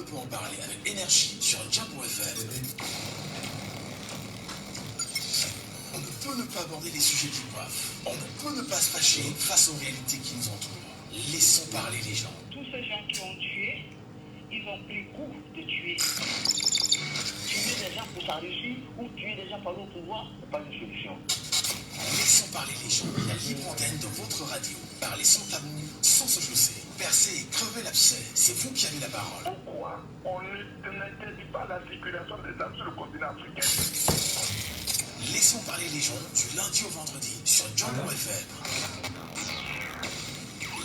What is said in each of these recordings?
peut en parler avec énergie sur Jambo FM. On ne peut ne pas aborder les sujets qui coiffent. On ne peut ne pas se fâcher face aux réalités qui nous entourent. Laissons parler les gens. Tous ces gens qui ont tué, ils ont pris goût de tuer. Tuer des gens pour s'enrichir ou tuer des gens par le pouvoir, ce n'est pas une solution. Laissons parler les gens. La libre antenne de votre radio. Parlez sans tabou, sans se chausser. Percez et crevez l'abcès. C'est vous qui avez la parole. Pourquoi on n'interdit pas la circulation des armes sur le continent africain? Laissons parler les gens du lundi au vendredi sur Jambo FM.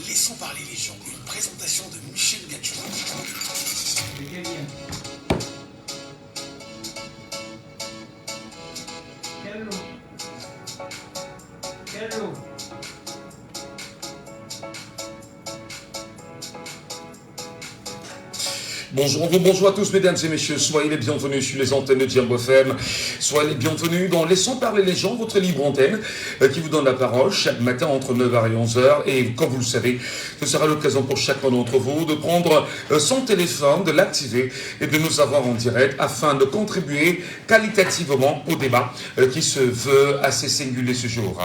Laissons parler les gens. Une présentation de Michel Gatchou. Hello. Bonjour à tous mesdames et messieurs, soyez les bienvenus sur les antennes de Jambo FM, soyez les bienvenus dans Laissons parler les gens, votre libre antenne qui vous donne la parole chaque matin entre 9h et 11h, et comme vous le savez, ce sera l'occasion pour chacun d'entre vous de prendre son téléphone, de l'activer et de nous avoir en direct afin de contribuer qualitativement au débat qui se veut assez singulier ce jour.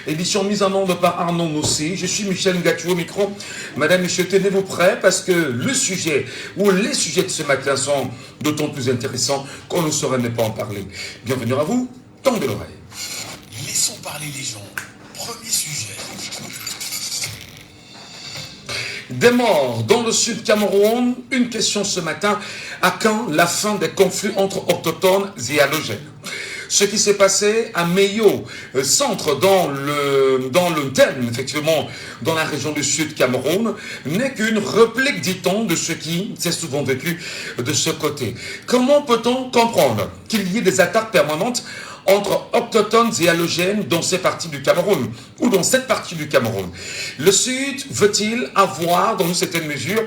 Édition mise en onde par Arnaud Moussi, je suis Michel Gatchou au micro. Madame, messieurs, tenez-vous prêts parce que le sujet ou les sujets de ce matin sont d'autant plus intéressants qu'on ne saurait ne pas en parler. Bienvenue à vous, tendez l'oreille. Laissons parler les gens. Premier sujet. Des morts dans le sud Cameroun. Une question ce matin. À quand la fin des conflits entre autochtones et allogènes? Ce qui s'est passé à Meyo, centre dans le thème, effectivement, dans la région du sud Cameroun, n'est qu'une réplique, dit-on, de ce qui s'est souvent vécu de ce côté. Comment peut-on comprendre qu'il y ait des attaques permanentes entre autochtones et allogènes dans ces parties du Cameroun, ou dans cette partie du Cameroun? Le Sud veut-il avoir, dans une certaine mesure,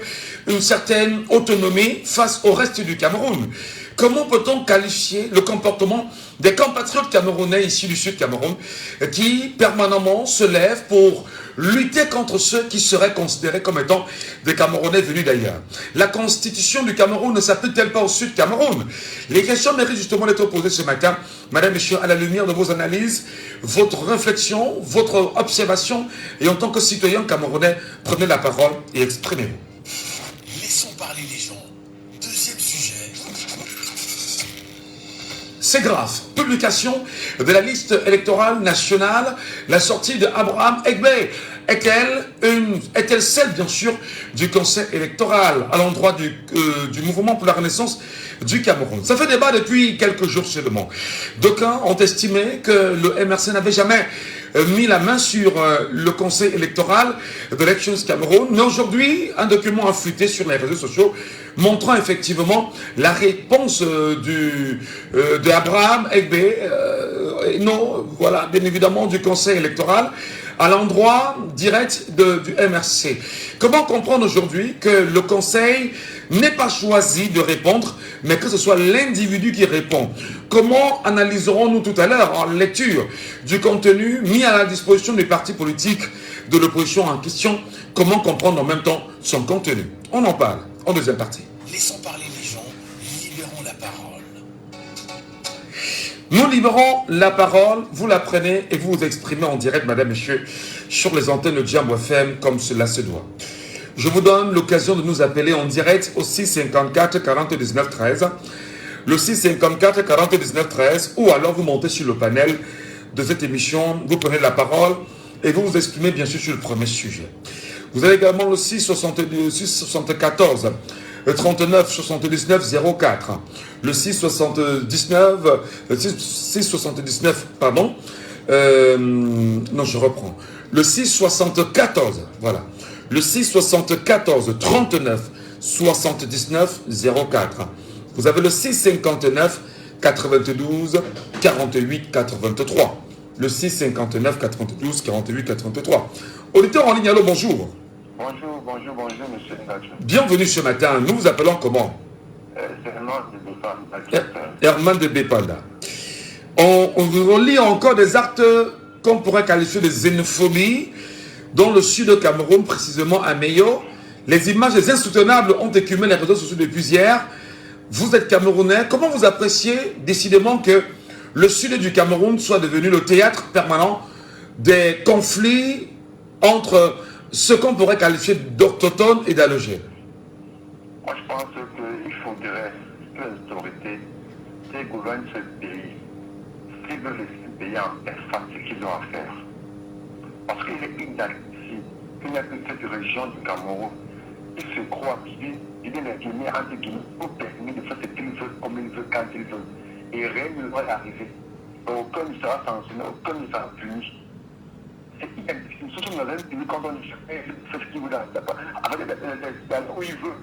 une certaine autonomie face au reste du Cameroun? Comment peut-on qualifier le comportement des compatriotes camerounais ici du Sud Cameroun qui permanemment se lèvent pour lutter contre ceux qui seraient considérés comme étant des Camerounais venus d'ailleurs? La constitution du Cameroun ne s'applique-t-elle pas au Sud Cameroun? Les questions méritent justement d'être posées ce matin, madame, messieurs, à la lumière de vos analyses, votre réflexion, votre observation, et en tant que citoyen camerounais, prenez la parole et exprimez-vous. Laissons parler les gens. Deuxième sujet. C'est grave. Publication de la liste électorale nationale, la sortie de Abraham Egbe. Est-elle celle, bien sûr, du conseil électoral à l'endroit du mouvement pour la renaissance du Cameroun? Ça fait débat depuis quelques jours seulement. D'aucuns ont estimé que le MRC n'avait jamais mis la main sur le conseil électoral de l'Elections Cameroun. Mais aujourd'hui, un document a fuité sur les réseaux sociaux montrant effectivement la réponse de Abraham Egbe, non, voilà, bien évidemment, du conseil électoral à l'endroit direct du MRC. Comment comprendre aujourd'hui que le conseil n'ait pas choisi de répondre, mais que ce soit l'individu qui répond? Comment analyserons-nous tout à l'heure, en lecture du contenu mis à la disposition des partis politiques de l'opposition en question, comment comprendre en même temps son contenu? On en parle en deuxième partie. Laissons parler les gens, libérons la parole. Nous libérons la parole, vous la prenez et vous vous exprimez en direct, madame, messieurs, sur les antennes de Jambo FM comme cela se doit. Je vous donne l'occasion de nous appeler en direct au 654 40 19 13, le 654 40 19 13, ou alors vous montez sur le panel de cette émission, vous prenez la parole et vous vous exprimez bien sûr sur le premier sujet. Vous avez également le 674 39 79 04, le 679, pardon, non, je reprends, le 674, voilà, le 674 39 79 04. Vous avez le 659 92 48 83, le 659 92 48 83. Auditeur en ligne, allô, bonjour. Bonjour, monsieur Ngacho. Bienvenue ce matin. Nous vous appelons comment? C'est Herman de Bépanda. Herman de Bépanda. On lit encore des actes qu'on pourrait qualifier de xénophobie dans le sud de Cameroun, précisément à Meyo. Les images insoutenables ont écumé les réseaux sociaux depuis hier. Vous êtes Camerounais. Comment vous appréciez décidément que le sud du Cameroun soit devenu le théâtre permanent des conflits entre ce qu'on pourrait qualifier d'orthotones et d'allogènes? Moi, je pense qu'il faudrait que les autorités qui gouvernent ce pays, qui veulent laisser le pays en paix, fassent ce qu'ils ont à faire. Parce qu'il est inadmissible qu'il n'y a que cette région du Cameroun qui se croit qu'il est les Guinéens entre Guinéens pour permettre de faire ce qu'ils veulent, comme ils veulent, quand ils veulent. Et rien ne doit y arriver. Aucun ne sera sanctionné, aucun ne sera puni. C'est inadmissible. Surtout dans un pays, quand on fait ce qu'il veut, avec les où il veut.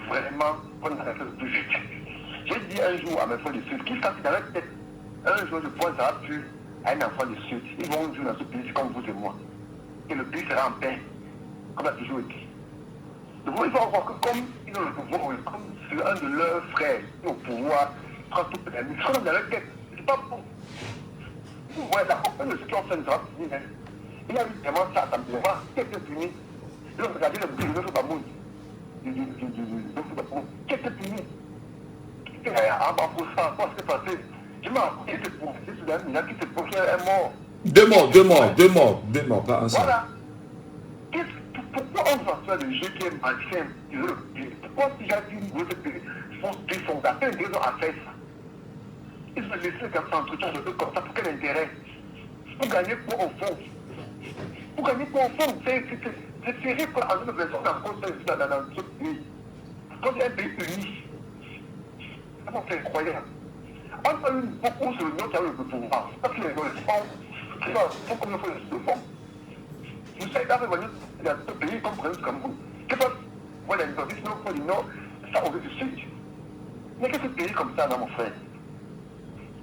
Vraiment, on a fait le plus vite. J'ai dit un jour à mes enfants du Sud, qu'ils savent dans la tête, un jour je pointerai plus à un enfant du Sud. Ils vont jouer dans ce pays comme vous et moi. Et le pays sera en paix, comme a toujours été. Donc ils vont voir que comme ils ont le pouvoir, comme c'est un de leurs frères qui est au pouvoir, prend tout le permis, ils sont dans leur tête. C'est pas bon. Vous voyez, la compagnie de ceux qui ont fait ne sera fini. Il a eu vraiment ça, ça me dit, voilà, qu'est-ce que c'est fini? Ils ont regardé le but de notre monde. Qu'est-ce que tu dis? Pour ça, quoi s'est passé? Je m'en rappelle, c'est pour ce Soudan, il a qui s'est projeté un mort. Deux morts, pas un seul. Voilà. Pourquoi on va faire le jeu qui est malsain? Pourquoi si j'ai dit qu'ils fondateurs, ils ont à faire ça? Ils ont laissé comme ça entretien de eux comme ça, pour quel intérêt? Pour gagner quoi au fond? Pour gagner quoi au fond? C'est serré pour en une version dans ce pays. Quand il y a un pays uni, c'est incroyable. On a eu beaucoup sur le nom qui a eu le pouvoir. Parce que les gens font comme il faut le font. Vous savez, là, il y a deux pays comme le Cameroun. Qu'est-ce que moi, il y a une tradition pour le nord, ça au du sud. Mais qu'est-ce que ce pays comme ça, là, mon frère?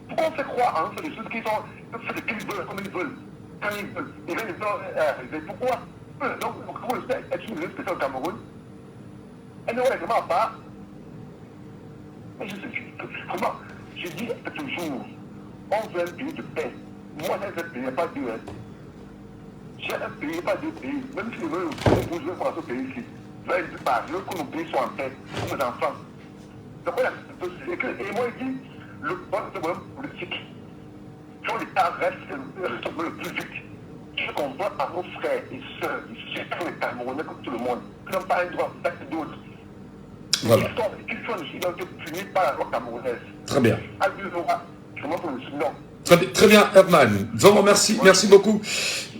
Pourquoi on fait croire en des choses qui sont faites ce qu'ils veulent, comme ils veulent, quand ils veulent? Ils viennent arriver. Pourquoi? Donc, pour être une liste spéciale au Cameroun, elle ne règlement pas. Mais je sais comment, je dis toujours, on veut un pays de paix. Moi, j'ai un pays, il n'y a pas deux. J'ai un pays, pas deux pays. Même si je veux voir ce pays ici, je vais dire, je veux que nos pays soient en paix, pour mes enfants. Donc, et moi, je dis, le problème politique, quand l'État reste le plus vite. Je comprends à nos frères et sœurs, surtout les Camerounais comme tout le monde, qui n'ont pas un droit d'acte d'autres. Voilà. Ils sont ici, ils ont été punis par la loi camerounaise. Très bien. À deux droits, comment pour le sinon. Très bien, Herman. Vraiment, merci beaucoup.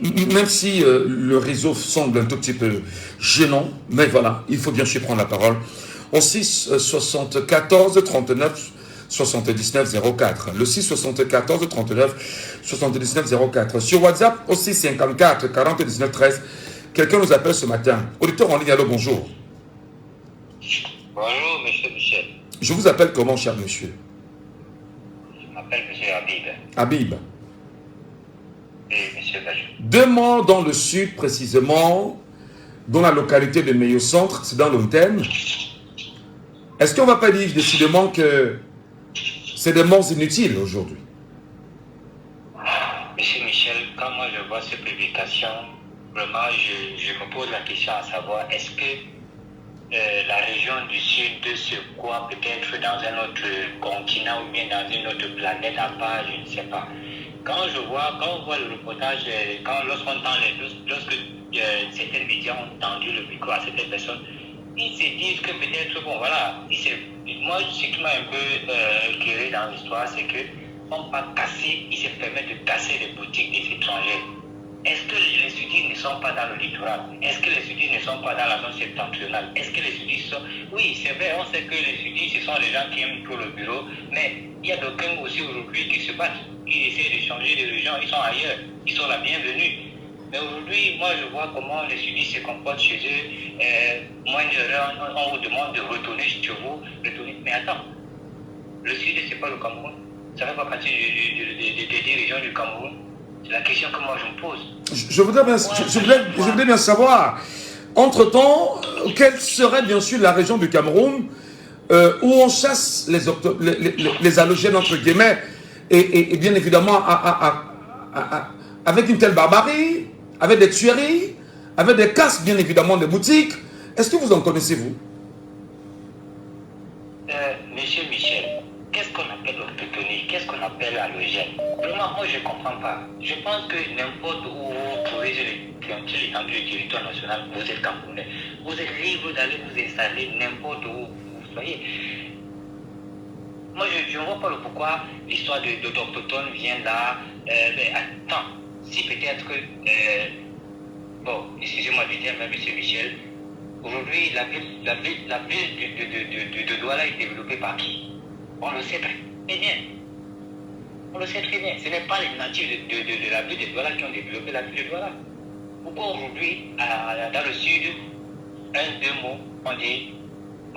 Même si le réseau semble un tout petit peu gênant, mais voilà, il faut bien sûr prendre la parole. Au 6 74 39 79 04. Le 6 74 39 79 04. Sur WhatsApp, aussi 54 40 19 13. Quelqu'un nous appelle ce matin. Auditeur en ligne, allô, bonjour. Bonjour, monsieur Michel. Je vous appelle comment, cher monsieur? Je m'appelle monsieur Habib. Habib. Et monsieur Bajou. 2 morts dans le sud, précisément, dans la localité de Meilleur Centre, c'est dans l'Ontaine. Est-ce qu'on ne va pas dire décidément que c'est des morts inutiles aujourd'hui? Monsieur Michel, quand moi je vois ces publications, vraiment je me pose la question à savoir, est-ce que la région du Sud se croit peut-être dans un autre continent ou bien dans une autre planète à part, je ne sais pas. Quand on voit le reportage, lorsqu'on entend lorsque certains médias ont tendu le micro à certaines personnes, ils se disent que peut-être, bon voilà, moi ce qui m'a un peu éclairé dans l'histoire, c'est qu'ils se permettent de casser les boutiques des étrangers. Est-ce que les sudistes ne sont pas dans le littoral? Est-ce que les sudistes ne sont pas dans la zone septentrionale? Est-ce que les sudistes sont... Oui, c'est vrai, on sait que les sudistes, ce sont les gens qui aiment trop le bureau, mais il y a d'aucuns aussi aujourd'hui qui se battent, qui essaient de changer de région, ils sont ailleurs, ils sont la bienvenue. Mais aujourd'hui, moi je vois comment les sudistes se comportent chez eux. Moindre erreur, on vous demande de retourner chez vous, mais attends, le sud, c'est pas le Cameroun. Ça ne fait pas partie des régions du Cameroun. C'est la question que moi je me pose. Je voudrais bien savoir, entre-temps, quelle serait bien sûr la région du Cameroun où on chasse les allogènes, entre guillemets, et bien évidemment avec une telle barbarie, avec des tueries, avec des casses bien évidemment des boutiques. Est-ce que vous en connaissez, vous? Monsieur Michel, qu'est-ce qu'on appelle autochthonie? Qu'est-ce qu'on appelle allogène? Vraiment, moi, je ne comprends pas. Je pense que n'importe où vous trouvez sur l'étendue du territoire national, vous êtes Camerounais. Vous êtes libre d'aller vous installer n'importe où vous soyez. Moi, je ne vois pas le pourquoi l'histoire d'autochtone vient là. Mais attends, si peut-être que... bon, excusez-moi de dire, mais monsieur Michel, aujourd'hui, la ville de Douala est développée par qui? On le sait très bien. On le sait très bien. Ce n'est pas les natifs de la ville de Douala qui ont développé la ville de Douala. Pourquoi aujourd'hui, dans le sud, deux mots, on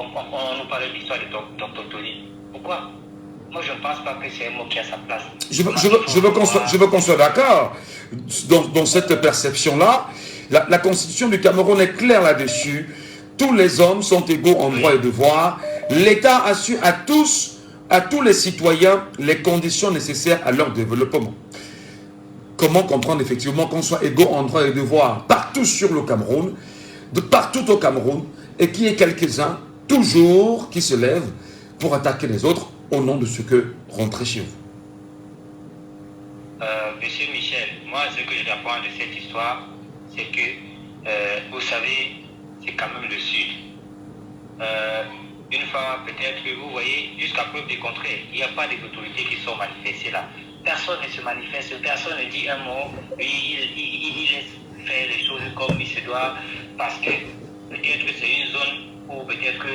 nous parle de l'histoire d'autochthonie? Pourquoi? Moi, je ne pense pas que c'est un mot qui a sa place. Je veux qu'on soit d'accord. Dans cette perception-là, la Constitution du Cameroun est claire là-dessus. Tous les hommes sont égaux en droits et devoirs. L'État assure à tous les citoyens les conditions nécessaires à leur développement. Comment comprendre effectivement qu'on soit égaux en droits et devoirs partout sur le Cameroun, de partout au Cameroun, et qu'il y ait quelques-uns, toujours, qui se lèvent pour attaquer les autres au nom de ce que rentrer chez vous? Monsieur Michel, moi, ce que j'apprends de cette histoire, c'est que, vous savez, c'est quand même le Sud. Une fois, peut-être que vous voyez, jusqu'à preuve du contraire, il n'y a pas des autorités qui sont manifestées là. Personne ne se manifeste, personne ne dit un mot, il laisse faire les choses comme il se doit, parce que peut-être que c'est une zone où peut-être que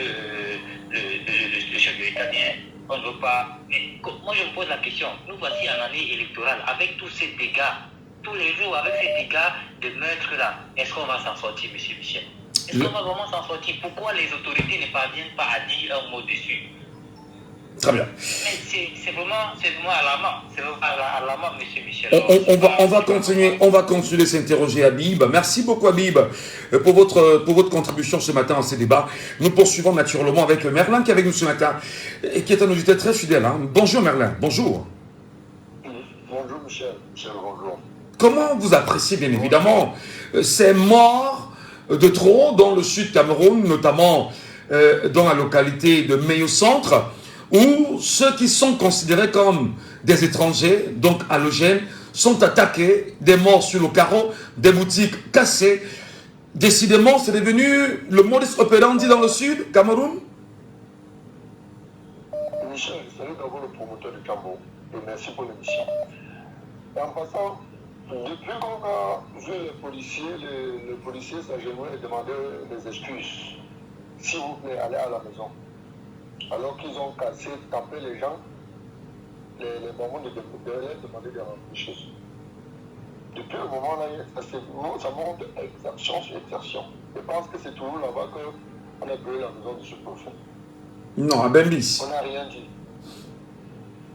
le chef de l'État vient, on ne veut pas. Mais moi je me pose la question, nous voici en année électorale, avec tous ces dégâts, tous les jours, avec ces dégâts de meurtres là, est-ce qu'on va s'en sortir, monsieur Michel? Est-ce qu'on va vraiment s'en sortir? Pourquoi les autorités ne parviennent pas à dire un mot dessus? Très bien. C'est vraiment alarmant. C'est vraiment alarmant, monsieur Michel. On va continuer de s'interroger, Habib. Merci beaucoup, Habib, pour votre contribution ce matin à ce débat. Nous poursuivons naturellement avec Merlin qui est avec nous ce matin et qui est un auditeur très fidèle. Hein. Bonjour Merlin, bonjour. Bonjour Michel. Michel, bonjour. Comment vous appréciez bien évidemment ces morts de trop dans le sud Cameroun, notamment dans la localité de Meyo Centre, où ceux qui sont considérés comme des étrangers, donc allogènes, sont attaqués, des morts sur le carreau, des boutiques cassées. Décidément, c'est devenu le modus operandi dans le sud, Cameroun. Michel, salut d'abord le promoteur du Cameroun et merci pour l'émission. En passant, depuis qu'on a vu les policiers s'agenouiller et demander des excuses, s'il vous plaît, allez à la maison. Alors qu'ils ont cassé, tapé les gens, les moments de demander de rentrer chez eux. Depuis le moment-là, ça monte exertion sur exertion. Je pense que c'est toujours là-bas qu'on a brûlé la maison de ce profond. Non, à Bembis. On n'a rien dit.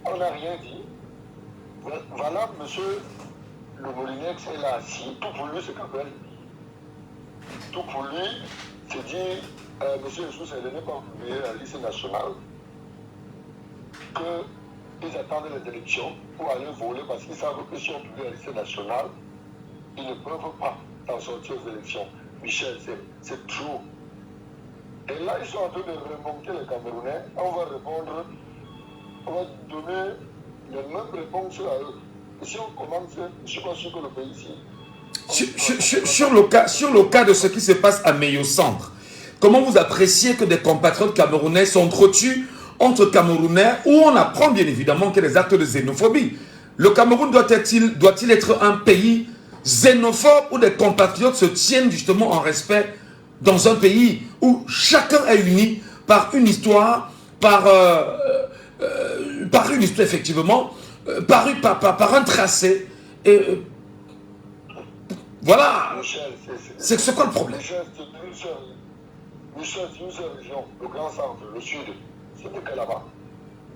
On n'a rien dit. Voilà, monsieur le Molinex est là assis. Tout pour lui, c'est Capel. Tout pour lui, c'est dire, monsieur le sous-secrétaire, n'est pas oublié à la liste nationale qu'ils attendent les élections pour aller voler parce qu'ils savent que si on publie la liste nationale, ils ne peuvent pas s'en sortir aux élections. Michel, c'est trop. Et là, ils sont en train de remonter les Camerounais. On va répondre, on va donner les mêmes réponses à eux. Et si on commence, je suis pas sûr que le pays ici. Sur le cas de ce qui se passe à Meyo Centre, comment vous appréciez que des compatriotes camerounais s'entretuent entre Camerounais où on apprend bien évidemment qu'il y a des actes de xénophobie? Le Cameroun doit-il être un pays xénophobe où des compatriotes se tiennent justement en respect dans un pays où chacun est uni par une histoire, par une histoire effectivement, par un tracé. Et voilà. C'est quoi le problème? Michel, c'est une seule région, le grand centre, le sud. C'est que là-bas.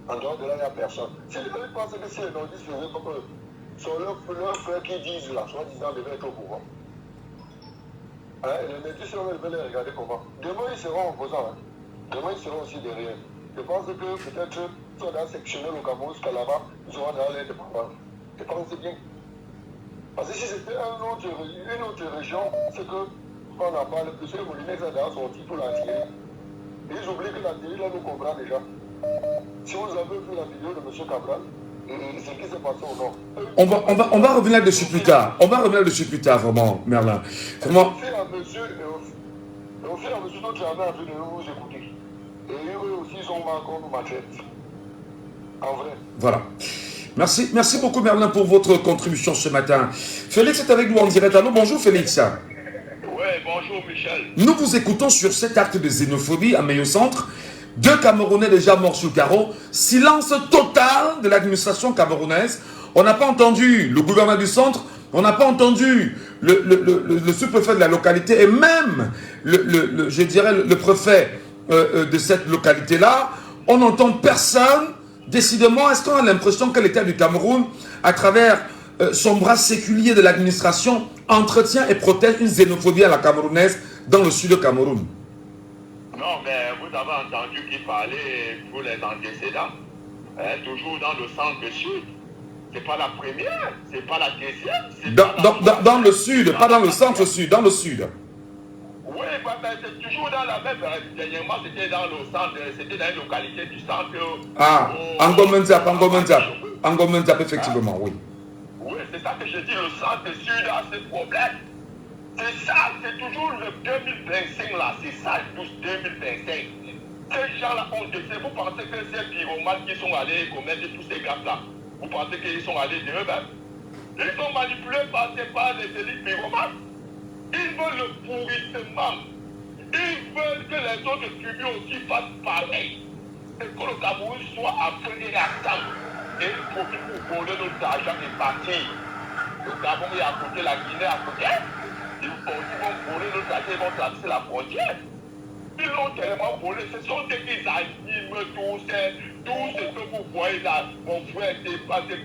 En dehors de là, il n'y a personne. Si les gens pensent que si les nordistes faisaient comme eux, sont leurs frères qui disent là, soi-disant, devaient être au pouvoir. Hein, les nordistes, on va les regarder comment. Demain, ils seront opposants. Hein. Demain, ils seront aussi derrière. Je pense que peut-être, si on a sectionné le Cameroun jusqu'à là-bas, ils auront dans l'air de pouvoir. Je pense bien. Parce que si c'était une autre région, c'est que quand on en parle, M. Molinex a déjà sorti pour la Thierry. Ils oublient que la Thierry, là, nous comprend déjà. Si vous avez vu la vidéo de M. Cabral, ce qui s'est passé au nord. On va revenir là-dessus plus tard. On va revenir là-dessus plus tard, vraiment, Merlin. Vraiment. Au fur et à mesure, notre armée a vu de nous écouter. Et eux aussi, ils ont marre qu'on nous maltraite. En vrai. Voilà. Merci beaucoup Merlin pour votre contribution ce matin. Félix est avec nous en direct. Allô, bonjour Félix. Ouais, bonjour Michel. Nous vous écoutons sur cet acte de xénophobie à Meyo Centre. 2 Camerounais déjà morts sur le carreau. Silence total de l'administration camerounaise. On n'a pas entendu le gouverneur du centre. On n'a pas entendu le sous-préfet de la localité et même je dirais le préfet de cette localité-là. On n'entend personne. Décidément, est-ce qu'on a l'impression que l'État du Cameroun, à travers son bras séculier de l'administration, entretient et protège une xénophobie à la camerounaise dans le sud du Cameroun? Non, mais vous avez entendu qu'il parlait pour les antécédents, toujours dans le centre-sud. C'est pas la première, c'est pas la deuxième. Dans le sud, pas dans le centre-sud, dans le sud. Oui, mais c'est toujours dans la même. Dernièrement, c'était dans le centre, c'était dans une localité du centre. Ah, Angomenzap, effectivement, oui. Oui, c'est ça que je dis, le centre-sud a ce problème. C'est ça, c'est toujours le 2025 là, c'est ça, le 2025. Ces gens-là ont décidé, vous pensez que ces pyromanes qui sont allés commettre tous ces gars-là, vous pensez qu'ils sont allés de eux-mêmes? Ils sont manipulés par les élites pyromanes. Ils veulent le pourrissement. Ils veulent que les autres tribus aussi fassent pareil. Et que le Cameroun soit appelé à temps. Et ils profitent pour voler notre argent et partir. Le Gabon est à côté, la Guinée à côté. Ils vont voler notre argent, ils vont traverser la frontière. Ils l'ont tellement volé. Ce sont des qui animent tout ce que vous voyez là. Mon frère, c'est pas des...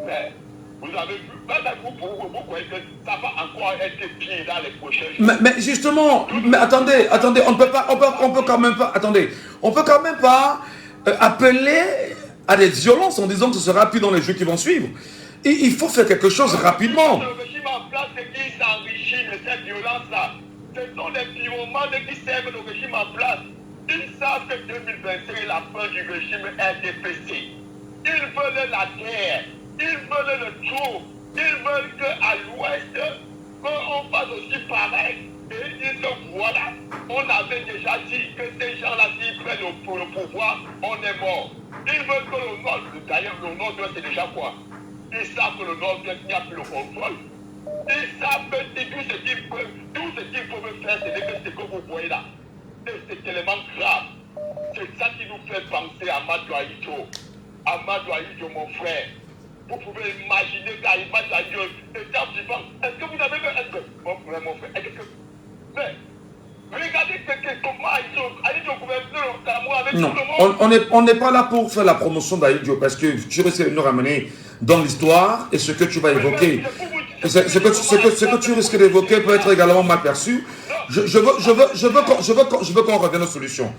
Mais vous avez vu, vous voyez que ça va encore être pire dans les prochains jours. Mais justement, mais attendez, on peut quand même pas appeler à des violences en disant que ce sera pire dans les jours qui vont suivre. Et il faut faire quelque chose rapidement. Le régime en place, c'est qui s'enrichit de cette violence-là. Ce sont les pyromanes qui servent le régime en place. Ils savent que 2025 est la fin du régime RDPC. Ils veulent la guerre. Ils veulent le trou. Ils veulent qu'à l'ouest, qu'on fasse aussi pareil. Et ils disent que voilà, on avait déjà dit que ces gens-là, s'ils prennent le pouvoir, on est mort. Ils veulent que le nord, d'ailleurs le nord, c'est déjà quoi? Ils savent que le nord, il n'y a plus le contrôle. Ils savent que tout ce qu'ils peuvent faire, c'est ce que vous voyez là. C'est tellement grave. C'est ça qui nous fait penser à Amadou Ahidjo. Amadou Ahidjo, mon frère. Vous pouvez imaginer qu'Amadou Ahidjo est en vivant. Est-ce que vous avez vu mon frère, est-ce que... Mais, regardez comment Ahidjo gouverneur le Cameroun avec tout le monde. On n'est pas là pour faire la promotion d'Ahidjo parce que tu risques de nous ramener dans l'histoire et ce que tu vas évoquer. Ce que tu risques d'évoquer peut être également mal perçu. Je veux qu'on revienne aux solutions.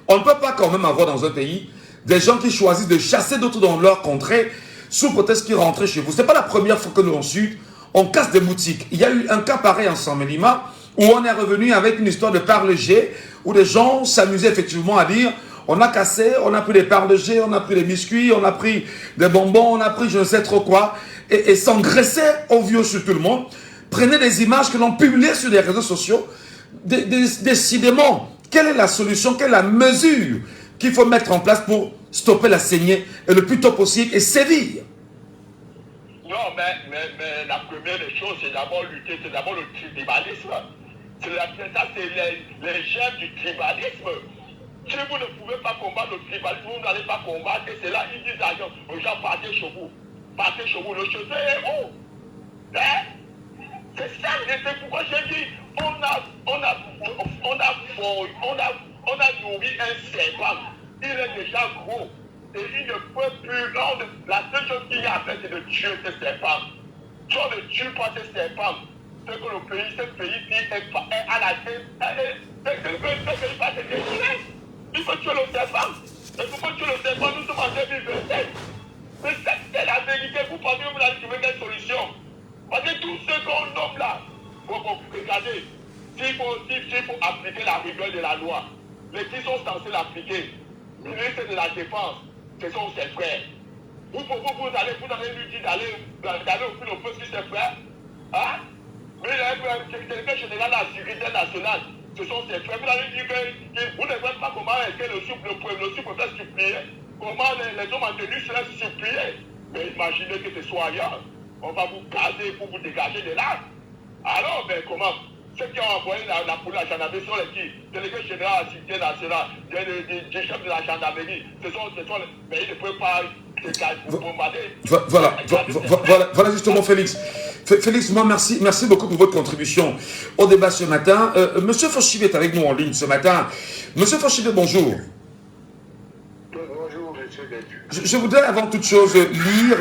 On ne peut pas quand même avoir dans un pays des gens qui choisissent de chasser d'autres dans leur contrée sous prétexte qu'ils rentraient chez vous. Ce n'est pas la première fois que nous, ensuite, on casse des boutiques. Il y a eu un cas pareil en Saint-Mélima où on est revenu avec une histoire de parle G où les gens s'amusaient effectivement à dire on a cassé, on a pris des parles G, on a pris des biscuits, on a pris des bonbons, on a pris je ne sais trop quoi et s'engraissaient au vieux sur tout le monde. Prenaient des images que l'on publiait sur les réseaux sociaux. Décidément, quelle est la solution, quelle est la mesure qu'il faut mettre en place pour stopper la saignée et le plus tôt possible et sévir? Non, mais la première des choses, c'est d'abord lutter, c'est d'abord le tribalisme. Ça, c'est les germes du tribalisme. Si vous ne pouvez pas combattre le tribalisme, vous n'allez pas combattre. Et c'est là qu'ils disent aux gens, partez chez vous. Partez chez vous, le chemin est où? Hein? C'est ça, c'est pourquoi j'ai dit, on a nourri un serpent. Il est déjà gros. Et il ne peut plus. Non, la seule chose qu'il y a à faire, c'est de tuer ce serpent. Si on ne tue pas ce serpent, c'est que ce pays-ci est à la tête. Ce pays va se détruire. Il faut tuer le serpent. Et pourquoi tuer le serpent? Nous sommes en 2025. Mais c'est la vérité. Vous pensez que vous allez trouver quelle solution? Parce que tout ce qu'on nomme là, regardez, s'il faut appliquer la rigueur de la loi, les qui sont censés l'appliquer, le ministre de la Défense, ce sont ses frères. Vous allez lui dire d'aller au plus au poste sur ses frères. Hein? Mais le directeur général de la sécurité nationale, ce sont ses frères. Vous allez dire que vous ne voyez pas comment est-ce que le sous-préfet supplier, comment les hommes en tenue seraient suppliés. Mais imaginez que ce soit ailleurs. On va vous caser pour vous dégager de là. Alors, ben comment? Ceux qui ont envoyé la police à la gendarmerie sont les qui? Délégué général à la sécurité nationale, des chefs de la gendarmerie. Ce sont mais ils ne peuvent pas vous bombarder. Voilà justement Félix. Félix, moi merci beaucoup pour votre contribution au débat ce matin. Monsieur Foshivé est avec nous en ligne ce matin. Monsieur Foshivé, bonjour. Bonjour, monsieur Détu. Je voudrais avant toute chose lire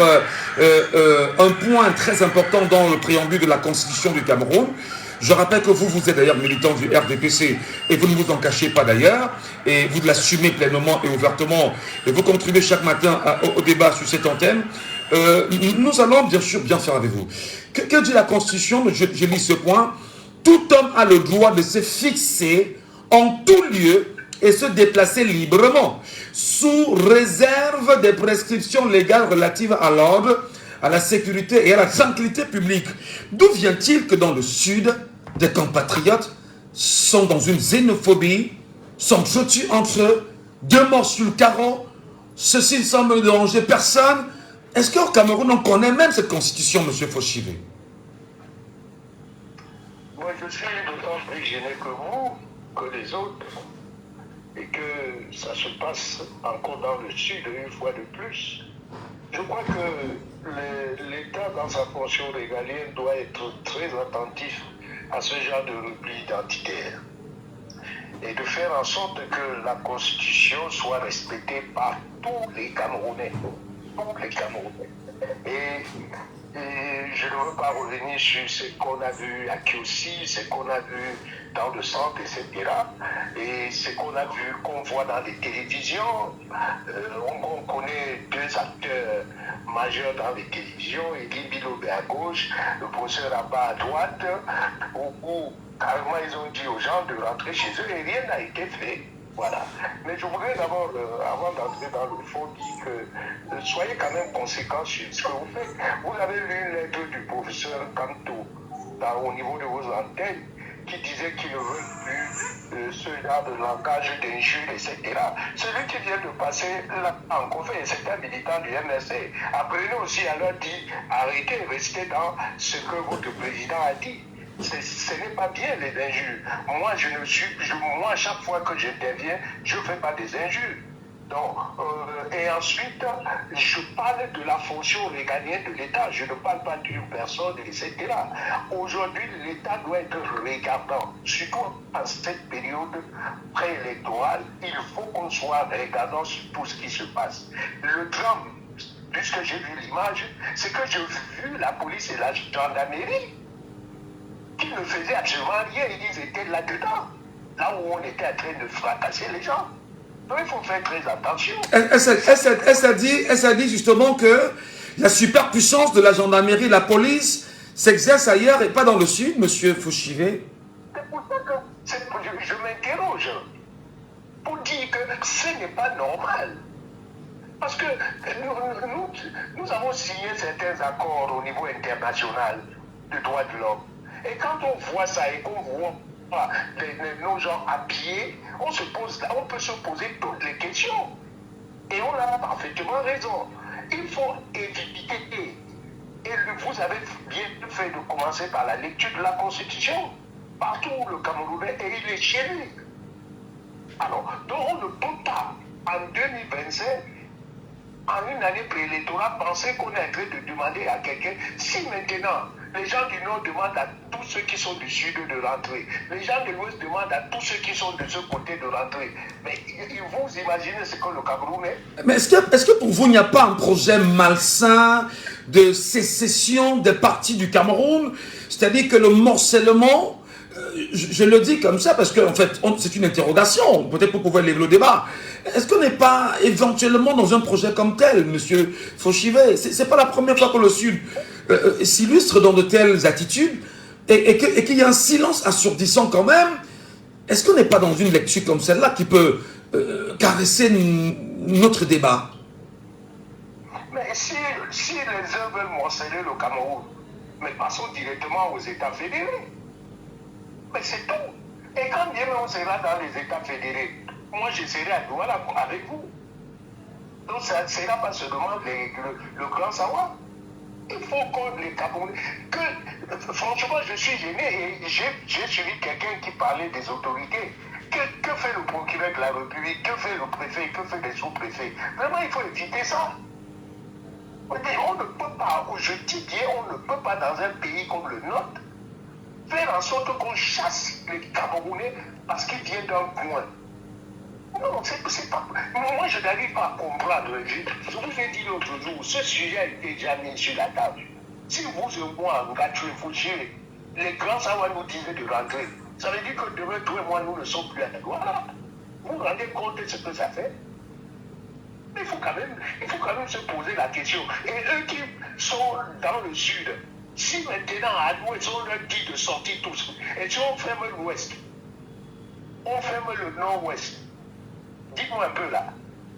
un point très important dans le préambule de la Constitution du Cameroun. Je rappelle que vous êtes d'ailleurs militant du RDPC et vous ne vous en cachez pas d'ailleurs, et vous l'assumez pleinement et ouvertement, et vous contribuez chaque matin au débat sur cette antenne. Nous allons bien sûr bien faire avec vous. Que dit la Constitution? Je lis ce point. Tout homme a le droit de se fixer en tout lieu et se déplacer librement, sous réserve des prescriptions légales relatives à l'ordre, à la sécurité et à la tranquillité publique. D'où vient-il que dans le sud, des compatriotes sont dans une xénophobie, s'entretuent entre eux, deux morts sur le carreau, ceci ne semble déranger personne? Est-ce qu'au Cameroun, on connaît même cette constitution, M. Foshivé? Moi, je suis d'autant plus gêné que vous, que les autres, et que ça se passe encore dans le sud une fois de plus. Je crois que l'État, dans sa fonction régalienne, doit être très attentif à ce genre de repli identitaire et de faire en sorte que la Constitution soit respectée par tous les Camerounais. Tous les Camerounais. Et je ne veux pas revenir sur ce qu'on a vu à Kiossi, ce qu'on a vu dans le centre, etc. Et ce qu'on a vu, qu'on voit dans les télévisions. On connaît deux acteurs majeurs dans les télévisions, Elie Bilobé à gauche, le professeur Abba à droite, où carrément ils ont dit aux gens de rentrer chez eux et rien n'a été fait. Voilà. Mais je voudrais d'abord, avant d'entrer dans le fond, dire que soyez quand même conséquents sur ce que vous faites. Vous avez lu une lettre du professeur Kanto au niveau de vos antennes qui disait qu'il ne veut plus ce genre de langage d'injures, etc. Celui qui vient de passer là en conférence, c'est un militant du MSC. Apprenez aussi à leur dire, arrêtez, restez dans ce que votre président a dit. Ce n'est pas bien les injures. Moi, moi, chaque fois que j'interviens, je ne fais pas des injures. Donc, et ensuite, je parle de la fonction régalienne de l'État. Je ne parle pas d'une personne, etc. Aujourd'hui, l'État doit être regardant. Surtout en cette période préélectorale, il faut qu'on soit regardant sur tout ce qui se passe. Le drame, puisque j'ai vu l'image, c'est que j'ai vu la police et la gendarmerie qui ne faisaient absolument rien. Ils étaient là-dedans, là où on était en train de fracasser les gens. Donc il faut faire très attention. Elle a dit justement que la superpuissance de la gendarmerie, la police, s'exerce ailleurs et pas dans le sud, monsieur Foshivé. C'est pour ça que je m'interroge pour dire que ce n'est pas normal. Parce que nous avons signé certains accords au niveau international de droits de l'homme. Et quand on voit ça et qu'on voit nos gens habillés, on peut se poser toutes les questions. Et on a parfaitement raison. Il faut éviter. Et vous avez bien fait de commencer par la lecture de la Constitution. Partout où le Camerounais, et il est chez lui. Alors, donc on ne peut pas, en 2025, en une année préélectorale, penser qu'on est en train de demander à quelqu'un, si maintenant les gens du Nord demandent à tous ceux qui sont du Sud de rentrer, les gens de l'Ouest demandent à tous ceux qui sont de ce côté de rentrer, mais vous imaginez ce que le Cameroun est? Mais est-ce que pour vous, il n'y a pas un projet malsain de sécession des partis du Cameroun? C'est-à-dire que le morcellement, je le dis comme ça parce que en fait, c'est une interrogation, peut-être pour pouvoir lever le débat. Est-ce qu'on n'est pas éventuellement dans un projet comme tel, monsieur Foshivé? C'est pas la première fois que le Sud s'illustre dans de telles attitudes. et qu'il y a un silence assourdissant quand même, est-ce qu'on n'est pas dans une lecture comme celle-là qui peut caresser notre débat? Mais si les uns veulent morceler le Cameroun, mais passons directement aux États fédérés. Mais c'est tout. Et quand bien on sera dans les États fédérés, moi je serai à Douala avec vous. Donc ça ne sera pas seulement le Grand Sawa. Il faut que les Camerounais... Franchement, je suis gêné et j'ai suivi quelqu'un qui parlait des autorités. Que fait le procureur de la République? Que fait le préfet? Que fait les sous-préfets? Vraiment, il faut éviter ça. On ne peut pas, je dis bien, on ne peut pas dans un pays comme le nôtre faire en sorte qu'on chasse les Camerounais parce qu'ils viennent d'un coin. Non, c'est pas... Moi, je n'arrive pas à comprendre. Je vous ai dit l'autre jour, ce sujet a été déjà mis sur la table. Si vous et moi, les grands savants nous disaient de rentrer, ça veut dire que demain, toi et moi, nous ne sommes plus à la loi. Vous vous rendez compte de ce que ça fait? Il faut quand même se poser la question. Et eux qui sont dans le sud, si maintenant à l'ouest on leur dit de sortir tous, et si on ferme l'ouest, on ferme le nord-ouest, dites-moi un peu là,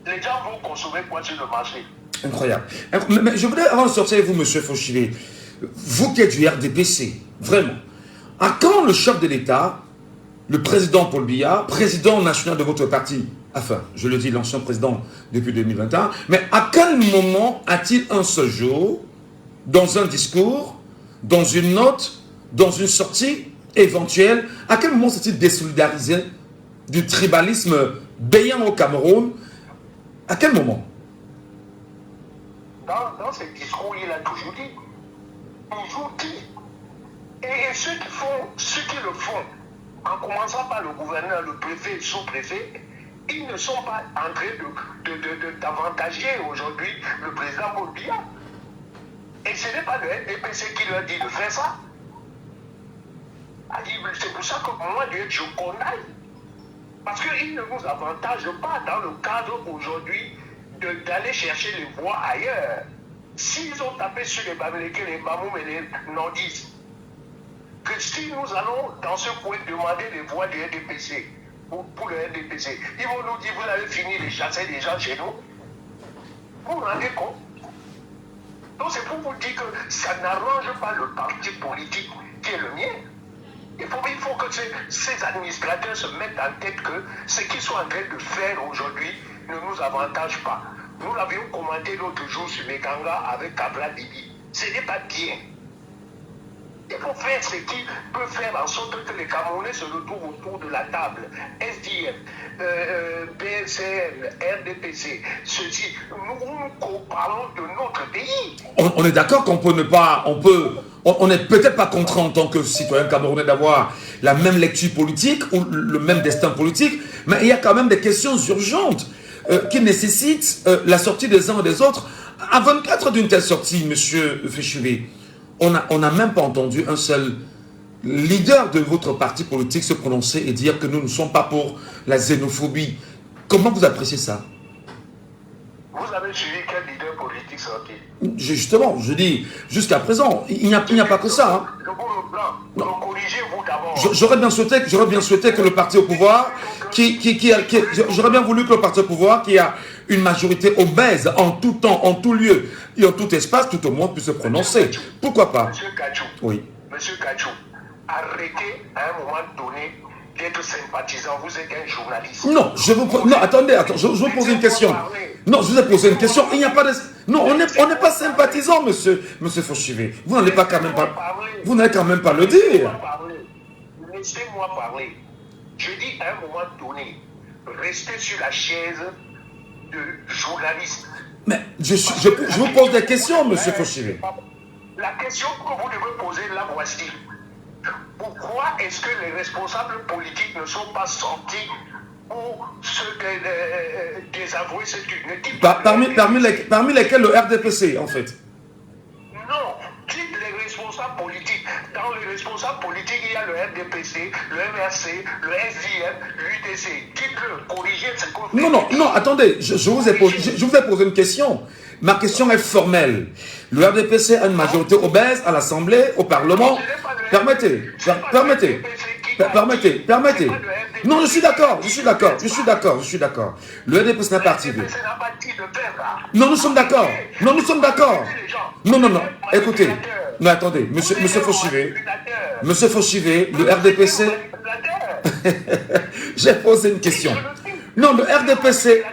les gens vont consommer quoi sur le marché? Incroyable. Mais je voudrais, avant de sortir avec vous, M. Fauchivé, vous qui êtes du RDPC, vraiment, à quand le chef de l'État, le président Paul Biya, président national de votre parti, enfin, je le dis, l'ancien président depuis 2021, mais à quel moment a-t-il un seul jour, dans un discours, dans une note, dans une sortie éventuelle, à quel moment s'est-il désolidarisé du tribalisme béant au Cameroun? À quel moment? Dans ce discours, il a toujours dit. Toujours dit. Et ceux qui le font, en commençant par le gouverneur, le préfet, le sous-préfet, ils ne sont pas en train d'avantager aujourd'hui le président Paul Biya. Et ce n'est pas le NDPC qui leur dit de faire ça. C'est pour ça que moi, je condamne. Parce qu'ils ne nous avantagent pas dans le cadre aujourd'hui d'aller chercher les voix ailleurs. S'ils ont tapé sur les Bamileke, les Bamoum et les Nordistes, que si nous allons dans ce point demander les voix du NDPC, pour le NDPC, ils vont nous dire, vous avez fini de chasser des gens chez nous. Vous vous rendez compte? Donc c'est pour vous dire que ça n'arrange pas le parti politique qui est le mien. Il faut que ces administrateurs se mettent en tête que ce qu'ils sont en train de faire aujourd'hui ne nous avantage pas. Nous l'avions commenté l'autre jour sur Mekanga avec Kabla Bibi. Ce n'est pas bien. Il faut faire ce qui peut faire en sorte que les Camerounais se retrouvent autour de la table. SDF, BNCN, RDPC, ceci. Nous parlons de notre pays. On est d'accord qu'on peut ne pas... On n'est peut-être pas contraint en tant que citoyen camerounais d'avoir la même lecture politique ou le même destin politique, mais il y a quand même des questions urgentes qui nécessitent la sortie des uns et des autres. À 24 heures d'une telle sortie, M. Fauchivé, on n'a même pas entendu un seul leader de votre parti politique se prononcer et dire que nous ne sommes pas pour la xénophobie. Comment vous appréciez ça? Vous avez suivi quel leader politique sorti? Justement, je dis, jusqu'à présent, il n'y a pas que ça. Hein. Le bout blanc, corrigez-vous d'abord. J'aurais bien souhaité que le parti au pouvoir, j'aurais bien voulu que le parti au pouvoir, qui a une majorité obèse en tout temps, en tout lieu et en tout espace, tout au moins puisse se prononcer. Pourquoi pas? Monsieur Kachou, oui. Monsieur Kachou, arrêtez à un moment donné d'être sympathisant. Vous êtes un journaliste. Non, attendez, je vous pose une question. Non, je vous ai posé une question. Il n'y a pas de... Non, on n'est pas sympathisant, monsieur Fauchivé. Vous n'allez pas quand même pas... Vous n'allez quand même pas le dire. Laissez-moi parler. Je dis à un moment donné, restez sur la chaise de journaliste. Mais je vous pose des questions, monsieur Fauchivé. La question que vous devez poser là, voici. Pourquoi est-ce que les responsables politiques ne sont pas sortis pour se désavouer cette une parmi lesquels le RDPC, en fait? Non, dites les responsables politiques. Dans les responsables politiques, il y a le RDPC, le MRC, le SDF, l'UDC. Dites-le, corrigez ce que vous faites. Non, attendez, je vous ai posé une question. Ma question est formelle. Le RDPC a une majorité obèse à l'Assemblée, au Parlement. Ce n'est pas le Permettez. Non, je suis d'accord. Le RDPC n'a pas activé. Non, nous sommes d'accord. Non. Écoutez. Non, attendez. Monsieur Fauchivé, le RDPC... J'ai posé une question. Non, le RDPC...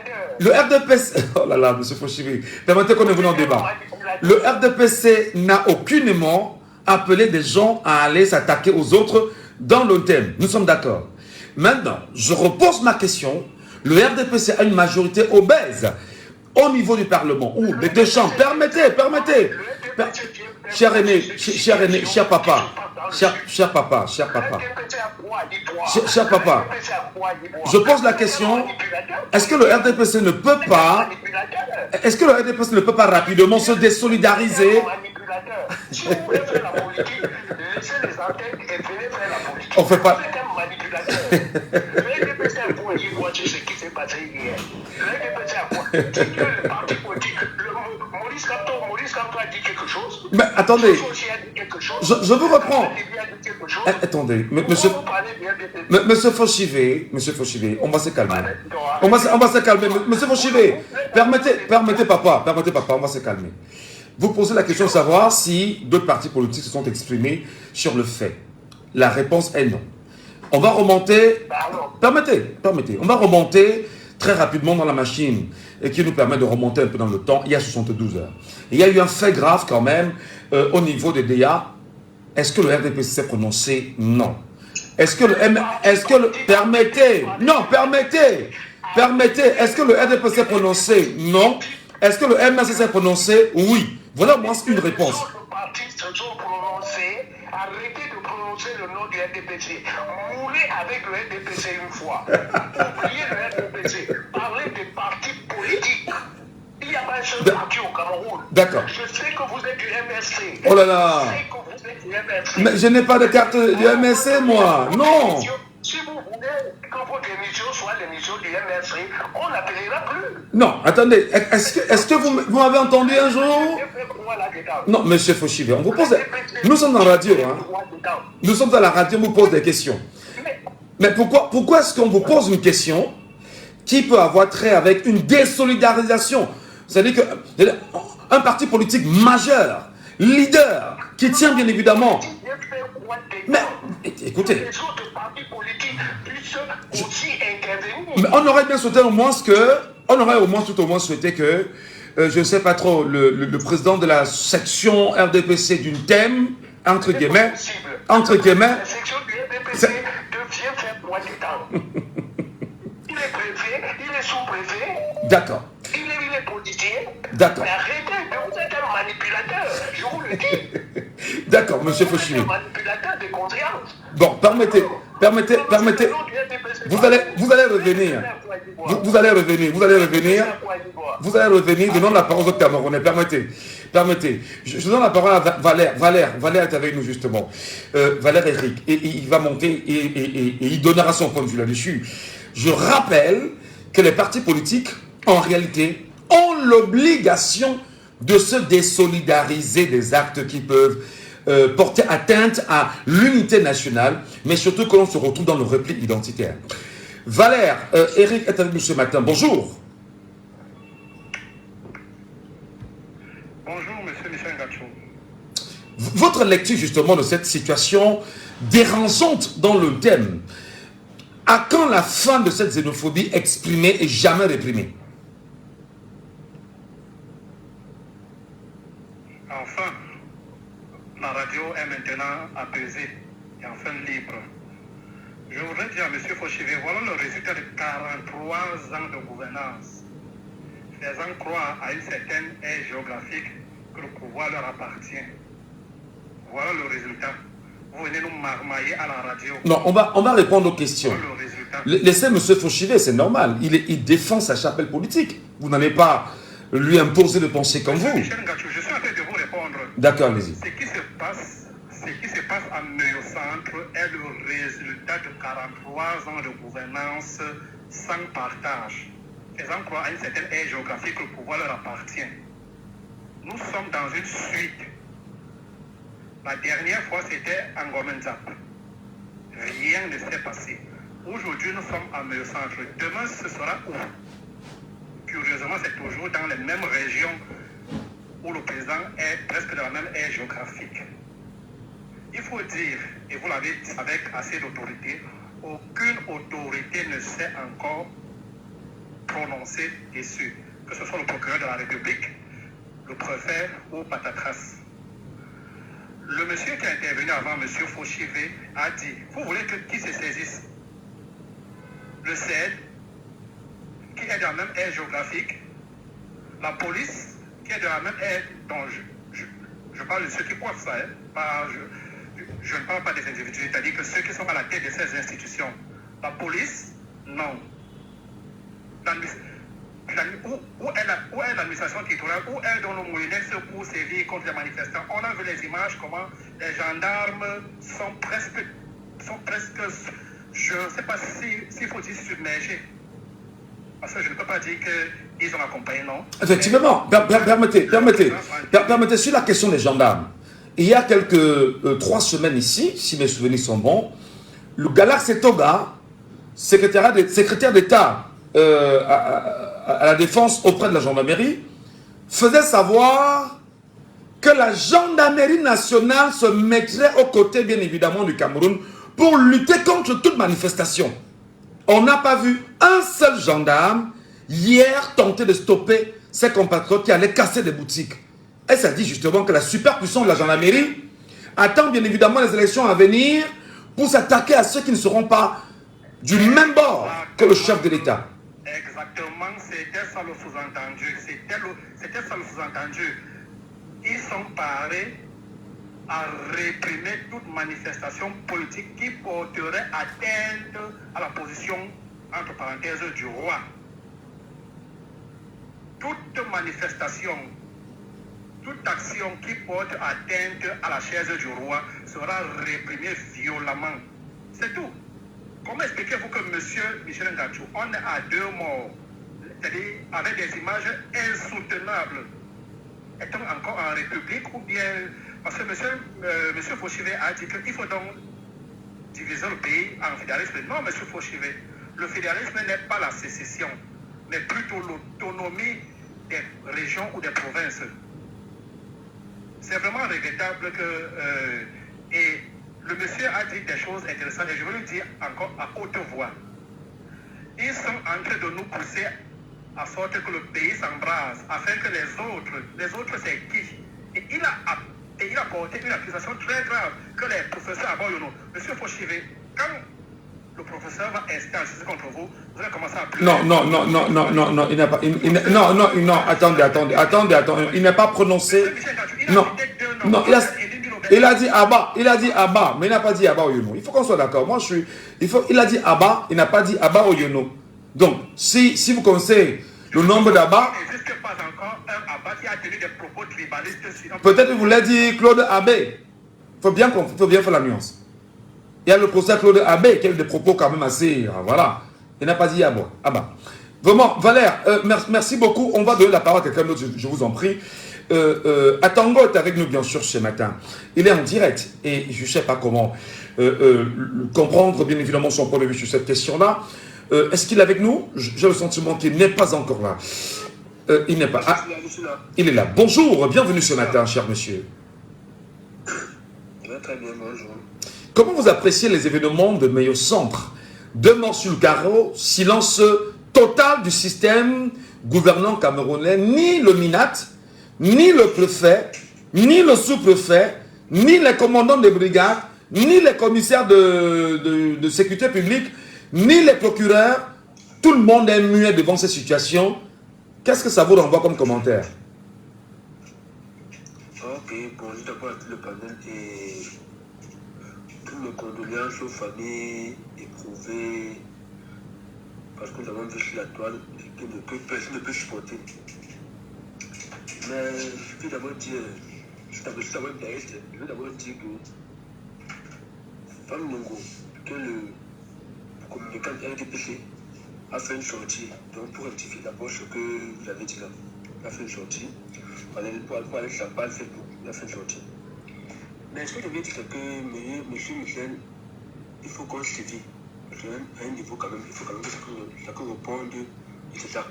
Oh là là, monsieur Fauchivé. Permettez qu'on est venu en débat. Le RDPC n'a aucunement appelé des gens à aller s'attaquer aux autres dans le thème. Nous sommes d'accord. Maintenant, je repose ma question. Le RDPC a une majorité obèse au niveau du Parlement. Ou les deux chambres. Permettez. Cher aîné, cher papa. Je pose la question. Est-ce que le RDPC ne peut pas rapidement se désolidariser? On fait pas. Mais attendez, je vous reprends. Attendez, monsieur Fauchivé, on va se calmer. On va se calmer. Monsieur Fauchivé, permettez papa, on va se calmer. Vous posez la question de savoir si d'autres partis politiques se sont exprimés sur le fait. La réponse est non. On va remonter, permettez, on va remonter très rapidement dans la machine et qui nous permet de remonter un peu dans le temps, il y a 72 heures. Il y a eu un fait grave quand même au niveau des DA. Est-ce que le RDPC s'est prononcé? Non. Est-ce que permettez, est-ce que le RDPC s'est prononcé? Non. Est-ce que le MRC s'est prononcé? Oui. Voilà moi une réponse. Les partis se sont prononcés. Arrêtez de prononcer le nom du RDPC. Mourez avec le RDPC une fois. Oubliez le RDPC. Parlez des partis politiques. Il n'y a pas un seul parti au Cameroun. D'accord. Je sais que vous êtes du MSC. Oh là là. Je sais que vous êtes du MSC. Mais je n'ai pas de carte du MSC, moi. Non. Si vous voulez que votre émission soit l'émission du MSC, on n'appellera plus. Non, attendez. Est-ce que vous m'avez entendu un jour? Non, monsieur Fauchivé, on vous pose... Nous sommes dans la radio, hein. Nous sommes dans la radio, on vous pose des questions. Mais pourquoi est-ce qu'on vous pose une question qui peut avoir trait avec une désolidarisation? C'est-à-dire qu'un parti politique majeur, leader, qui tient bien évidemment... Mais, écoutez... Mais on aurait bien souhaité au moins que... On aurait tout au moins souhaité que... je ne sais pas trop, le président de la section RDPC d'une thème, entre guillemets... La section du RDPC devient faire droit d'État. Il est préfet, il est sous-préfet. D'accord. Il est policier. D'accord. Mais arrêtez, vous êtes un manipulateur, je vous le dis. D'accord, monsieur Fauchivé. Vous êtes un manipulateur de conscience. Bon, permettez. Vous allez revenir. Vous allez revenir. Donnons la parole aux Camerounais. Permettez. Je donne la parole à Valère. Valère est avec nous justement. Valère Eric. Et il va monter et il donnera son point de vue là-dessus. Je rappelle que les partis politiques, en réalité, ont l'obligation de se désolidariser des actes qui peuvent porter atteinte à l'unité nationale, mais surtout que l'on se retrouve dans le repli identitaire. Valère, Eric est avec nous ce matin. Bonjour. Bonjour, monsieur Michel Gachou. Votre lecture justement de cette situation dérangeante dans le thème. À quand la fin de cette xénophobie exprimée et jamais réprimée? Enfin, la radio est maintenant apaisée et enfin libre. Je voudrais dire à M. Fauchivé, voilà le résultat de 43 ans de gouvernance. Faisant croire à une certaine ère géographique que le pouvoir leur appartient. Voilà le résultat. Vous venez nous marmailler à la radio. Non, on va répondre aux questions. Voilà le résultat. Laissez M. Fauchivé, c'est normal. Il défend sa chapelle politique. Vous n'allez pas lui imposer de penser comme vous. Michel Gachou, je suis en train de vous répondre. D'accord, allez-y. Ce qui se passe à Néo-Centre est le résultat de 43 ans de gouvernance sans partage, faisant croire à une certaine ère géographique que le pouvoir leur appartient. Nous sommes dans une suite La dernière fois, c'était en Ngomenzap. Rien ne s'est passé. Aujourd'hui, nous sommes à Meyo-Centre. Demain, ce sera où? Curieusement, c'est toujours dans les mêmes régions où le président est presque de la même aire géographique. Il faut dire, et vous l'avez dit avec assez d'autorité, aucune autorité ne s'est encore prononcée dessus, que ce soit le procureur de la République, le préfet ou Patatras. Le monsieur qui a intervenu avant, monsieur Fauchivé, a dit, vous voulez qui se saisisse? Le CED, qui est dans la même aire géographique, la police, qui est dans la même aire, dont je parle de ceux qui portent ça, hein, je ne parle pas des individus, c'est-à-dire que ceux qui sont à la tête de ces institutions. La police, non. Où est l'administration territoriale? Où est dans le moyennex pour sévir contre les manifestants? On a vu les images, comment les gendarmes sont presque je ne sais pas s'il faut dire submergés. Parce que je ne peux pas dire qu'ils ont accompagné, non. Effectivement, permettez, sur la question des gendarmes. Il y a quelques 3 semaines ici, si mes souvenirs sont bons, le Galaxy Toga, secrétaire d'État à la défense auprès de la gendarmerie, faisait savoir que la gendarmerie nationale se mettrait aux côtés, bien évidemment, du Cameroun pour lutter contre toute manifestation. On n'a pas vu un seul gendarme hier tenter de stopper ses compatriotes qui allaient casser des boutiques. Et ça dit justement que la superpuissance de la gendarmerie attend bien évidemment les élections à venir pour s'attaquer à ceux qui ne seront pas du même bord que le chef de l'État. Exactement, c'était ça le sous-entendu. C'était ça le sous-entendu. Ils sont parés à réprimer toute manifestation politique qui porterait atteinte à la position, entre parenthèses, du roi. Toute manifestation, toute action qui porte atteinte à la chaise du roi sera réprimée violemment. C'est tout. Comment expliquez-vous que M. Michel Ngachou, on est à 2 morts, c'est-à-dire avec des images insoutenables, étant encore en République ou bien... Parce que M. Fauchivé a dit qu'il faut donc diviser le pays en fédéralisme. Non, M. Fauchivé, le fédéralisme n'est pas la sécession, mais plutôt l'autonomie des régions ou des provinces. C'est vraiment regrettable que... et le monsieur a dit des choses intéressantes et je veux le dire encore à haute voix. Ils sont en train de nous pousser à sorte que le pays s'embrase, afin que les autres c'est qui? Et il a porté une accusation très grave que les professeurs à Boyono. Monsieur Fauchivé, quand le professeur va insister contre vous, vous allez commencer à pleurer. Non, il n'a pas... Non, attendez, il n'a pas prononcé... Non, il a dit Abba, mais il n'a pas dit Abba Oyono. Il faut qu'on soit d'accord. Il a dit Abba, il n'a pas dit Abba Oyono. Donc, si vous connaissez le nombre d'Abba, pas encore un Abba qui a tenu des propos tribalistes. Peut-être vous l'avez dit Claude Abbé. Il faut bien faire la nuance. Il y a le professeur Claude Abbé qui a eu des propos quand même assez... Voilà. Il n'a pas dit Abba. Vraiment, Valère, merci beaucoup. On va donner la parole à quelqu'un d'autre, je vous en prie. Atango est avec nous bien sûr ce matin. Il est en direct et je ne sais pas comment comprendre bien évidemment son point de vue sur cette question-là. Est-ce qu'il est avec nous? J'ai le sentiment qu'il n'est pas encore là. Il n'est pas. Ah, il est là. Bonjour, bienvenue ce matin, cher monsieur. Très bien, bonjour. Comment vous appréciez les événements de Meyo-Centre? 2 morts sur le carreau, silence total du système gouvernant camerounais, ni le MINAT, ni le préfet, ni le sous-préfet, ni les commandants de brigades, ni les commissaires de sécurité publique, ni les procureurs. Tout le monde est muet devant ces situations. Qu'est-ce que ça vous renvoie comme commentaire? Ok, bonjour d'abord à tout le panel et toutes mes condoléances aux familles éprouvées parce que nous avons vu sur la toile que personne ne peut supporter. Mais je peux d'abord dire, je veux d'abord dire que Femme Nongo, que le communicant RDPC a fait une sortie, donc pour rectifier d'abord ce que vous avez dit là, il a fait une sortie, pour aller sur la page Facebook, il a fait une sortie. Mais ce que je veux dire, c'est que M. Michel, il faut qu'on se dise. Parce qu'à un niveau, quand même, il faut quand même que chacun réponde. Et c'est ça.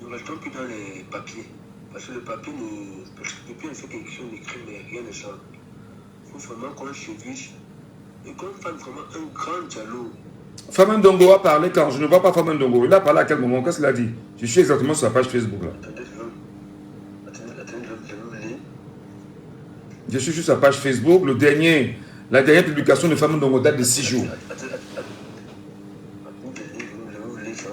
Nous ne restons plus dans les papiers. Parce que le papier, depuis on fait quelque chose, on écrit, mais rien ne change. Il faut vraiment qu'on se dise et qu'on fasse vraiment un grand dialogue. Faman Dongo a parlé quand je ne vois pas Faman Dongo. Il a parlé à quel moment? Qu'est-ce qu'il a dit? Je suis exactement sur la page Facebook là. Attendez, je vais vous lire. Je suis sur sa page Facebook. La dernière publication de Faman Dongo date de 6 jours. Je vais vous lire ça.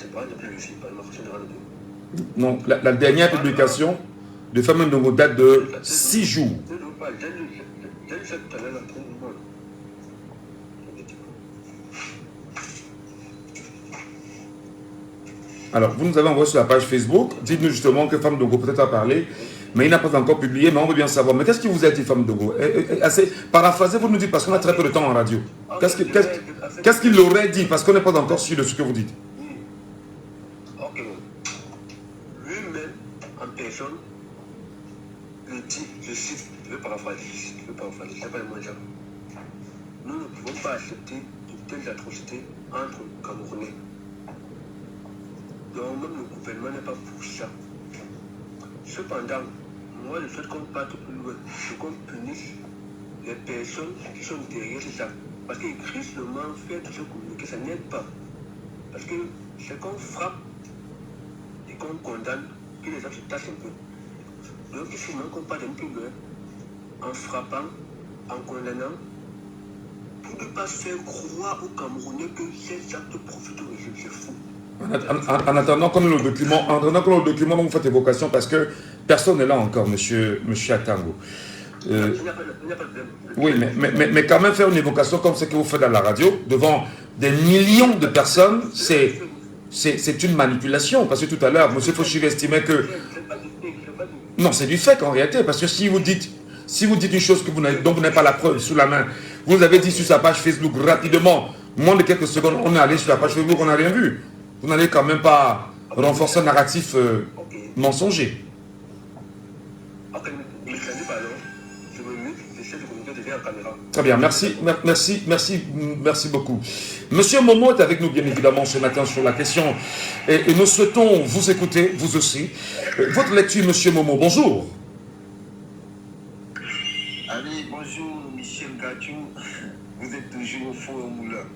C'est pas depuis le film, pas le marché de radio. Non, la dernière publication de Faman Dongo date de 6 jours. Alors, vous nous avez envoyé sur la page Facebook. Dites-nous justement que Faman Dongo peut-être a parlé, mais il n'a pas encore publié, mais on veut bien savoir. Mais qu'est-ce qu'il vous a dit, Faman Dongo? Paraphrasez, vous nous dites, parce qu'on a très peu de temps en radio. Qu'est-ce qu'il aurait dit? Parce qu'on n'est pas encore sûr de ce que vous dites. Ok. Lui-même, en personne, le dit, je cite, je vais paraphraser, c'est pas le mot dire. Nous ne pouvons pas accepter de telles atrocités entre Camerounais. Donc même le gouvernement n'est pas pour ça. Cependant, moi je souhaite qu'on parte plus loin, qu'on punisse les personnes qui sont derrière ça. Parce qu'écrire seulement, faire tout ce communiqué, ça n'aide pas. Parce que c'est qu'on frappe et qu'on condamne, que les gens se tassent un peu. Donc il faut même qu'on parte un peu loin, en frappant, en condamnant, pour ne pas faire croire aux Camerounais que ces actes profitent au régime, c'est fou. En attendant qu'on ait le document dont vous faites évocation, parce que personne n'est là encore, monsieur Atango. Il n'y a pas de problème. Oui, mais quand même faire une évocation comme ce que vous faites dans la radio, devant des millions de personnes, c'est une manipulation. Parce que tout à l'heure, M. Fauchive estimait que... Non, c'est du fait en réalité, parce que si vous dites une chose dont vous n'avez pas la preuve sous la main, vous avez dit sur sa page Facebook rapidement, moins de quelques secondes, on est allé sur la page Facebook, on n'a rien vu. Vous n'allez quand même pas renforcer un narratif mensonger. Ok, mais je ne pas alors. Je me mute, j'essaie de communiquer déjà en caméra. Très bien, merci beaucoup. Monsieur Momo est avec nous bien évidemment ce matin sur la question et nous souhaitons vous écouter, vous aussi. Votre lecture, Monsieur Momo, bonjour. Ami, bonjour Michel Gatiou, vous êtes toujours faux au moulin.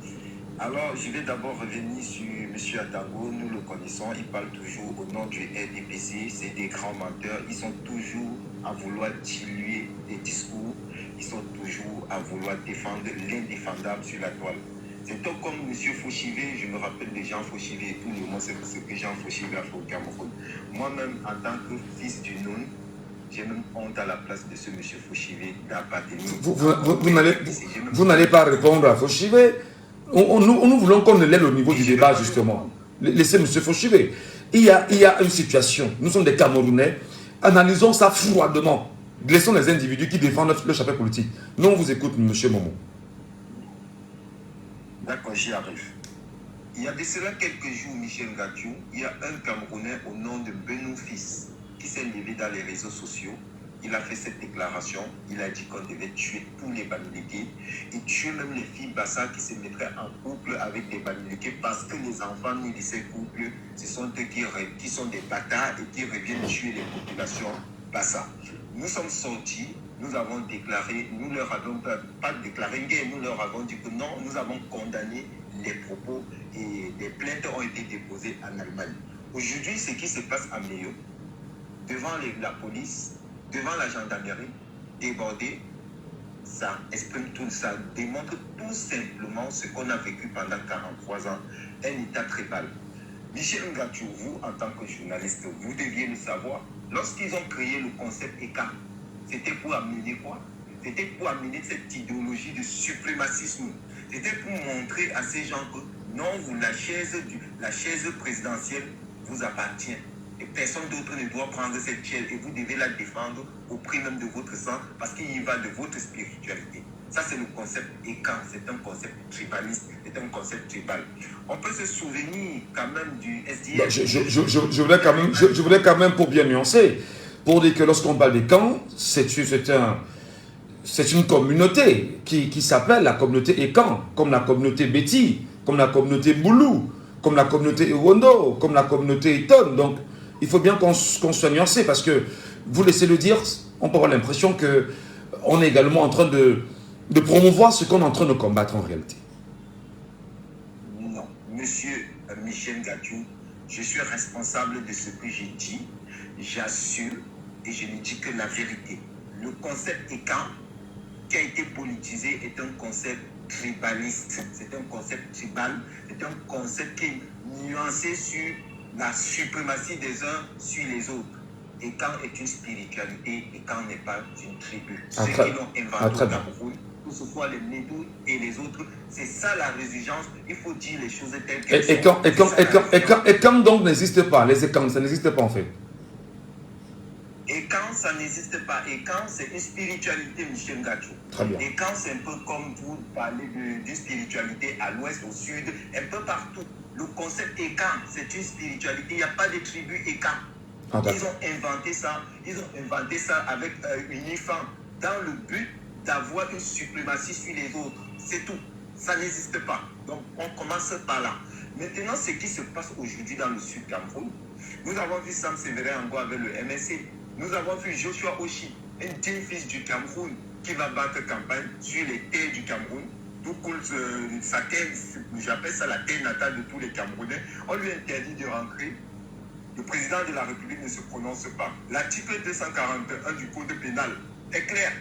Alors, je vais d'abord revenir sur M. Atango, nous le connaissons, il parle toujours au nom du RDPC, c'est des grands menteurs, ils sont toujours à vouloir diluer des discours, ils sont toujours à vouloir défendre l'indéfendable sur la toile. C'est tout comme M. Fauchivé, je me rappelle de Jean Fauchivé, tout le monde sait ce que Jean Fauchivé a fait au Cameroun. Moi-même, en tant que fils du Noun, j'ai même honte à la place de ce M. Fauchivé d'appartenir. Vous n'allez pas répondre à Fauchivé. Nous voulons qu'on élève au niveau du débat, justement. Laissez M. Fauchivé. Il y a une situation. Nous sommes des Camerounais. Analysons ça froidement. Laissons les individus qui défendent le chapitre politique. Nous, on vous écoute, M. Momo. D'accord, j'y arrive. Il y a de cela quelques jours, Michel Gatiou, il y a un Camerounais au nom de Benoît Fils qui s'est levé dans les réseaux sociaux. Il a fait cette déclaration, il a dit qu'on devait tuer tous les Bamileke et tuer même les filles Bassa qui se mettraient en couple avec des Bamileke parce que les enfants nés de ces couples, ce sont eux qui sont des bâtards et qui reviennent tuer les populations Bassa. Nous sommes sortis, nous avons déclaré, nous leur avons pas déclaré une guerre, nous leur avons dit que non, nous avons condamné les propos et des plaintes ont été déposées en Allemagne. Aujourd'hui, ce qui se passe à Meyo, devant la police, devant la gendarmerie, débordée, ça exprime tout, ça démontre tout simplement ce qu'on a vécu pendant 43 ans, un état tribal. Michel Ngatiou, vous, en tant que journaliste, vous deviez le savoir, lorsqu'ils ont créé le concept ECA, c'était pour amener quoi? C'était pour amener cette idéologie de suprémacisme. C'était pour montrer à ces gens que non, vous, la chaise présidentielle vous appartient. Et personne d'autre ne doit prendre cette chaise et vous devez la défendre au prix même de votre sang parce qu'il y va de votre spiritualité. Ça, c'est le concept Ekan, c'est un concept tribaliste, c'est un concept tribal. On peut se souvenir quand même du SDF. Je voulais quand même, pour bien nuancer, pour dire que lorsqu'on parle des camps, c'est une communauté qui s'appelle la communauté Ekan, comme la communauté Beti, comme la communauté Boulou, comme la communauté Ewondo, comme la communauté Eton. Donc, il faut bien qu'on soit nuancé, parce que vous laissez le dire, on peut avoir l'impression qu'on est également en train de promouvoir ce qu'on est en train de combattre en réalité. Non, monsieur Michel Gatiou, je suis responsable de ce que j'ai dit, j'assure et je ne dis que la vérité. Le concept Ekan qui a été politisé est un concept tribaliste, c'est un concept tribal, c'est un concept qui est nuancé sur la suprématie des uns sur les autres. Ekan est une spiritualité, Ekan n'est pas une tribu. Ceux qui l'ont inventé au Cameroun, que ce soit les Médous et les autres, c'est ça la résilience. Il faut dire les choses telles qu'elles sont. Ekan donc n'existe pas, les Ekan, ça n'existe pas en fait. Ekan, ça n'existe pas. Ekan, c'est une spiritualité, Michel Gatiou. Très bien. Ekan, c'est un peu comme vous parlez d'une spiritualité à l'ouest, au sud, un peu partout. Le concept Ekan, c'est une spiritualité. Il n'y a pas de tribu Ekan. Ils ont inventé ça avec une IFAN dans le but d'avoir une suprématie sur les autres. C'est tout. Ça n'existe pas. Donc, on commence par là. Maintenant, ce qui se passe aujourd'hui dans le sud Cameroun, nous avons vu Sam Sévérin Ango avec le MSC. Nous avons vu Joshua Oshi, un digne fils du Cameroun, qui va battre campagne sur les terres du Cameroun. D'où coule sa terre, j'appelle ça la terre natale de tous les Camerounais. On lui interdit de rentrer. Le président de la République ne se prononce pas. L'article 241 du Code pénal est clair.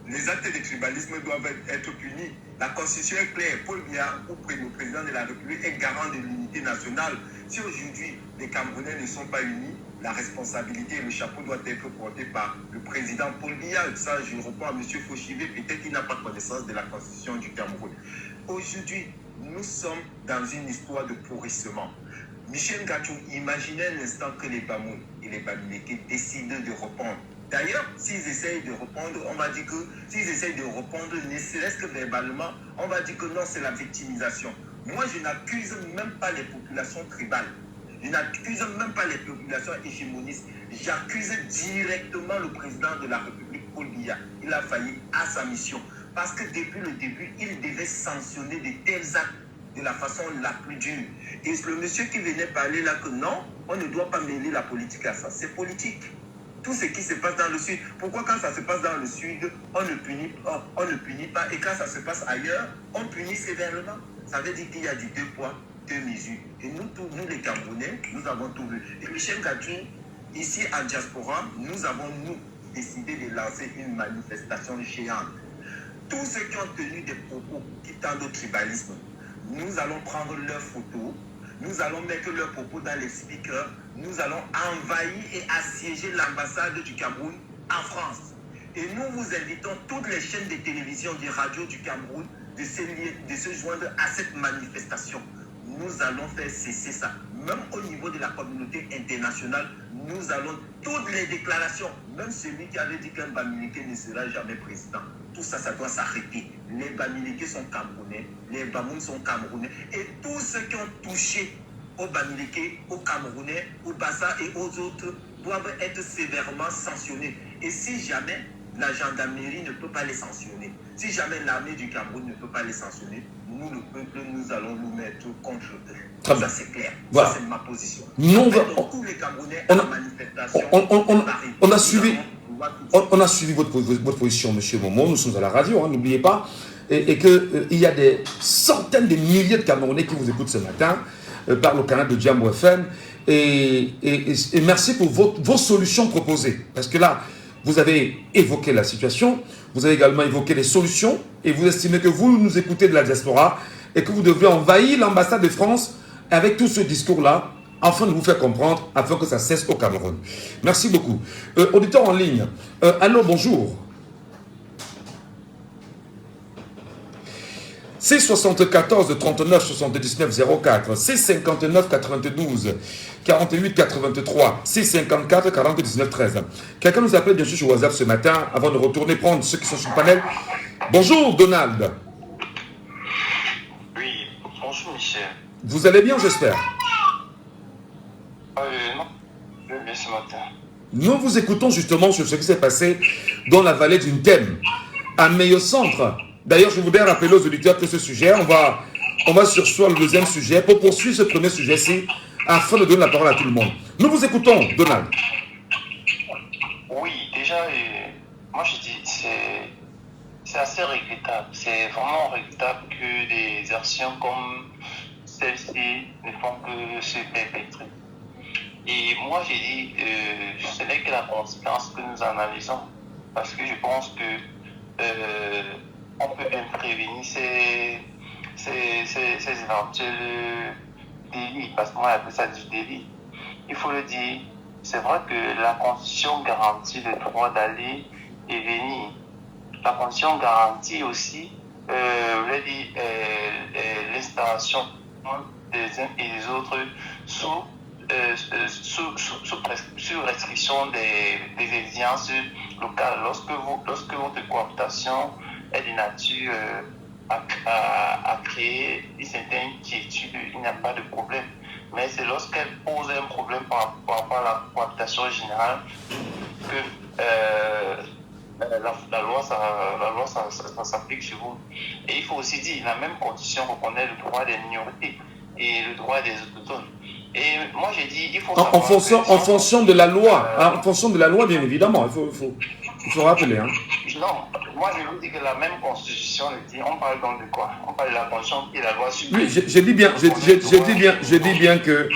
Les actes de tribalisme doivent être punis. La Constitution est claire. Paul Biya, le président de la République, est garant de l'unité nationale. Si aujourd'hui les Camerounais ne sont pas unis, la responsabilité et le chapeau doit être porté par le président Paul Biya. Ça, je reprends à M. Fauchivé, peut-être qu'il n'a pas connaissance de la Constitution du Cameroun. Aujourd'hui, nous sommes dans une histoire de pourrissement. Michel Gatiou, imaginez l'instant que les Bamoun et les Bamileke décident de répondre. D'ailleurs, s'ils essayent de répondre, on va dire que s'ils essayent de répondre, ne serait-ce que verbalement, on va dire que non, c'est la victimisation. Moi, je n'accuse même pas les populations tribales. Je n'accuse même pas les populations hégémonistes. J'accuse directement le président de la République, Paul Biya. Il a failli à sa mission. Parce que depuis le début, il devait sanctionner de tels actes de la façon la plus dure. Et le monsieur qui venait parler là que non, on ne doit pas mêler la politique à ça. C'est politique. Tout ce qui se passe dans le sud. Pourquoi quand ça se passe dans le sud, on ne punit pas, et quand ça se passe ailleurs, on punit sévèrement? Ça veut dire qu'il y a du 2 poids, 2 mesures. Et nous les Camerounais, nous avons tout vu. Et Michel Gatiou, ici à Diaspora, nous avons décidé de lancer une manifestation géante. Tous ceux qui ont tenu des propos qui tendent au tribalisme, nous allons prendre leurs photos, nous allons mettre leurs propos dans les speakers, nous allons envahir et assiéger l'ambassade du Cameroun en France. Et nous vous invitons, toutes les chaînes de télévision, de radio du Cameroun, de se joindre à cette manifestation. Nous allons faire cesser ça. Même au niveau de la communauté internationale, nous allons toutes les déclarations, même celui qui avait dit qu'un Bamileke ne sera jamais président. Tout ça, ça doit s'arrêter. Les Bamileke sont Camerounais, les Bamoun sont Camerounais. Et tous ceux qui ont touché aux Bamileke, aux Camerounais, aux Bassa et aux autres doivent être sévèrement sanctionnés. Et si jamais la gendarmerie ne peut pas les sanctionner, si jamais l'armée du Cameroun ne peut pas les sanctionner, nous, le peuple, nous allons nous mettre contre eux. Très ça, c'est clair. Voilà. Ça, c'est ma position. Non, tous les Camerounais à la manifestation. On a suivi votre position, M. Momo. Nous sommes à la radio, hein, n'oubliez pas. Et qu'il y a des centaines de milliers de Camerounais qui vous écoutent ce matin par le canal de Diambo FM. Et merci pour vos solutions proposées. Parce que là, vous avez évoqué la situation, vous avez également évoqué les solutions, et vous estimez que vous nous écoutez de la diaspora, et que vous devez envahir l'ambassade de France avec tout ce discours-là, afin de vous faire comprendre, afin que ça cesse au Cameroun. Merci beaucoup. Auditeur en ligne, allô, bonjour. C74 39 79 04, C59 92 48 83, C54 40 19 13. Quelqu'un nous appelle bien sûr sur WhatsApp ce matin, avant de retourner prendre ceux qui sont sur le panel. Bonjour Donald. Oui, bonjour Michel. Vous allez bien, j'espère? Non, je vais bien ce matin. Nous vous écoutons justement sur ce qui s'est passé dans la vallée d'une thème, à Meyo-Centre. D'ailleurs, je voudrais rappeler aux auditeurs que ce sujet, on va sursoir le deuxième sujet pour poursuivre ce premier sujet-ci afin de donner la parole à tout le monde. Nous vous écoutons, Donald. Oui, déjà, moi je dis, c'est assez regrettable. C'est vraiment regrettable que des actions comme celle-ci ne font que se perpétrer. Et moi j'ai dit, ce n'est que la conséquence que nous analysons. Parce que je pense que on peut même prévenir ces éventuels délits, parce que moi j'appelle ça du délit. Il faut le dire, c'est vrai que la Constitution garantit le droit d'aller et venir. La Constitution garantit aussi l'installation des uns et des autres sous restriction des exigences locales. Lorsque votre cohabitation est de nature à créer une certaine inquiétude, il n'y a pas de problème. Mais c'est lorsqu'elle pose un problème par rapport à la cohabitation générale que la loi s'applique sur vous. Et il faut aussi dire, la même condition reconnaît le droit des minorités et le droit des autochtones. Et moi j'ai dit, il faut en fonction de la loi, en fonction de la loi bien évidemment, il faut rappeler. Hein. Non, moi je vous dis que la même constitution le dit, on parle donc de quoi? On parle de la constitution et la loi suprême. Oui, je dis bien que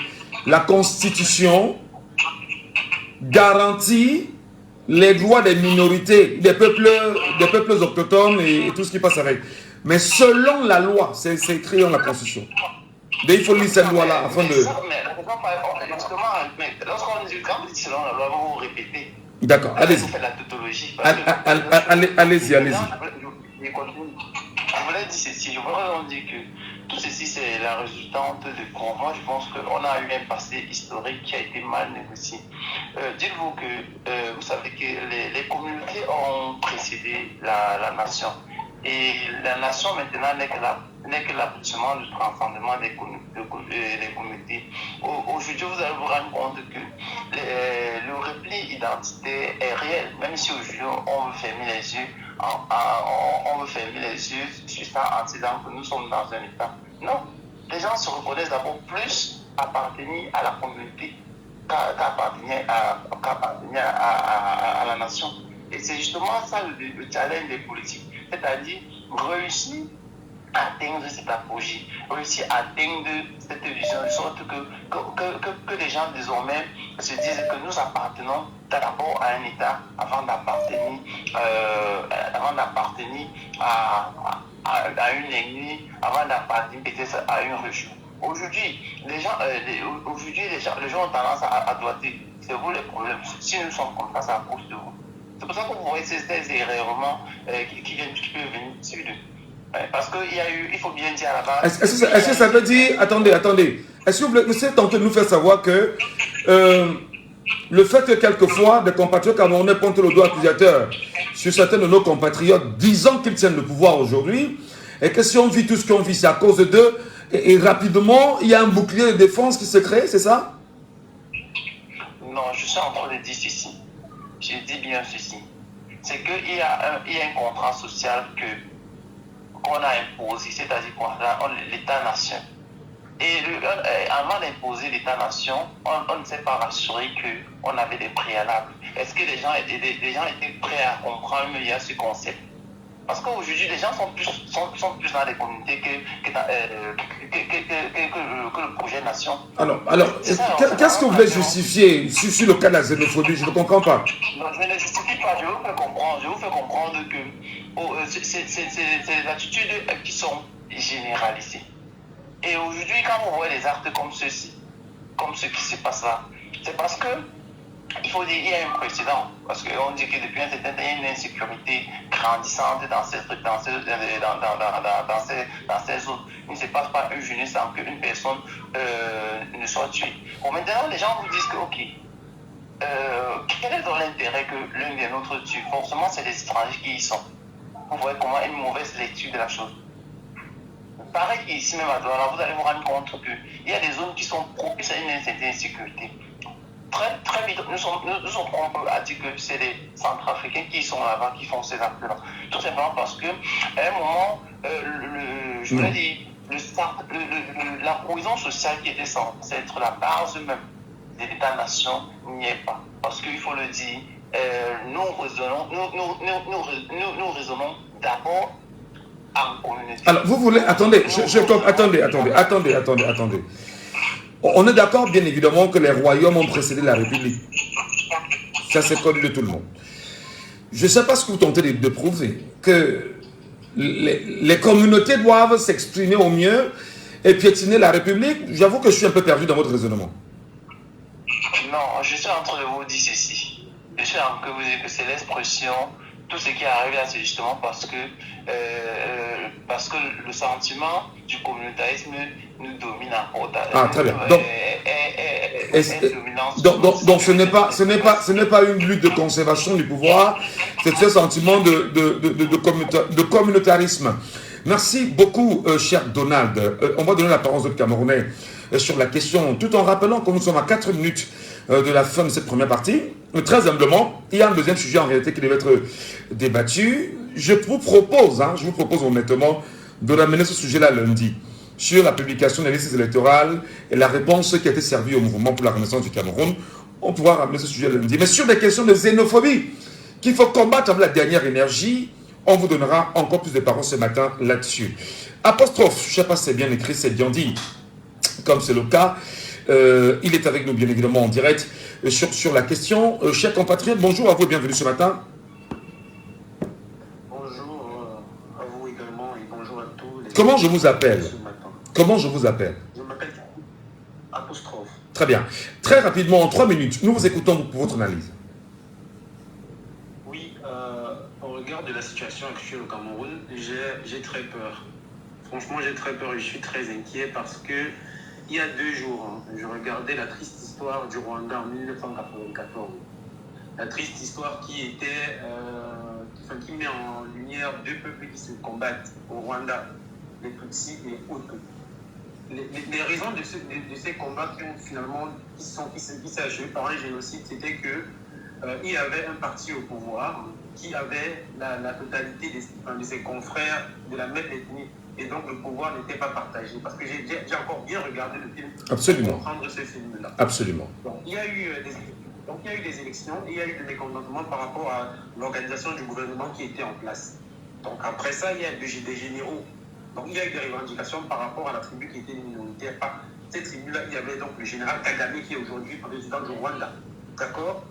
la constitution garantit les droits des minorités, des peuples autochtones et tout ce qui passe avec. Mais selon la loi, c'est écrit dans la constitution. Et il faut lire cette loi-là afin de... Mais lorsqu'on dit, quand vous dites selon la loi, vous répétez. D'accord, allez-y. Vous faites la tautologie. Allez-y. Je voulais dire ceci, je voudrais dire que tout ceci c'est la résultante de moi je pense qu'on a eu un passé historique qui a été mal négocié. Dites-vous que vous savez que les communautés ont précédé la nation. Et la nation maintenant n'est que l'aboutissement du transcendement des communautés. Aujourd'hui, vous allez vous rendre compte que le repli identitaire est réel, même si aujourd'hui on veut fermer les yeux, on veut fermer les yeux sur ça en disant que nous sommes dans un État. Non, les gens se reconnaissent d'abord plus appartenir à la communauté qu'appartenir à la nation. Et c'est justement ça le challenge des politiques. C'est-à-dire réussir à atteindre cet apogée, réussir à atteindre cette vision, de sorte que les gens désormais se disent que nous appartenons d'abord à un État avant d'appartenir à une ethnie, avant d'appartenir peut-être à une région. Aujourd'hui, les gens ont tendance à doiter. C'est vous le problème. Si nous sommes comme ça, c'est à cause de vous. C'est pour ça que vous voyez ces erreurs qui peuvent venir sur eux. Parce qu'il faut bien dire à la base... Est-ce que ça veut dire... Attendez. Est-ce que vous êtes tenté de nous faire savoir que le fait que quelquefois des compatriotes camerounais pointent le doigt accusateur sur certains de nos compatriotes disant qu'ils tiennent le pouvoir aujourd'hui, et que si on vit tout ce qu'on vit, c'est à cause d'eux, et rapidement, il y a un bouclier de défense qui se crée, c'est ça? Non, je suis en train de dire ceci. Je dis bien ceci. C'est qu'il y a un contrat social qu'on a imposé, c'est-à-dire l'État-nation. Et avant d'imposer l'État-nation, on ne s'est pas rassuré qu'on avait des préalables. Est-ce que les gens étaient prêts à comprendre il y a ce concept? Parce qu'aujourd'hui, les gens sont plus dans les communautés que le projet nation. Alors qu'est-ce que vous voulez justifier sur le cas de la xénophobie? Je ne comprends pas. Non, je ne justifie pas, je vous fais comprendre que c'est des attitudes qui sont généralisées. Et aujourd'hui, quand vous voyez des actes comme ceux-ci, comme ce qui se passe là, c'est parce que il faut dire qu'il y a un précédent, parce qu'on dit que depuis un certain temps, il y a une insécurité grandissante dans ces zones. Il ne se passe pas une journée sans qu'une personne ne soit tuée. Bon, maintenant, les gens vous disent que, ok, quel est l'intérêt que l'un des nôtres tue? Forcément, c'est les étrangers qui y sont. vous voyez comment une mauvaise lecture de la chose. Pareil qu'ici même à Douala, vous allez vous rendre compte qu'il y a des zones qui sont propices à une certaine insécurité. Très vite, nous sommes prompts à dire que c'est les Centrafricains qui sont là-bas, qui font ces actes-là. Tout simplement parce qu'à un moment, je voulais dire, la cohésion sociale qui était censée être la base même de l'État-nation n'y est pas. Parce qu'il faut le dire, nous raisonnons d'abord en communauté. Alors, vous voulez... Attendez. On est d'accord, bien évidemment, que les royaumes ont précédé la République. Ça, c'est connu de tout le monde. Je ne sais pas ce que vous tentez de prouver. Que les communautés doivent s'exprimer au mieux et piétiner la République. J'avoue que je suis un peu perdu dans votre raisonnement. Non, je suis en train de vous dire ceci. Je suis en train de vous dire que c'est l'expression. Tout ce qui arrive là, c'est justement parce que le sentiment du communautarisme nous domine encore. Ah, très bien. Donc ce n'est pas une lutte de conservation du pouvoir, c'est ce sentiment de communautarisme. Merci beaucoup, cher Donald. On va donner la parole aux Camerounais sur la question, tout en rappelant que nous sommes à 4 minutes de la fin de cette première partie. Très humblement, il y a un deuxième sujet en réalité qui devait être débattu. Je vous propose honnêtement de ramener ce sujet-là lundi, sur la publication des listes électorales et la réponse qui a été servie au mouvement pour la renaissance du Cameroun. On pourra ramener ce sujet lundi. Mais sur des questions de xénophobie qu'il faut combattre avec la dernière énergie, on vous donnera encore plus de paroles ce matin là-dessus. Apostrophe, je ne sais pas si c'est bien écrit, c'est bien dit, comme c'est le cas. Il est avec nous bien évidemment en direct sur la question. Chers compatriotes, bonjour à vous et bienvenue ce matin. Bonjour à vous également et bonjour à tous. Comment je vous appelle? Comment je vous appelle? Je m'appelle Apostrophe. Très bien. Très rapidement, en 3 minutes, nous vous écoutons pour votre analyse. Oui, au regard de la situation actuelle au Cameroun, j'ai très peur. Franchement, j'ai très peur et je suis très inquiet parce que il y a 2 jours, je regardais la triste histoire du Rwanda en 1994. La triste histoire qui met en lumière 2 peuples qui se combattent au Rwanda, les Tutsis et les Hutus. Les raisons de ces combats qui s'est achevé par un génocide, c'était que il y avait un parti au pouvoir qui avait la totalité de ses confrères de la même ethnie. Et donc le pouvoir n'était pas partagé. Parce que j'ai encore bien regardé le film. Absolument. Pour comprendre ce film-là. Absolument. Donc il y a eu des élections et il y a eu des mécontentements par rapport à l'organisation du gouvernement qui était en place. Donc après ça, il y a eu des généraux. Donc il y a eu des revendications par rapport à la tribu qui était minoritaire. Par cette tribu-là, il y avait donc le général Kagame qui est aujourd'hui président du Rwanda. D'accord?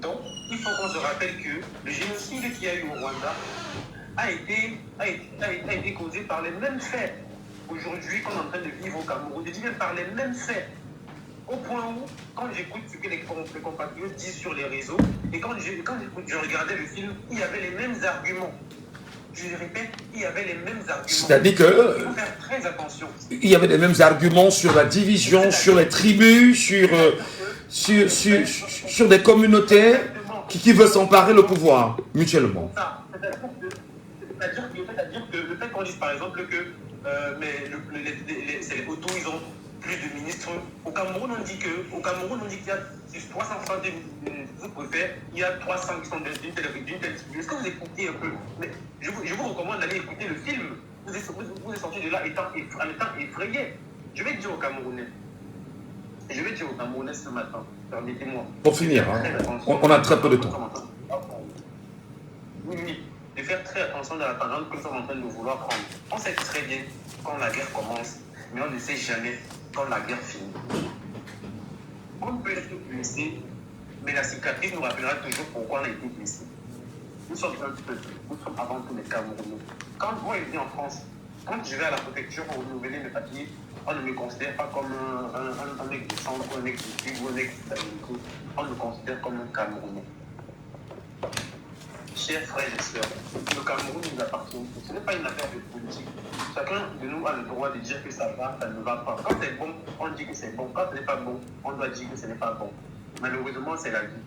Donc il faut qu'on se rappelle que le génocide qu'il y a eu au Rwanda a été causé par les mêmes faits aujourd'hui qu'on est en train de vivre au Cameroun, je dis même par les mêmes faits. Au point où, quand j'écoute ce que les compatriotes disent sur les réseaux, et quand je regardais le film, il y avait les mêmes arguments. Je répète, il y avait les mêmes arguments. C'est-à-dire que... Il faut faire très attention. Il y avait les mêmes arguments sur la division, sur les tribus, sur des communautés qui veulent s'emparer le pouvoir mutuellement. C'est-à-dire que le fait qu'on dise par exemple que c'est les Hutus, ils ont plus de ministres. Au Cameroun, on dit qu'il y a 330 sous-préfets, il y a 300 qui sont d'une telle tribu. Est-ce que vous écoutez un peu? Mais je vous recommande d'aller écouter le film. Vous êtes sorti de là en étant effrayé. Je vais dire aux Camerounais ce matin, permettez-moi. Pour finir, on a très peu de temps. Oui. De faire très attention dans la tangente que nous sommes en train de vouloir prendre. On sait très bien quand la guerre commence, mais on ne sait jamais quand la guerre finit. On peut être blessé, mais la cicatrice nous rappellera toujours pourquoi on a été blessé. Nous sommes un peuple, nous sommes avant tout les Camerounais. Quand moi je vis en France, quand je vais à la préfecture pour renouveler mes papiers, on ne me considère pas comme un mec du centre, ou un mec du sud, ou un mec de l'Amérique. On me considère comme un Camerounais. Chers frères et sœurs, le Cameroun nous appartient. Ce n'est pas une affaire de politique. Chacun de nous a le droit de dire que ça va, ça ne va pas. Quand c'est bon, on dit que c'est bon. Quand ce n'est pas bon, on doit dire que ce n'est pas bon. Malheureusement, c'est la vie.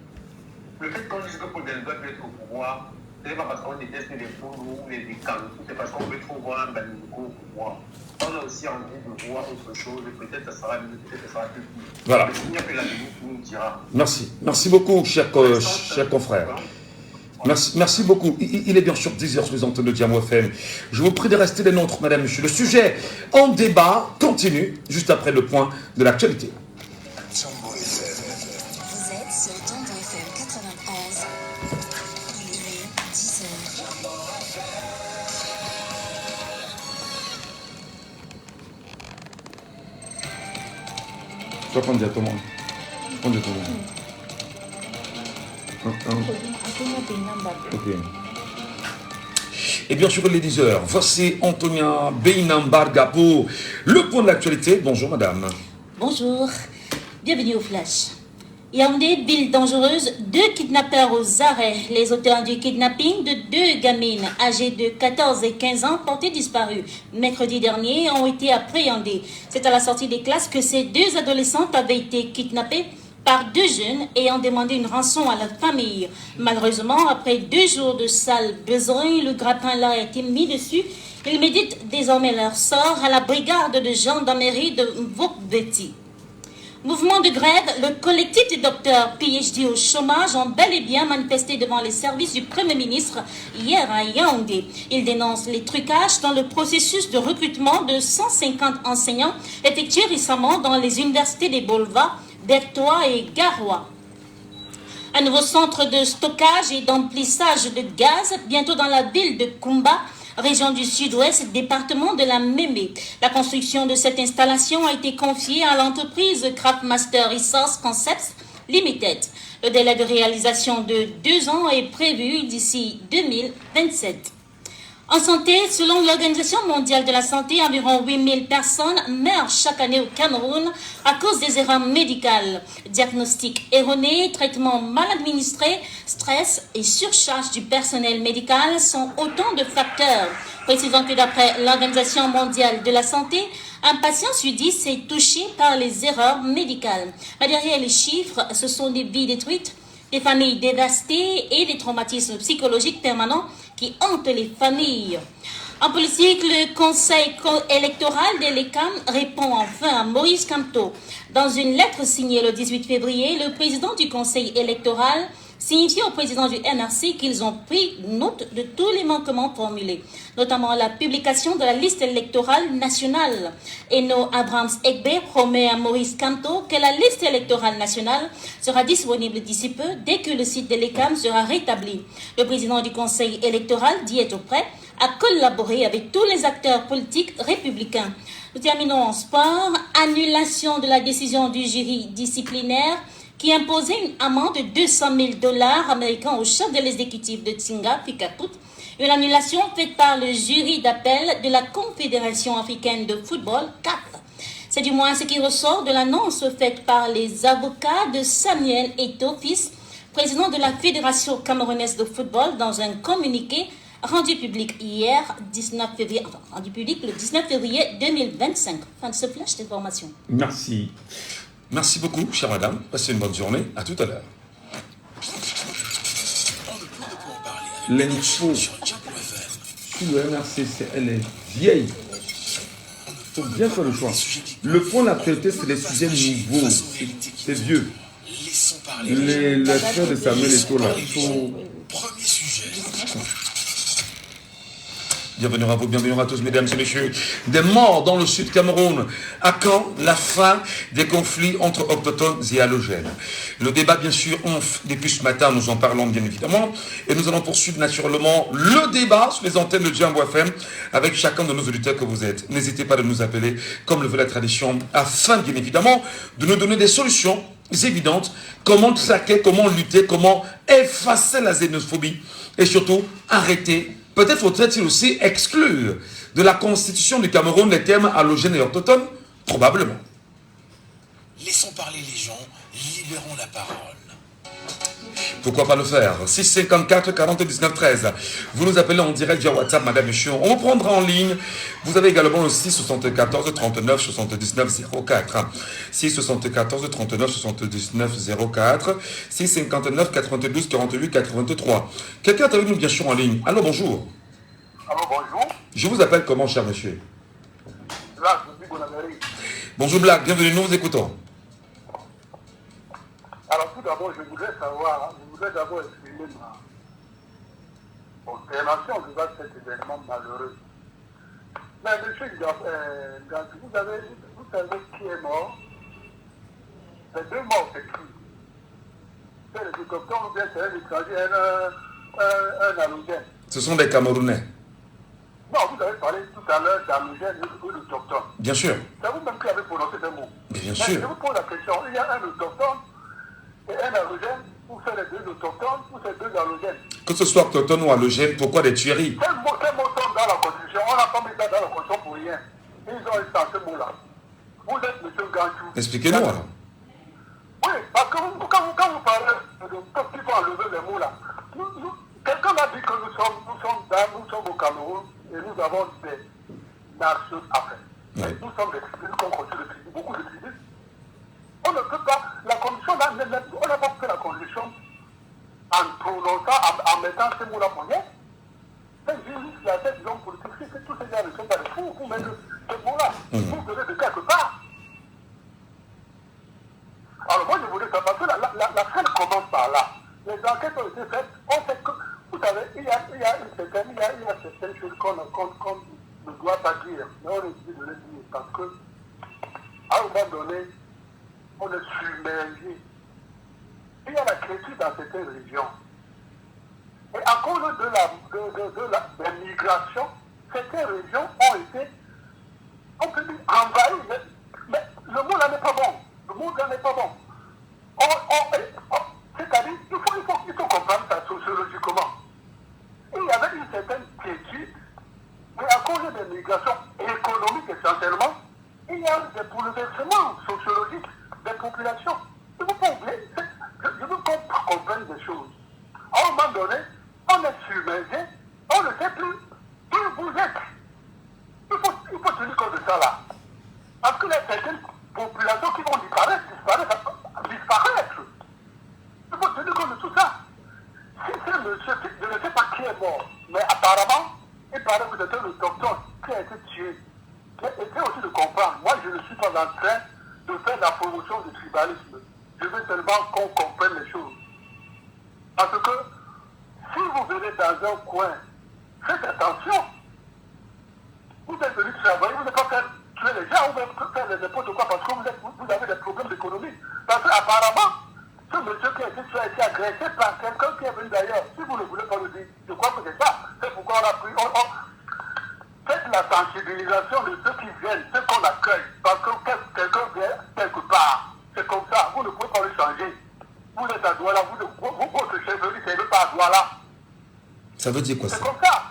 Le fait qu'on dise que Paul Biya doit être au pouvoir, Ce n'est pas parce qu'on déteste les Fondou ou les Kankou, c'est parce qu'on veut trop voir un Balingo pour voir. On a aussi envie de voir autre chose et peut-être ça sera mieux, peut-être ça sera plus cool. Voilà. Il n'y a que l'avenir qui nous dira. Merci. Merci beaucoup, cher confrère. Merci beaucoup. Il est bien sûr 10h sur les antennes de Diamant FM. Je vous prie de rester des nôtres, madame, monsieur. Le sujet en débat continue juste après le point de l'actualité. Vous êtes sur Diamant FM 91. Il est 10h. Tu vas prendre directement. Prends directement. Ok. Et bien sûr, les 10h, voici Antonia Beinambarga pour le point de l'actualité. Bonjour madame. Bonjour, bienvenue au Flash. Yaoundé, ville dangereuse, 2 kidnappeurs aux arrêts. Les auteurs du kidnapping de 2 gamines âgées de 14 et 15 ans portées disparues mercredi dernier ont été appréhendés. C'est à la sortie des classes que ces 2 adolescentes avaient été kidnappées par 2 jeunes ayant demandé une rançon à la famille. Malheureusement, après 2 jours de sale besogne, le grappin leur a été mis dessus. Ils méditent désormais leur sort à la brigade de gendarmerie de Mvokbeti. Mouvement de grève, le collectif des docteurs PhD au chômage ont bel et bien manifesté devant les services du Premier ministre hier à Yaoundé. Ils dénoncent les trucages dans le processus de recrutement de 150 enseignants effectués récemment dans les universités des Bolva, Bertois et Garoua. Un nouveau centre de stockage et d'emplissage de gaz, bientôt dans la ville de Kumba, région du sud-ouest, département de la Mémé. La construction de cette installation a été confiée à l'entreprise Craftmaster Resource Concepts Limited. Le délai de réalisation de 2 ans est prévu d'ici 2027. En santé, selon l'Organisation mondiale de la santé, environ 8000 personnes meurent chaque année au Cameroun à cause des erreurs médicales. Diagnostics erronés, traitements mal administrés, stress et surcharge du personnel médical sont autant de facteurs. Précisons que d'après l'Organisation mondiale de la santé, un patient sur 10 est touché par les erreurs médicales. Mais derrière les chiffres, ce sont des vies détruites, des familles dévastées et des traumatismes psychologiques permanents qui hantent les familles. En politique, le Conseil électoral de l'ECAM répond enfin à Maurice Kamto. Dans une lettre signée le 18 février, le président du Conseil électoral signifie au président du NRC qu'ils ont pris note de tous les manquements formulés, notamment la publication de la liste électorale nationale. Eno Abrams-Egbe promet à Maurice Kamto que la liste électorale nationale sera disponible d'ici peu dès que le site de l'ECAM sera rétabli. Le président du Conseil électoral dit être prêt à collaborer avec tous les acteurs politiques républicains. Nous terminons en sport. Annulation de la décision du jury disciplinaire qui imposait une amende de $200,000 américains au chef de l'exécutif de Tsinga, Fikaput. Une annulation faite par le jury d'appel de la Confédération africaine de football, CAF. C'est du moins ce qui ressort de l'annonce faite par les avocats de Samuel Eto'o, fils, président de la Fédération camerounaise de football, dans un communiqué rendu public hier, 19 février, enfin, rendu public le 19 février 2025. Fin de ce flash d'information. Merci. Merci beaucoup, chère madame. Passez une bonne journée. À tout à l'heure. L'info sur le MRC, elle est vieille. Il faut bien faire le choix. Le point de l'actualité, c'est les sujets nouveaux. C'est vieux. L'affaire de Samuel Eto'o, là, il faut... Premier sujet. Bienvenue à vous, bienvenue à tous, mesdames et messieurs. Des morts dans le sud Cameroun. À quand la fin des conflits entre autochtones et allogènes? Le débat, bien sûr, depuis ce matin, nous en parlons bien évidemment. Et nous allons poursuivre naturellement le débat sur les antennes de Djambo FM avec chacun de nos auditeurs que vous êtes. N'hésitez pas à nous appeler, comme le veut la tradition, afin, bien évidemment, de nous donner des solutions évidentes. Comment traquer, comment lutter, comment effacer la xénophobie et surtout arrêter. Peut-être faudrait-il aussi exclure de la constitution du Cameroun les termes allogènes et autochtones? Probablement. Laissons parler les gens, libérons la parole. Pourquoi pas le faire? 654 40 19 13. Vous nous appelez en direct via WhatsApp, madame, monsieur. On vous prendra en ligne. Vous avez également le 674 39 79 04. 674 39 79 04. 659 92 48 83. Quelqu'un est avec nous, bien sûr, en ligne. Allô, bonjour. Allô, bonjour. Je vous appelle comment, cher monsieur? Là, je suis Bonamérique. Bonjour, Black. Bienvenue, nous vous écoutons. Alors tout d'abord, je voudrais d'abord exprimer ma consternation devant cet événement malheureux. Mais monsieur Ganti, vous savez qui est mort? C'est deux morts, c'est qui? C'est le hélicoptère ou bien c'est un étranger, un halogène? Ce sont des Camerounais. Non, vous avez parlé tout à l'heure d'halogène ou d'autochtone. Bien sûr. C'est vous-même qui avez prononcé ce mot. Bien Mais sûr. je vous pose la question, il y a un autochtone et un halogène, ou c'est les deux autochtones, ou c'est deux halogènes. Que ce soit autochtone ou halogène, pourquoi des tueries? Quel mot sont dans la Constitution? On n'a pas mis ça dans la Constitution pour rien. Ils ont eu ce mot-là. Vous êtes M. Ganchou. Expliquez-nous alors. Oui, parce que quand vous parlez de tout qu'il faut enlever les mots-là, quelqu'un m'a dit que nous sommes au Cameroun et nous avons des nations à faire. Oui. Nous sommes des tribus qu'on construit beaucoup de tribus. On ne peut pas, la condition là, on n'a pas fait la condition en prononçant, en mettant ces mots-là pour rien. C'est juste la tête des hommes politiques, c'est tous ces gens ne sont pas des fous, vous mettez ces mots-là. Vous venez de quelque part. Alors moi je voulais savoir, parce que la scène commence par là. Les enquêtes ont été faites, on sait que, vous savez, il y a certaines choses qu'on ne doit pas dire, mais on est obligé de les dire, parce que, à un moment donné, on est submergé. Il y a la quiétude dans certaines régions. Et à cause de la migration, certaines régions ont été, on peut dire, envahies. Mais le mot là n'est pas bon. Le mot là n'est pas bon. C'est-à-dire, il faut comprendre ça sociologiquement. Il y avait une certaine quiétude, mais à cause des migrations économiques essentiellement, il y a eu des bouleversements sociologiques des populations. Il ne faut pas oublier, je veux qu'on comprenne des choses. À un moment donné, on est submergé, on ne sait plus qui vous êtes. Il faut tenir compte de ça là. Parce qu'il y a certaines populations qui vont disparaître. Il faut tenir compte de tout ça. Si c'est monsieur, je ne sais pas qui est mort, mais apparemment, il paraît que c'était le docteur qui a été tué. Mais essayez aussi de comprendre. Moi, je ne suis pas en train de faire la promotion du tribalisme. Je veux seulement qu'on comprenne les choses. Parce que si vous venez dans un coin, faites attention. Vous êtes venu travailler, vous n'êtes pas faire tuer les gens, vous n'êtes faire n'importe quoi parce que vous avez des problèmes d'économie. Parce qu'apparemment, ce monsieur qui a été tué a été agressé par quelqu'un qui est venu d'ailleurs. Si vous ne voulez pas le dire, je crois que c'est ça. C'est pourquoi on a pris. Faites la sensibilisation de ceux qui viennent, ceux qu'on accueille. Parce que quelqu'un vient quelque part. C'est comme ça. Vous ne pouvez pas le changer. Vous êtes à Douala, votre chefferie, c'est pas à Douala. Ça veut dire quoi ça? C'est comme ça.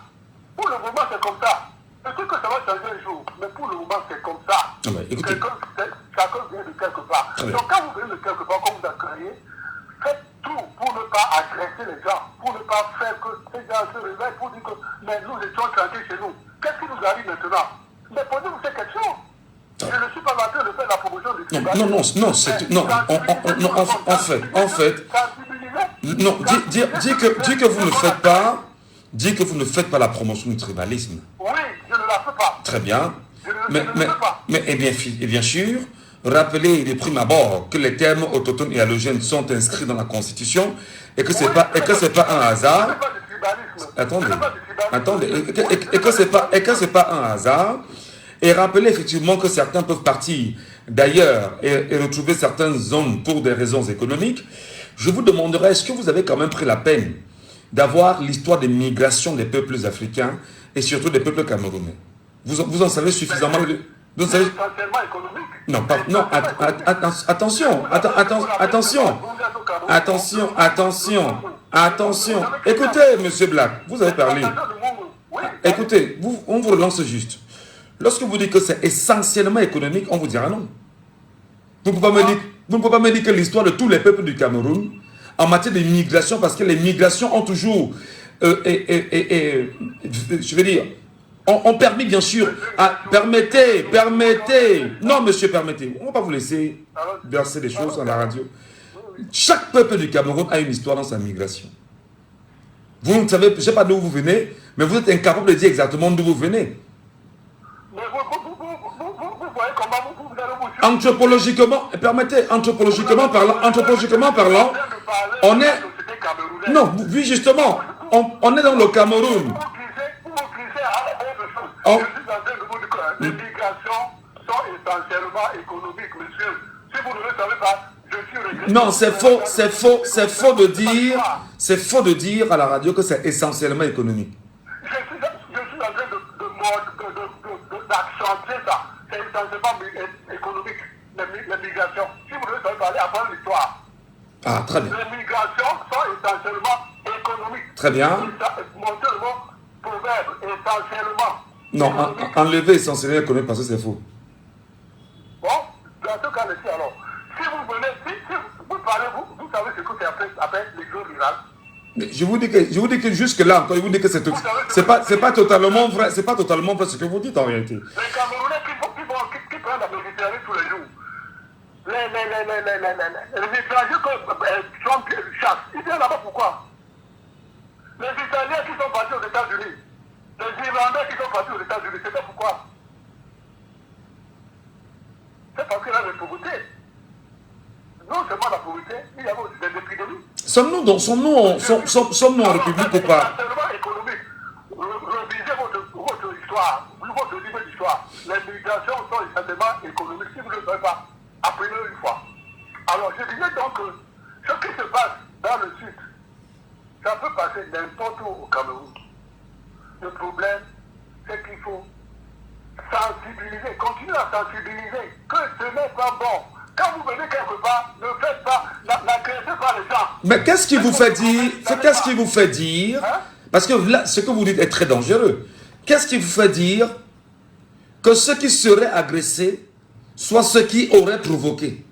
Pour le moment, c'est comme ça. Peut-être que ça va changer un jour, mais pour le moment, c'est comme ça. Ah bah, écoutez. Chacun vient de quelque part. Donc quand vous venez de quelque part, comme vous accueillez, faites tout pour ne pas agresser les gens, pour ne pas faire que ces gens se réveillent pour dire que mais nous étions tranquilles chez nous. Qu'est-ce qui nous arrive maintenant? Mais posez-vous ces questions. Je ne suis pas en train de faire la promotion du tribalisme. Dis que vous ne faites pas. Dis que vous ne faites pas la promotion du tribalisme. Oui, je ne la fais pas. Très bien. Mais bien sûr, rappelez de prime abord que les termes autochtones et halogènes sont inscrits dans la Constitution et que c'est pas un hasard. Attendez, et que c'est pas un hasard. Et rappelez effectivement que certains peuvent partir d'ailleurs et retrouver certaines zones pour des raisons économiques. Je vous demanderai, est-ce que vous avez quand même pris la peine d'avoir l'histoire des migrations des peuples africains et surtout des peuples camerounais? Vous en savez suffisamment. Vous en savez... Non, attention. Écoutez, monsieur Black, vous avez parlé. Écoutez, on vous relance juste. Lorsque vous dites que c'est essentiellement économique, on vous dira non. Vous ne pouvez pas me dire que l'histoire de tous les peuples du Cameroun en matière de migration, parce que les migrations ont toujours, je veux dire, ont permis bien sûr, permettez, non monsieur, permettez, on ne va pas vous laisser verser des choses à la radio. Chaque peuple du Cameroun a une histoire dans sa migration. Vous ne savez, je ne sais pas d'où vous venez, mais vous êtes incapable de dire exactement d'où vous venez. Mais vous voyez comment vous allez vous... Anthropologiquement, permettez, anthropologiquement parlant, on est... Non, oui justement, on est dans le Cameroun. Je suis en train de vous dire que les migrations sont essentiellement économiques, monsieur. Si vous ne le savez pas, je suis regretté. Non, c'est faux de dire à la radio que c'est essentiellement économique. Je suis en train d'accentuer ça. C'est essentiellement économique, les migrations. Si vous ne le savez pas, allez apprendre l'histoire. Ah, très bien. Les migrations sont essentiellement économiques. Très bien. Montez le mot proverbe, essentiellement. Non, enlever essentiellement économique parce que c'est faux. Bon, dans ce cas-ci, alors, si vous venez, si vous parlez, vous savez ce que c'est appelé l'exode rural. Mais je vous dis que jusque là encore, je vous dis que c'est pas totalement vrai, c'est pas totalement vrai ce que vous dites en réalité. Les Camerounais qui prennent la Méditerranée tous les jours, les étrangers qui chassent, ils viennent là-bas pourquoi? Les Italiens qui sont partis aux États-Unis, les Irlandais qui sont partis aux États-Unis, c'est pourquoi? C'est parce que là, la pauvreté, non seulement la pauvreté, il y a aussi des épidémies. Sommes-nous en République ou pas? C'est seulement économique. Revisez votre histoire, votre livre d'histoire. Les migrations sont essentiellement économiques. Si vous ne le savez pas, apprenez une fois. Alors, je disais donc que ce qui se passe dans le sud, ça peut passer n'importe où au Cameroun. Le problème, c'est qu'il faut sensibiliser, continuer à sensibiliser, que ce n'est pas bon. Quand vous venez quelque part, ne faites pas, n'agressez pas les gens. Mais qu'est-ce qui vous fait dire, hein? Parce que là, ce que vous dites est très dangereux. Qu'est-ce qui vous fait dire que ceux qui seraient agressés soient ceux qui auraient provoqué?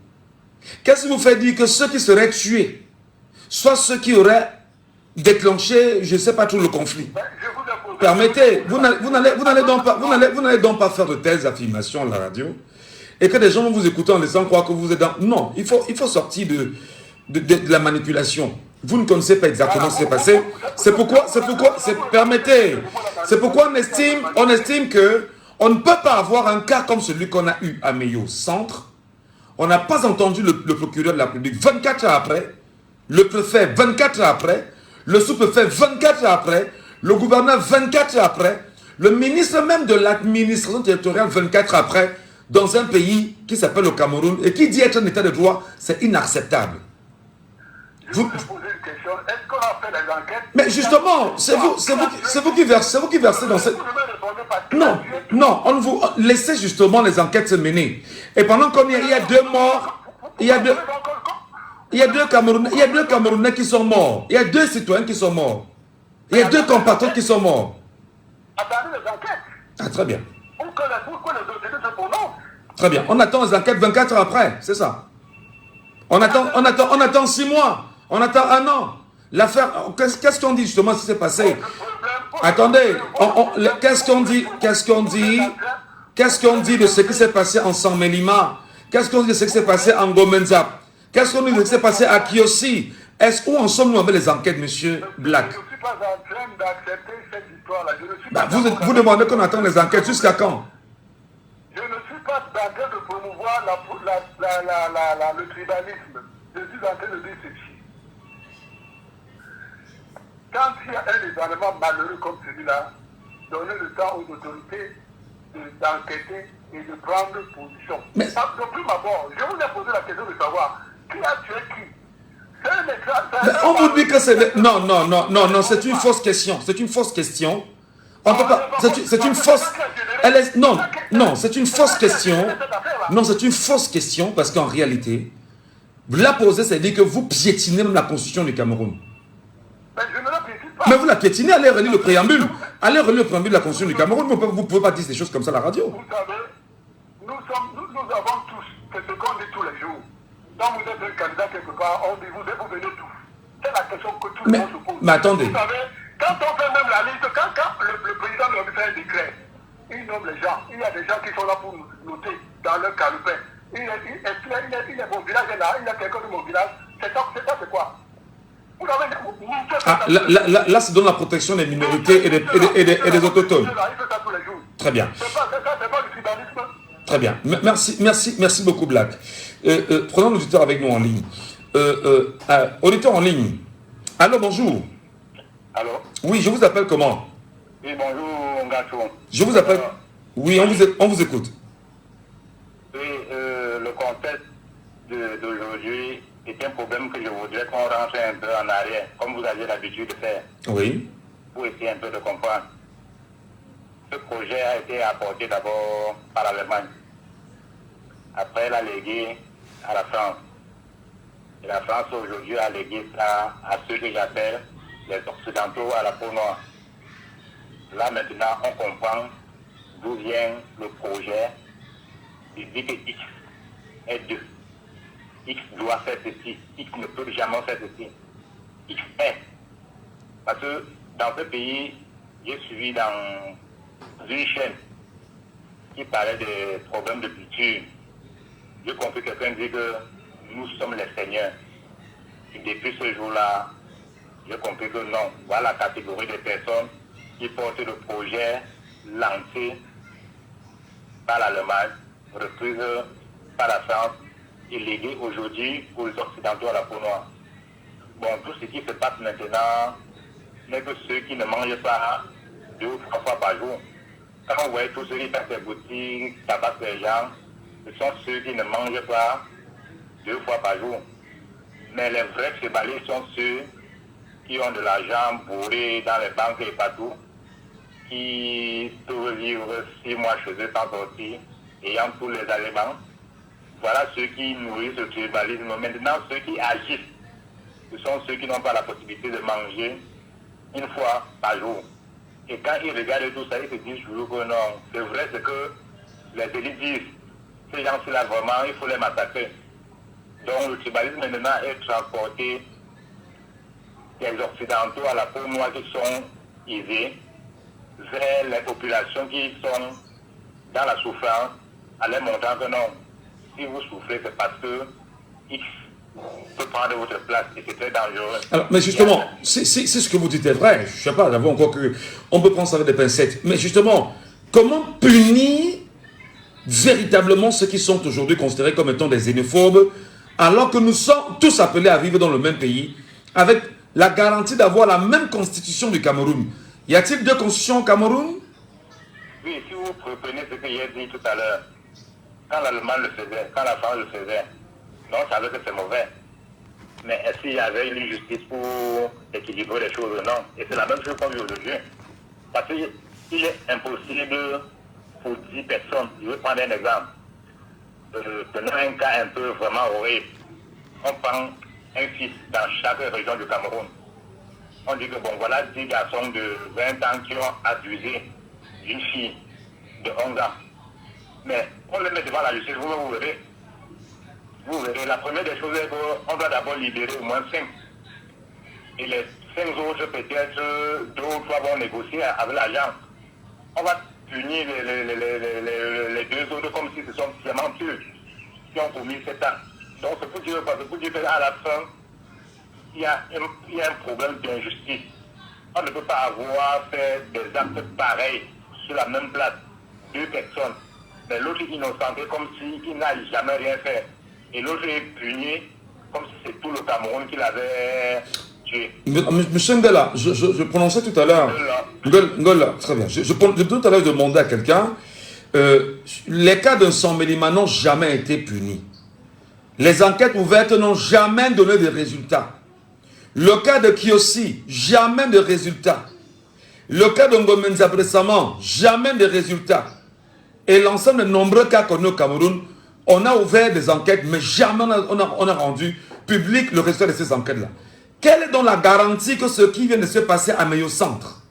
Qu'est-ce qui vous fait dire que ceux qui seraient tués soient ceux qui auraient déclenché, je ne sais pas, tout le conflit? Permettez, vous n'allez donc pas faire de telles affirmations à la radio et que des gens vont vous écouter en laissant croire que vous êtes dans... Non, il faut sortir de la manipulation. Vous ne connaissez pas exactement ce qui s'est passé. C'est pourquoi, permettez, c'est pourquoi on estime que on ne peut pas avoir un cas comme celui qu'on a eu à Meyo Centre. On n'a pas entendu le procureur de la République 24 heures après, le préfet 24 heures après, le sous-préfet 24 heures après, le gouverneur 24 heures après, le ministre même de l'administration territoriale 24 heures après, dans un pays qui s'appelle le Cameroun et qui dit être un état de droit, c'est inacceptable. Je vous ai posé une question. Est-ce qu'on a fait des enquêtes? Mais justement, c'est vous qui versez dans cette... Non, on vous laissez justement les enquêtes se mener. Et pendant qu'il y a 2 morts, il y a deux Camerounais qui sont morts. Il y a 2 citoyens qui sont morts. Il y a 2 compatriotes qui sont morts. Attendez les enquêtes. Ah, très bien. Pourquoi les autorités se prononcent? Très bien. On attend les enquêtes 24 heures après, c'est ça. On attend 6 mois. On attend 1 an. L'affaire, qu'est-ce qu'on dit justement ce qui s'est passé? Attendez, qu'est-ce qu'on dit de ce qui s'est passé en Saint-Mélima? Qu'est-ce qu'on dit de ce qui s'est passé en Gomenzap? Qu'est-ce qu'on dit de ce qui s'est passé à Kiossi? Où en sommes-nous avec les enquêtes, monsieur Black? Je ne suis pas en train d'accepter cette histoire-là. Vous demandez qu'on attend les enquêtes jusqu'à quand? Je ne suis pas en train de promouvoir le tribalisme. Je suis en train de dire ceci. Quand il y a un événement malheureux comme celui-là, donnez le temps aux autorités d'enquêter et de prendre position. Mais... De prime abord, je vous ai posé la question de savoir qui a tué qui. Mais on vous dit que c'est... Non, c'est une fausse question. C'est une fausse question. On peut pas... C'est une fausse... Non, c'est une fausse question. Non, c'est une fausse question parce qu'en réalité, vous la posez, c'est dire que vous piétinez même la constitution du Cameroun. Mais vous la piétinez, allez relire le préambule. Allez relire le préambule de la constitution du Cameroun. Vous ne pouvez pas dire des choses comme ça à la radio. Vous savez, nous avons tous, c'est ce qu'on dit tous les jours. Quand vous êtes un candidat quelque part, on dit vous venez tous. C'est la question que tout le monde se pose. Mais attendez. Vous savez, quand on fait même la liste, quand le président doit faire un décret, il nomme les gens. Il y a des gens qui sont là pour noter dans leur calepin. Il est mon village est là, il y a quelqu'un de mon village. C'est ça, c'est quoi? Vous avez là, c'est dans la protection des minorités et des autochtones. Très bien. C'est pas du tribalisme. Très bien. Merci beaucoup, Black. Prenons l'auditeur avec nous en ligne. Auditeur en ligne. Allô, bonjour. Allô? Oui, je vous appelle comment? Oui, bonjour, Ngacho. Je vous appelle... Oui, on vous écoute. Oui, le contexte d'aujourd'hui est un problème que je voudrais qu'on rentre un peu en arrière, comme vous avez l'habitude de faire. Oui. Pour essayer un peu de comprendre. Ce projet a été apporté d'abord par l'Allemagne. Après, elle a légué à la France. Et la France aujourd'hui a légué ça à ceux que j'appelle les Occidentaux à la peau noire. Là maintenant, on comprend d'où vient le projet. Il dit que X est 2. X doit faire ceci. X ne peut jamais faire ceci. X est. Parce que dans ce pays, j'ai suivi dans une chaîne qui parlait des problèmes de culture. J'ai compris que quelqu'un dit que nous sommes les seigneurs. Et depuis ce jour-là, j'ai compris que non. Voilà la catégorie des personnes qui portent le projet lancé par l'Allemagne, reprise par la France et légué aujourd'hui aux Occidentaux à la peau noire. Bon, tout ce qui se passe maintenant n'est que ceux qui ne mangent pas 2 ou 3 fois par jour. Quand on voit tous ceux qui passent des boutiques, tabassent les gens, ce sont ceux qui ne mangent pas 2 fois par jour. Mais les vrais chevaliers sont ceux qui ont de l'argent bourré dans les banques et partout, qui peuvent vivre 6 mois chez eux sans sortir, ayant tous les aliments. Voilà ceux qui nourrissent le tribalisme. Maintenant, ceux qui agissent, ce sont ceux qui n'ont pas la possibilité de manger 1 fois par jour. Et quand ils regardent tout ça, ils se disent toujours que non, c'est vrai, c'est que les élites disent, ces gens-là vraiment, il faut les massacrer. Donc le tribalisme maintenant est transporté des Occidentaux à la peau noire qui sont aisés vers les populations qui sont dans la souffrance, en leur montrant que non, si vous souffrez, c'est parce que X peut prendre votre place et c'est très dangereux. Alors, mais justement, c'est ce que vous dites est vrai. Je ne sais pas, d'abord encore que on peut prendre ça avec des pincettes. Mais justement, comment punir véritablement ceux qui sont aujourd'hui considérés comme étant des xénophobes, alors que nous sommes tous appelés à vivre dans le même pays, avec la garantie d'avoir la même constitution du Cameroun? Y a-t-il 2 constitutions au Cameroun? Oui, si vous reprenez ce que j'ai dit tout à l'heure, quand l'Allemagne le faisait, quand la France le faisait, non, ça veut dire que c'est mauvais. Mais est-ce qu'il y avait une justice pour équilibrer les choses? Non. Et c'est la même chose qu'on vit aujourd'hui. Parce qu'il est impossible pour 10 personnes, je vais prendre un exemple. Prenons un cas un peu vraiment horrible. On prend un fils dans chaque région du Cameroun. On dit que bon, voilà 10 garçons de 20 ans qui ont abusé d'une fille de 11 ans. Mais on les met devant la justice, vous verrez. Vous verrez, la première des choses est qu'on va d'abord libérer au moins 5. Et les 5 autres, peut-être 2 ou 3 vont négocier avec l'agent. On va punir les 2 autres comme si ce sont vraiment eux qui ont commis cet acte. Donc c'est pour dire qu'à la fin, il y a un problème d'injustice. On ne peut pas avoir fait des actes pareils sur la même place, 2 personnes. Mais l'autre est innocenté comme s'il n'a jamais rien fait. Et l'autre est puni comme si c'est tout le Cameroun qui l'avait tué. Monsieur Ngola, je prononçais tout à l'heure. Ngola, très bien. Tout à l'heure, je demandais à quelqu'un, les cas de Sambelima n'ont jamais été punis. Les enquêtes ouvertes n'ont jamais donné de résultats. Le cas de Kiossi, jamais de résultats. Le cas de Ngomenza récemment, jamais de résultats. Et l'ensemble de nombreux cas connus au Cameroun, on a ouvert des enquêtes, mais jamais on a rendu public le résultat de ces enquêtes-là. Quelle est donc la garantie que ce qui vient de se passer à Meilleur Centre,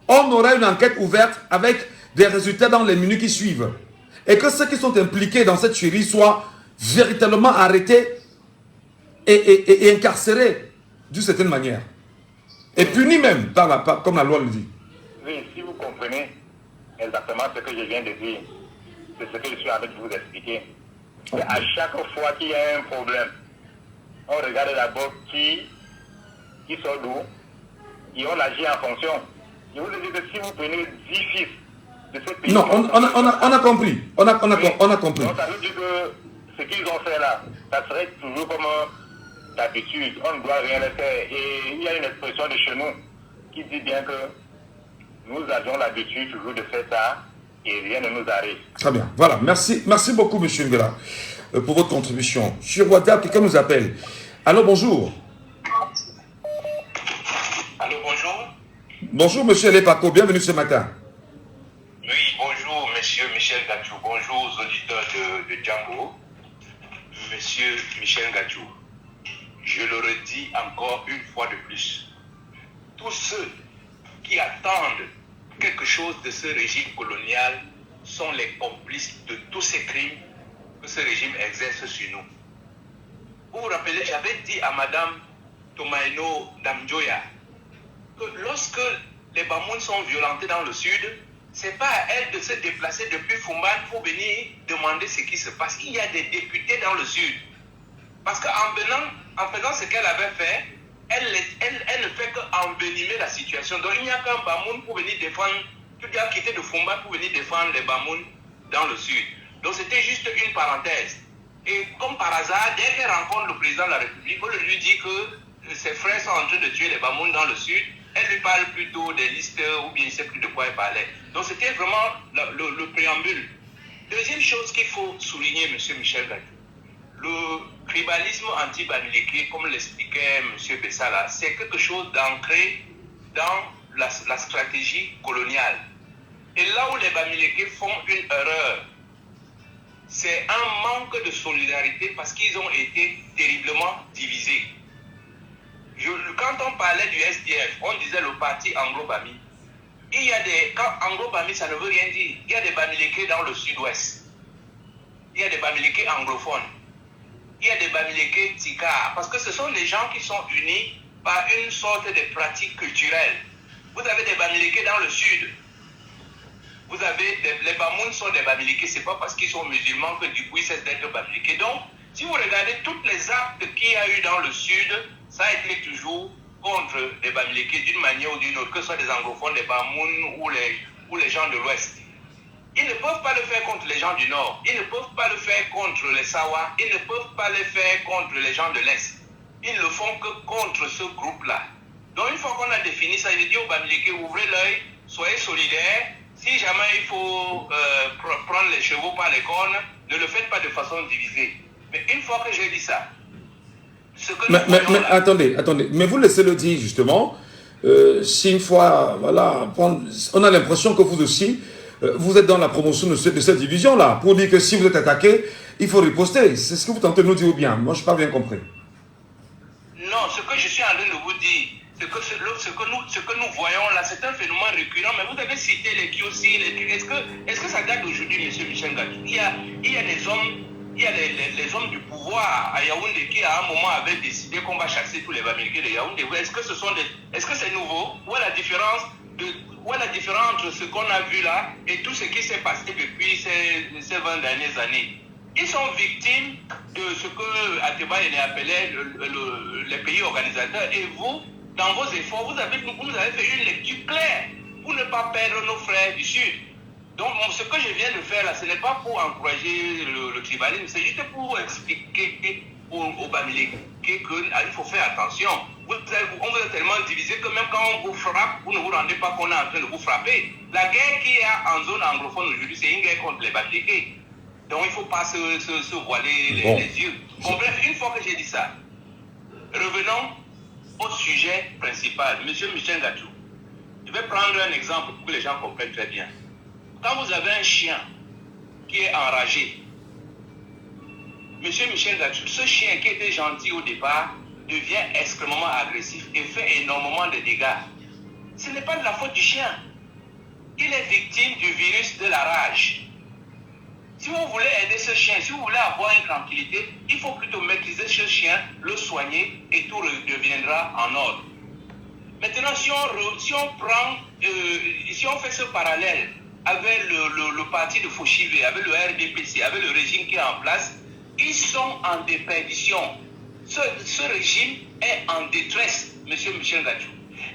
on aura une enquête ouverte avec des résultats dans les minutes qui suivent, et que ceux qui sont impliqués dans cette tuerie soient véritablement arrêtés et incarcérés? d'une certaine manière. Et puni même, comme la loi le dit. Oui, si vous comprenez exactement ce que je viens de dire, c'est ce que je suis en train de vous expliquer. Okay. À chaque fois qu'il y a un problème, on regarde d'abord qui sort d'où et on agit en fonction. Je vous dis que si vous prenez 10 fils de ce pays... Non, on a compris. On a compris. Donc ça veut dire que ce qu'ils ont fait là, ça serait toujours comme d'habitude. On ne doit rien faire. Et il y a une expression de chez nous qui dit bien que nous avions l'habitude toujours de faire ça et rien ne nous arrive. Très bien. Voilà. Merci beaucoup, M. Ngela, pour votre contribution. Sur WhatsApp, quelqu'un nous appelle. Allô, bonjour. Allô, bonjour. Bonjour, M. Lepako. Bienvenue ce matin. Oui, bonjour, M. Michel Gachou. Bonjour aux auditeurs de Django. M. Michel Gachou, je le redis encore une fois de plus. Tous ceux qui attendent quelque chose de ce régime colonial sont les complices de tous ces crimes que ce régime exerce sur nous. Vous vous rappelez, j'avais dit à Madame Tomaino Damjoya que lorsque les Bamouns sont violentés dans le sud, c'est pas à elle de se déplacer depuis Fumban pour venir demander ce qui se passe. Il y a des députés dans le sud. Parce qu'en faisant ce qu'elle avait fait, elle ne fait qu'envenimer la situation. Donc il n'y a qu'un Bamoun pour venir défendre, tu dois quitter de Fumban pour venir défendre les Bamouns dans le sud. Donc c'était juste une parenthèse. Et comme par hasard, dès qu'elle rencontre le président de la République, on lui dit que ses frères sont en train de tuer les Bamouns dans le sud, elle lui parle plutôt des listes ou bien je ne sais plus de quoi elle parlait. Donc c'était vraiment le préambule. Deuxième chose qu'il faut souligner, M. Michel Gachou, le tribalisme anti-bamileke, comme l'expliquait M. Bessala, c'est quelque chose d'ancré dans la stratégie coloniale. Et là où les bamileke font une erreur, c'est un manque de solidarité parce qu'ils ont été terriblement divisés. Quand on parlait du SDF, on disait le parti Anglo-Bami. Il y a Anglo-Bami, ça ne veut rien dire. Il y a des bamileke dans le sud-ouest. Il y a des bamileke anglophones. Il y a des bamileke tika. Parce que ce sont les gens qui sont unis par une sorte de pratique culturelle. Vous avez des bamileke dans le sud. Vous avez les Bamouns sont des bamileke. Ce n'est pas parce qu'ils sont musulmans que du coup ils cessent d'être bamileke. Donc, si vous regardez tous les actes qu'il y a eu dans le sud, ça a été toujours contre les bamileke d'une manière ou d'une autre, que ce soit des anglophones, des Bamouns ou les gens de l'Ouest. Ils ne peuvent pas le faire contre les gens du Nord. Ils ne peuvent pas le faire contre les Sawa. Ils ne peuvent pas le faire contre les gens de l'Est. Ils ne le font que contre ce groupe-là. Donc une fois qu'on a défini ça, il dit aux bamileke, ouvrez l'œil, soyez solidaires. Si jamais il faut prendre les chevaux par les cornes, ne le faites pas de façon divisée. Mais une fois que j'ai dit ça, mais attendez, mais vous laissez le dire justement. Si une fois, voilà, on a l'impression que vous aussi, vous êtes dans la promotion de cette division-là, pour dire que si vous êtes attaqué, il faut riposter. C'est ce que vous tentez de nous dire ou bien? Moi, je n'ai pas bien compris. Non, ce que je suis en train de vous dire, ce que nous voyons là, c'est un phénomène récurrent, mais vous avez cité les Kiosi, est-ce que ça date d'aujourd'hui, M. Michel Gachou? Il y a des hommes. Il y a les hommes du pouvoir à Yaoundé qui à un moment avaient décidé qu'on va chasser tous les bamileke de Yaoundé. Est-ce que c'est nouveau? Où est la différence entre ce qu'on a vu là et tout ce qui s'est passé depuis ces 20 dernières années? Ils sont victimes de ce que Ateba appelait les pays organisateurs. Et vous, dans vos efforts, vous avez fait une lecture claire pour ne pas perdre nos frères du Sud. Donc, ce que je viens de faire là, ce n'est pas pour encourager le tribalisme, c'est juste pour expliquer aux bamileke qu'il faut faire attention. On vous a tellement divisé que même quand on vous frappe, vous ne vous rendez pas qu'on est en train de vous frapper. La guerre qu'il y a en zone anglophone aujourd'hui, c'est une guerre contre les bamileke. Donc, il ne faut pas se voiler les yeux. Bon, bref, une fois que j'ai dit ça, revenons au sujet principal. Monsieur Michel Gachou, je vais prendre un exemple pour que les gens comprennent très bien. Quand vous avez un chien qui est enragé, Monsieur Michel Gachou, ce chien qui était gentil au départ devient extrêmement agressif et fait énormément de dégâts. Ce n'est pas de la faute du chien. Il est victime du virus de la rage. Si vous voulez aider ce chien, si vous voulez avoir une tranquillité, il faut plutôt maîtriser ce chien, le soigner et tout reviendra en ordre. Maintenant, si on fait ce parallèle avec le parti de Fauchivé, avec le RDPC, avec le régime qui est en place, ils sont en déperdition. Ce régime est en détresse, M. Michel Gadjou.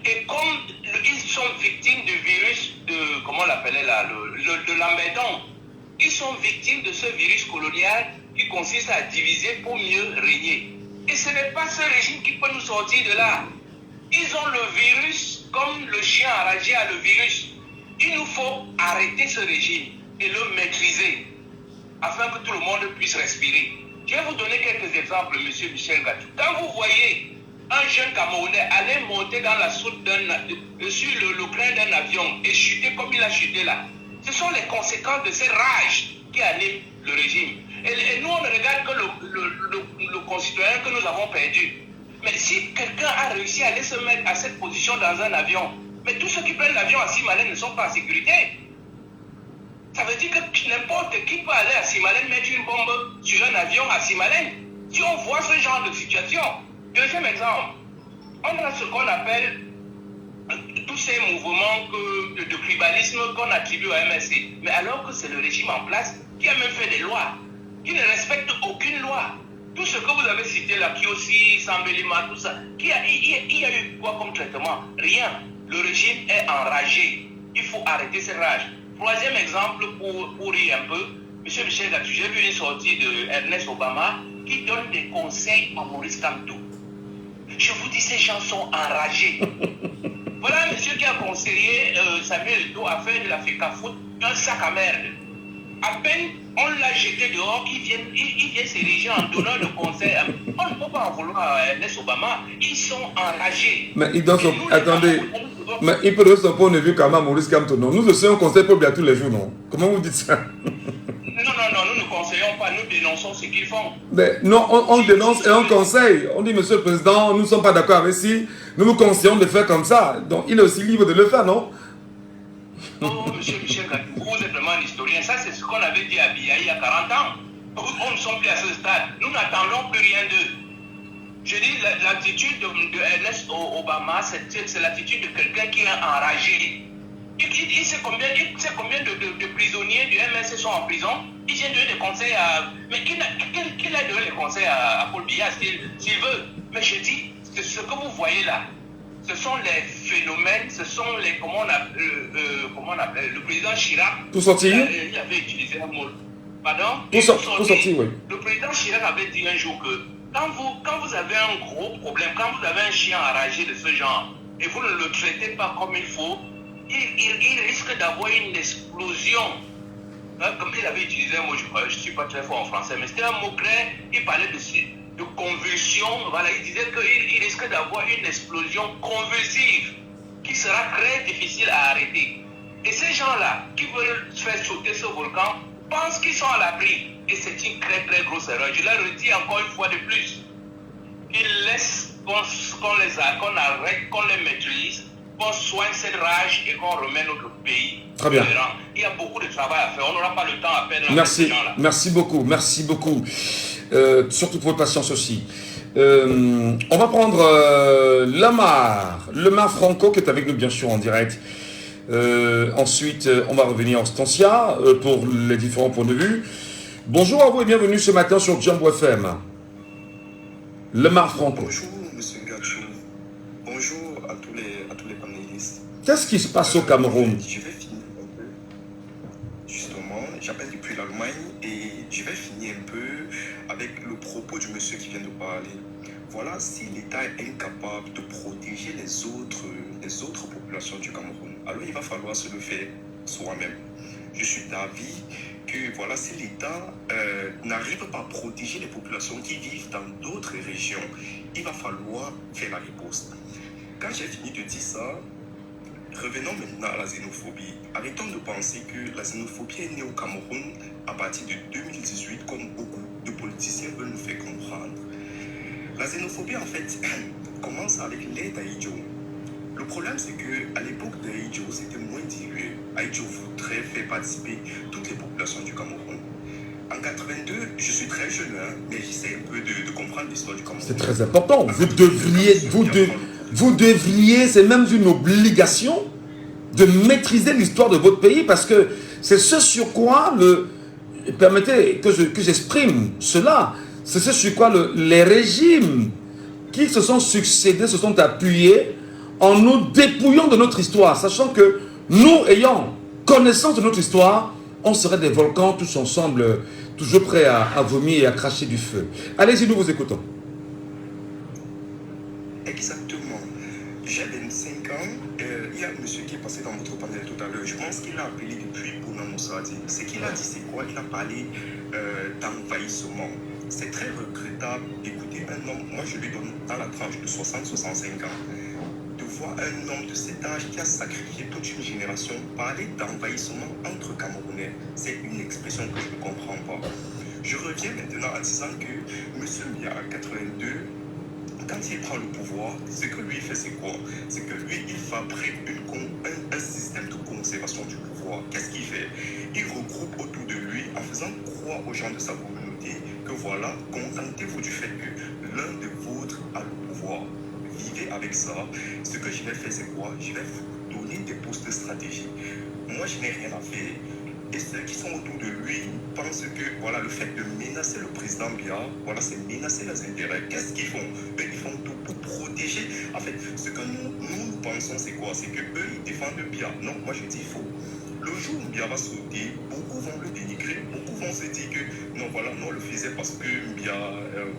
Et comme ils sont victimes du virus de, comment on l'appelait là, de l'embêtant, ils sont victimes de ce virus colonial qui consiste à diviser pour mieux régner. Et ce n'est pas ce régime qui peut nous sortir de là. Ils ont le virus comme le chien enragé a le virus. Il nous faut arrêter ce régime et le maîtriser afin que tout le monde puisse respirer. Je vais vous donner quelques exemples, M. Michel Gadjou. Quand vous voyez un jeune Camerounais aller monter dans la soute sur le crâne d'un avion et chuter comme il a chuté là, ce sont les conséquences de cette rage qui anime le régime. Et nous, on ne regarde que le concitoyen que nous avons perdu. Mais si quelqu'un a réussi à aller se mettre à cette position dans un avion, mais tous ceux qui prennent l'avion à Simalène ne sont pas en sécurité. Ça veut dire que n'importe qui peut aller à Simalène mettre une bombe sur un avion à Simalène. Si on voit ce genre de situation. Deuxième exemple, on a ce qu'on appelle tous ces mouvements de tribalisme qu'on attribue au MSC. Mais alors que c'est le régime en place qui a même fait des lois, qui ne respecte aucune loi. Tout ce que vous avez cité là, Kiosi, Sambelima, tout ça, il y a eu quoi comme traitement? Rien. Le régime est enragé. Il faut arrêter cette rage. Troisième exemple, pour rire un peu, M. Michel Gadjou, j'ai vu une sortie de Ernest Obama qui donne des conseils à Maurice Kamto. Je vous dis, ces gens sont enragés. Voilà un monsieur qui a conseillé Samuel Eto'o à faire de la FECA foot un sac à merde. À peine on l'a jeté dehors, il vient s'ériger en donnant le conseil. On ne peut pas en vouloir à Ernest Obama. Ils sont enragés. Mais il donne son... Attendez. Mais il peut donner son point de vue quand même à Maurice Kamto, non? Nous aussi, on conseille pas bien tous les jours, non? Comment vous dites ça? Non, nous ne conseillons pas, nous dénonçons ce qu'ils font. Mais non, on dénonce et on conseille. On dit, Monsieur le Président, nous ne sommes pas d'accord avec si nous vous conseillons de faire comme ça. Donc, il est aussi libre de le faire, non? Non, Monsieur Michel Gadjou, vous êtes vraiment un historien. Ça, c'est ce qu'on avait dit à Biaï il y a 40 ans. On ne sommes plus à ce stade. Nous n'attendons plus rien d'eux. Je dis, l'attitude de Ernest Obama, c'est l'attitude de quelqu'un qui est enragé. Il sait combien de prisonniers du MSC sont en prison. Il vient donner des conseils à... Mais qu'il a donné les conseils à Paul Biya s'il veut. Mais je dis, ce que vous voyez là, ce sont les phénomènes, ce sont les... Comment on appelle le président Chirac. Tout sorti. Il avait utilisé un mot. Pardon? Tout sorti, oui. Le président Chirac avait dit un jour que quand vous avez un gros problème, quand vous avez un chien enragé de ce genre, et vous ne le traitez pas comme il faut, il risque d'avoir une explosion. Comme il avait utilisé un mot, je ne suis pas très fort en français, mais c'était un mot clair, il parlait de convulsion. Voilà, il disait qu'il risque d'avoir une explosion convulsive qui sera très difficile à arrêter. Et ces gens-là qui veulent faire sauter ce volcan pensent qu'ils sont à l'abri. Et c'est une très très grosse erreur. Je leur redis encore une fois de plus. Ils laissent qu'on arrête, qu'on les maîtrise, qu'on soigne cette rage et qu'on remet notre pays. Très bien. Il y a beaucoup de travail à faire. On n'aura pas le temps à perdre. Merci. Merci beaucoup. Merci beaucoup. Surtout pour votre patience aussi. On va prendre Lemar Franco qui est avec nous bien sûr en direct. Ensuite, on va revenir en Stancia pour les différents points de vue. Bonjour à vous et bienvenue ce matin sur Djambo FM. Lemar Franco. Bonjour, monsieur Gadjou. Bonjour à tous les panélistes. Qu'est-ce qui se passe au Cameroun? Je vais finir un peu. Justement, j'appelle depuis l'Allemagne et je vais finir un peu avec le propos du monsieur qui vient de parler. Voilà, si l'État est incapable de protéger les autres populations du Cameroun, alors il va falloir se le faire soi-même. Je suis d'avis que voilà, si l'État n'arrive pas à protéger les populations qui vivent dans d'autres régions, il va falloir faire la riposte. Quand j'ai fini de dire ça, revenons maintenant à la xénophobie. Arrêtons de penser que la xénophobie est née au Cameroun à partir de 2018, comme beaucoup de politiciens veulent nous faire comprendre. La xénophobie, en fait, commence avec l'ère d'Ahidjo. Le problème, c'est qu'à l'époque d'Ahidjo, c'était moins dilué. Ahidjo voudrait faire participer toutes les populations du Cameroun. En 82, je suis très jeune, hein, mais j'essaie un peu de comprendre l'histoire du Cameroun. C'est très important. Vous devriez, c'est même une obligation de maîtriser l'histoire de votre pays parce que c'est ce sur quoi permettez que j'exprime cela, c'est ce sur quoi les régimes qui se sont succédés se sont appuyés en nous dépouillant de notre histoire, sachant que nous ayant connaissance de notre histoire, on serait des volcans tous ensemble, toujours prêts à vomir et à cracher du feu. Allez-y, nous vous écoutons. Exactement. J'ai 25 ans. Il y a un monsieur qui est passé dans votre panel tout à l'heure. Je pense qu'il a appelé depuis Bouna Moussadi. Ce qu'il a dit, c'est quoi? Il a parlé d'envahissement. C'est très regrettable d'écouter un homme, moi je lui donne dans la tranche de 60-65 ans, de voir un homme de cet âge qui a sacrifié toute une génération parler d'envahissement entre Camerounais. C'est une expression que je ne comprends pas. Je reviens maintenant en disant que M. Mbia, à 82, quand il prend le pouvoir, ce que lui fait, c'est quoi? C'est que lui, il fabrique un système de conservation du pouvoir. Qu'est-ce qu'il fait? Il regroupe autour de lui, en faisant croire aux gens de sa communauté, que voilà, contentez-vous du fait que l'un de vôtres a le pouvoir. Vivez avec ça. Ce que je vais faire, c'est quoi? Je vais vous donner des postes stratégiques. Moi, je n'ai rien à faire. Et ceux qui sont autour de lui pensent que voilà, le fait de menacer le président Biya, voilà, c'est menacer les intérêts. Qu'est-ce qu'ils font? Ils font tout pour protéger. En fait, ce que nous pensons, c'est quoi? C'est qu'eux, ils défendent Biya. Non, moi je dis faux. Le jour où Biya va sauter, beaucoup vont le dénigrer, beaucoup vont se dire que non, voilà, nous on le faisait parce que Biya,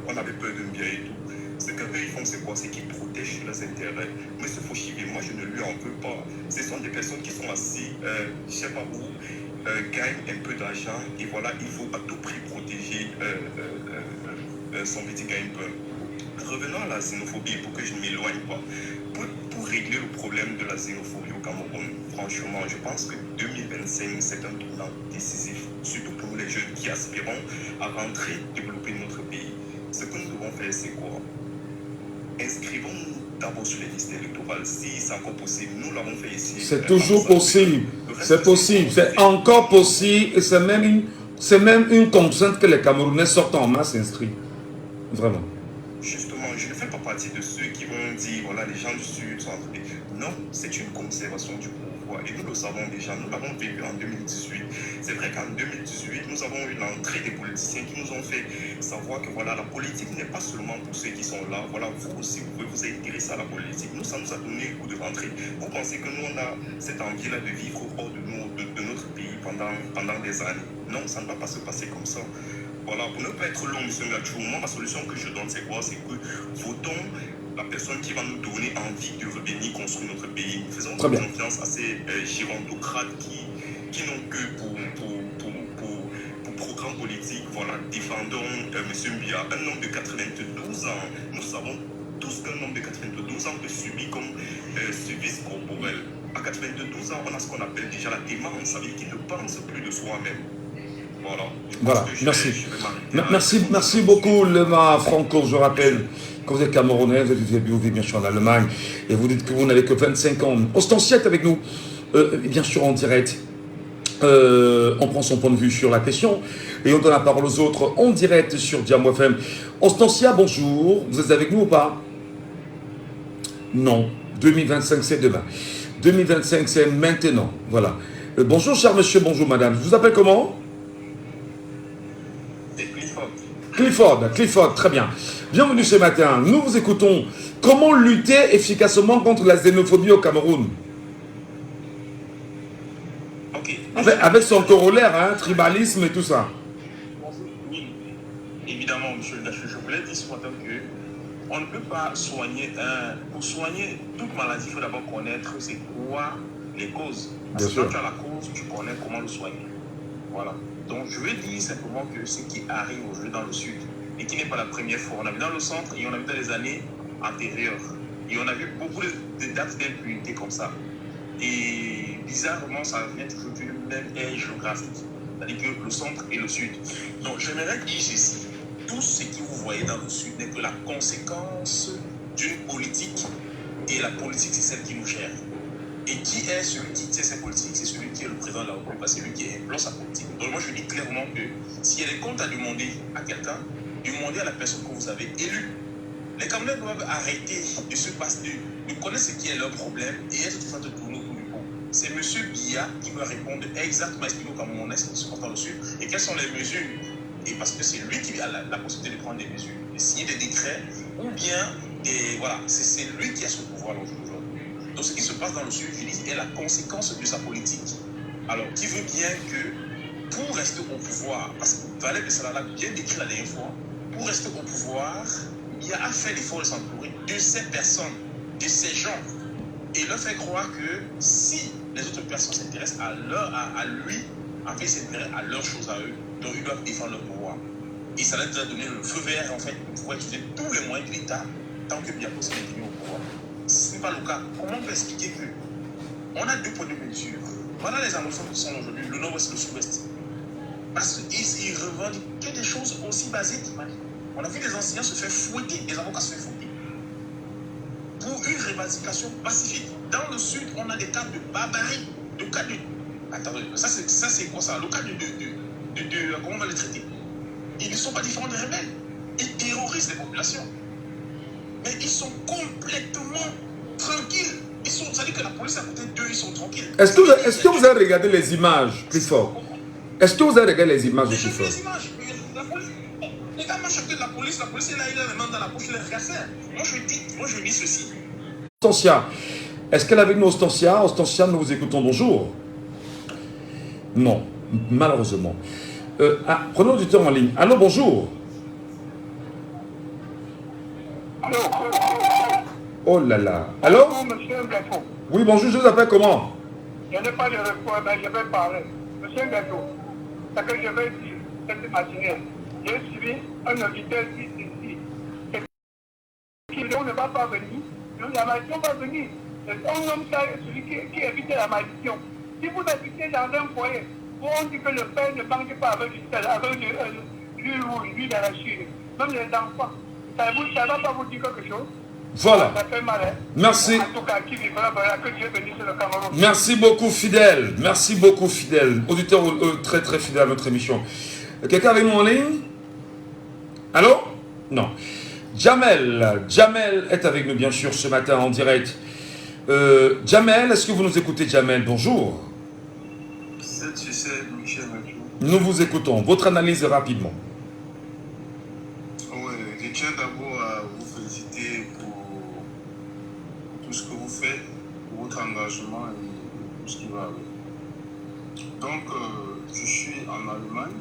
on avait peur de Biya et tout. Ce qu'eux ils font, c'est quoi? C'est qu'ils protègent les intérêts. Mais ce Foshivé, moi je ne lui en veux pas. Ce sont des personnes qui sont assises, je ne sais pas où, gagnent un peu d'argent et voilà, il faut à tout prix protéger son petit gagne-pain. Revenons à la xénophobie pour que je ne m'éloigne pas. Pour régler le problème de la xénophobie au Cameroun, franchement, je pense que 2025, c'est un tournant décisif, surtout pour les jeunes qui aspirons à rentrer, développer notre pays. Ce que nous devons faire, c'est quoi? Inscrivons-nous d'abord sur les listes électorales. Si c'est encore possible, nous l'avons fait ici. C'est toujours possible. C'est possible. C'est encore possible. Et c'est même une contrainte que les Camerounais sortent en masse inscrits. Vraiment. Justement, je ne fais pas partie de ceux qui vont dire, voilà, les gens du Sud sont entrés. Non, c'est une conservation du pouvoir. Et nous le savons déjà, nous l'avons vécu en 2018. C'est vrai qu'en 2018, nous avons eu l'entrée des politiciens qui nous ont fait savoir que voilà, la politique n'est pas seulement pour ceux qui sont là. Voilà, vous aussi, vous pouvez vous intéresser à la politique. Nous, ça nous a donné le coup de rentrée. Vous pensez que nous, on a cette envie-là de vivre hors de notre pays pendant des années? Non, ça ne va pas se passer comme ça. Voilà, pour ne pas être long, M. Ngachou, moi, ma solution que je donne, c'est quoi? C'est que votons la personne qui va nous donner envie de revenir construire notre pays. Nous faisons confiance à ces gérantocrates qui n'ont que pour programme politique. Voilà, défendons M. Mbia, un homme de 92 ans. Nous savons tous qu'un homme de 92 ans peut subir comme service corporel. À 92 ans, on a ce qu'on appelle déjà la démence, ça veut dire qu'il ne pense plus de soi-même. Voilà, merci beaucoup Lema Franco. Je rappelle que vous êtes Camerounais, vous vivez bien sûr en Allemagne et vous dites que vous n'avez que 25 ans. Ostancia est avec nous, bien sûr en direct. On prend son point de vue sur la question et on donne la parole aux autres en direct sur Diamo FM. Ostancia, bonjour, vous êtes avec nous ou pas? Non, 2025 c'est demain. 2025 c'est maintenant, voilà. Bonjour cher monsieur, bonjour madame, je vous appelle comment? Clifford, très bien. Bienvenue ce matin. Nous vous écoutons. Comment lutter efficacement contre la xénophobie au Cameroun? Avec son corollaire, hein, tribalisme et tout ça. Oui, évidemment, monsieur Ngachou, je voulais dire ce matin qu'on ne peut pas soigner pour soigner toute maladie, il faut d'abord connaître c'est quoi les causes. Parce que quand tu as la cause, tu connais comment le soigner. Voilà. Donc je veux dire simplement que ce qui arrive aujourd'hui dans le Sud, et qui n'est pas la première fois, on a vu dans le centre et on a vu dans les années antérieures. Et on a vu beaucoup de dates d'impunité comme ça. Et bizarrement, ça vient toujours d'une même aire géographique, c'est-à-dire que le centre et le Sud. Donc j'aimerais dire ceci, tout ce que vous voyez dans le Sud n'est que la conséquence d'une politique, et la politique c'est celle qui nous gère. Et qui est celui qui tient sa politique? C'est celui qui est le président de la République, c'est lui qui implante sa politique. Donc moi je dis clairement que s'il y a des comptes à demander à quelqu'un, demandez à la personne que vous avez élue. Les Camerounais doivent arrêter de se passer, de connaître ce qui est leur problème et être tout le temps de tourner autour du pot. C'est M. Biya qui va répondre exactement, expliquer aux Camerounais ce qui se passe dans le Sud et quelles sont les mesures. Et parce que c'est lui qui a la possibilité de prendre des mesures, de signer des décrets ou bien des. Voilà, c'est lui qui a ce pouvoir aujourd'hui. Donc ce qui se passe dans le Sud, je dis, est la conséquence de sa politique. Alors, qui veut bien que pour rester au pouvoir, parce que Valère Bessalala a bien décrit la dernière fois, pour rester au pouvoir, il a fait l'effort de s'entourer de ces personnes, de ces gens, et leur faire croire que si les autres personnes s'intéressent à lui, en fait, ils s'intéressent à leurs choses à eux, donc ils doivent défendre leur pouvoir. Et ça leur a donné le feu vert, en fait, pour pouvoir utiliser tous les moyens de l'État tant que bien possible d'être au pouvoir. Ce n'est pas le cas. Comment on peut expliquer que on a deux points de mesure? Voilà les anglophones qui sont aujourd'hui, le nord-ouest et le sud-ouest. Parce qu'ils revendiquent des choses aussi basiques. On a vu des enseignants se faire fouetter, des avocats se faire fouetter. Pour une revendication pacifique. Dans le sud, on a des cas de barbarie, de cas de... Attendez, ça c'est quoi ça? Le cas de comment on va les traiter? Ils ne sont pas différents des rebelles. Ils terrorisent les populations. Mais ils sont complètement tranquilles. C'est-à-dire que la police à côté d'eux, ils sont tranquilles. Est-ce que vous avez regardé les images, Clifford? Est-ce que vous avez regardé les images de Clifford? Les images. Les gars marchent à côté de la police est là, il a les mains dans la poche, il a rien faire. Moi je dis ceci. Ostensia. Est-ce qu'elle est avec nous, Ostensia? Ostensia, nous vous écoutons. Bonjour. Non, malheureusement. Prenons du temps en ligne. Allô, bonjour. Allô. Oh là là. Allô? Monsieur Ngato. Oui, bonjour, je vous appelle comment? Je n'ai pas de réponse, mais je vais parler. Monsieur Ngato, ce que je vais dire cette matinée, j'ai suivi un auditeur ici. On ne va pas venir, la malédiction va venir. Un homme, celui qui évite la malédiction. Si vous habitez dans un foyer, on dit que le père ne manque pas avec lui d'arachide. Même les enfants. Ça ne va pas vous dire quelque chose? Voilà. Ça fait mal, hein? Merci. En tout cas, qui vivra, que Dieu bénisse le Cameroun. Merci beaucoup, fidèle. Merci beaucoup, fidèle. Auditeur très très fidèle à notre émission. Quelqu'un avec nous en ligne? Allô? Non. Jamel est avec nous, bien sûr, ce matin en direct. Jamel, est-ce que vous nous écoutez, Jamel? Bonjour. Michel Mathieu. Nous vous écoutons. Votre analyse rapidement. Oui, je tiens d'abord à vous féliciter pour tout ce que vous faites, pour votre engagement et tout ce qui va avec. Donc, je suis en Allemagne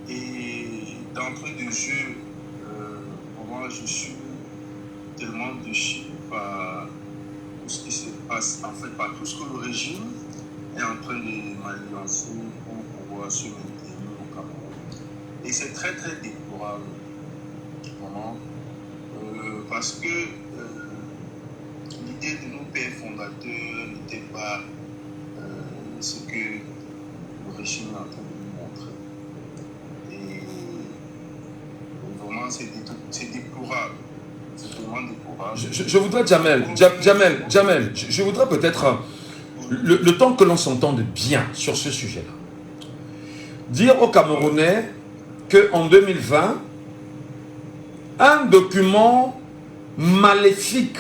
et d'entrée de jeu, moi je suis tellement déçu par tout ce qui se passe, en fait par tout ce que le régime est en train de m'alliancer pour pouvoir se maintenir au Cameroun. Et c'est très très déplorable, vraiment, parce que l'idée de nos pères fondateurs n'était pas ce que le régime est en train de nous montrer. Et vraiment, c'est déplorable. C'est vraiment déplorable. Je voudrais, Jamel, je voudrais peut-être, le temps que l'on s'entende bien sur ce sujet-là, dire aux Camerounais qu'en 2020, un document maléfique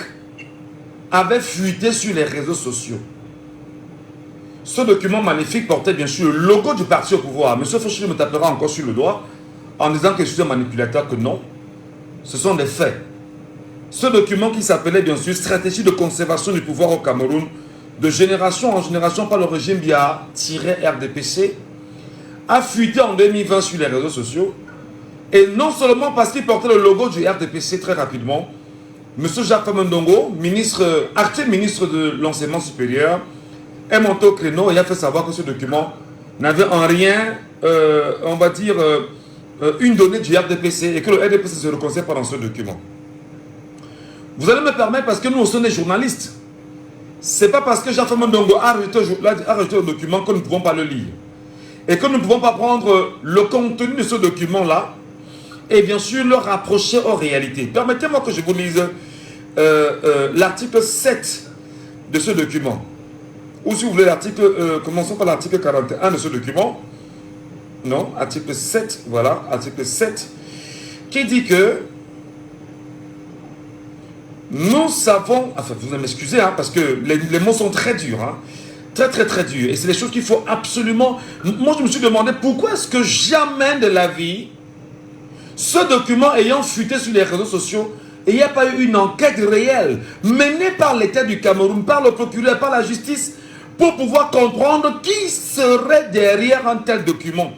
avait fuité sur les réseaux sociaux. Ce document maléfique portait bien sûr le logo du parti au pouvoir. M. Faucheux me tapera encore sur le doigt en disant que je suis un manipulateur, que non. Ce sont des faits. Ce document qui s'appelait bien sûr Stratégie de conservation du pouvoir au Cameroun, de génération en génération par le régime BIA-RDPC, a fuité en 2020 sur les réseaux sociaux. Et non seulement parce qu'il portait le logo du RDPC très rapidement, M. Jacques Ndongo, actuel ministre de l'enseignement supérieur, est monté au créneau et a fait savoir que ce document n'avait en rien, on va dire, une donnée du RDPC et que le RDPC se reconnaissait pas dans ce document. Vous allez me permettre, parce que nous sommes des journalistes. Ce n'est pas parce que Jacques Ndongo a rejeté le document que nous ne pouvons pas le lire. Et que nous ne pouvons pas prendre le contenu de ce document-là et bien sûr le rapprocher aux réalités. Permettez-moi que je vous lise l'article 7 de ce document. Ou si vous voulez l'article, commençons par l'article 41 de ce document. Non, article 7, voilà, article 7, qui dit que nous savons, enfin vous m'excusez, hein, parce que les mots sont très durs, hein, très durs, et c'est des choses qu'il faut absolument... Moi je me suis demandé pourquoi est-ce que jamais de la vie, ce document ayant fuité sur les réseaux sociaux, il n'y a pas eu une enquête réelle menée par l'État du Cameroun, par le procureur, par la justice, pour pouvoir comprendre qui serait derrière un tel document.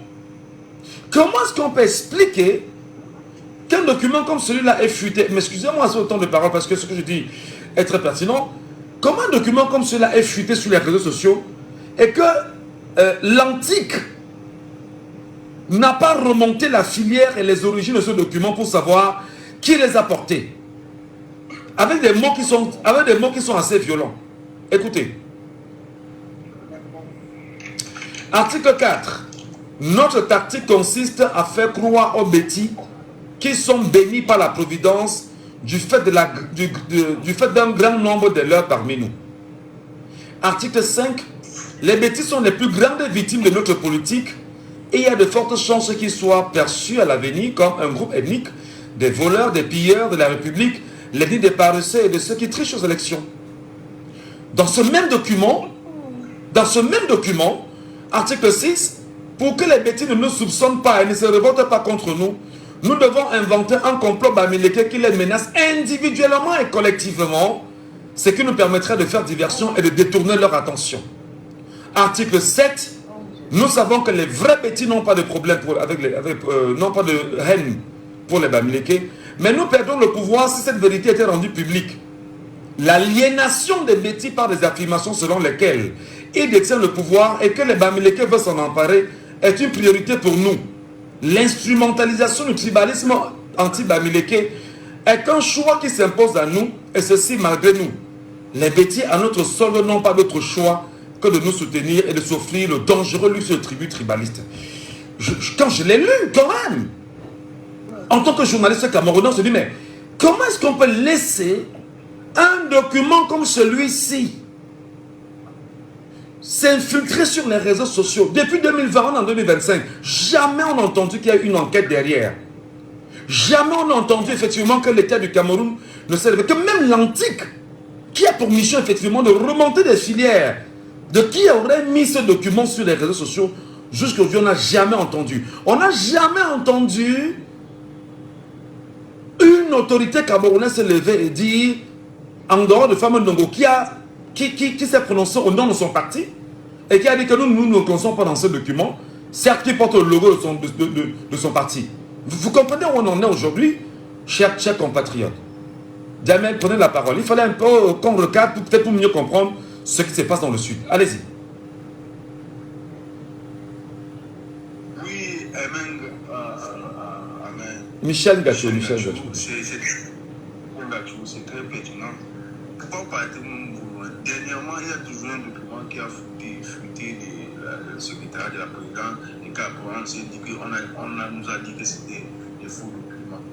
Comment est-ce qu'on peut expliquer qu'un document comme celui-là est fuité? Mais excusez-moi ce temps de parole parce que ce que je dis est très pertinent. Comment un document comme celui-là est fuité sur les réseaux sociaux et que l'antique n'a pas remonté la filière et les origines de ce document pour savoir qui les a portés? Avec des mots qui sont assez violents. Écoutez. Article 4. Notre tactique consiste à faire croire aux bêtis qui sont bénis par la providence du fait d'un grand nombre de leurs parmi nous. Article 5. Les bêtis sont les plus grandes victimes de notre politique et il y a de fortes chances qu'ils soient perçus à l'avenir comme un groupe ethnique des voleurs, des pilleurs de la République, l'ennemi des paresseux et de ceux qui trichent aux élections. Dans ce même document, article 6, pour que les bêtis ne nous soupçonnent pas et ne se révoltent pas contre nous, nous devons inventer un complot bamileke qui les menace individuellement et collectivement, ce qui nous permettrait de faire diversion et de détourner leur attention. Article 7, nous savons que les vrais bêtis n'ont pas de problème n'ont pas de haine pour les bamileke, mais nous perdons le pouvoir si cette vérité était rendue publique. L'aliénation des bêtis par des affirmations selon lesquelles ils détiennent le pouvoir et que les bamileke veulent s'en emparer est une priorité pour nous. L'instrumentalisation du tribalisme anti-bamileke est un choix qui s'impose à nous, et ceci malgré nous. Les bêtis à notre solde n'ont pas d'autre choix que de nous soutenir et de s'offrir le dangereux luxe de tribut tribaliste. Quand je l'ai lu, quand même, en tant que journaliste camerounais, on se dit, mais comment est-ce qu'on peut laisser un document comme celui-ci s'infiltrer sur les réseaux sociaux? Depuis 2020, on est en 2025. Jamais on a entendu qu'il y a une enquête derrière. Jamais on a entendu effectivement que l'État du Cameroun ne s'est levé. Que même l'antique, qui a pour mission effectivement de remonter des filières, de qui aurait mis ce document sur les réseaux sociaux, jusqu'aujourd'hui on n'a jamais entendu. On n'a jamais entendu une autorité camerounaise se lever et dire, en dehors de Fameux Ndongo, qui s'est prononcé au nom de son parti et qui a dit que nous ne connaissons pas dans ce document, certes qui porte le logo de son parti. Vous comprenez où on en est aujourd'hui, chers compatriotes? Jamel, prenez la parole. Il fallait un peu qu'on recadre, peut-être pour mieux comprendre ce qui se passe dans le Sud. Allez-y. Oui, amen. Michel Gachou. C'est très pertinent. Pourquoi partir dernièrement, il y a toujours un document qui a fuité le secrétaire de la présidence et qu'après on s'est dit nous a dit que c'était des faux documents.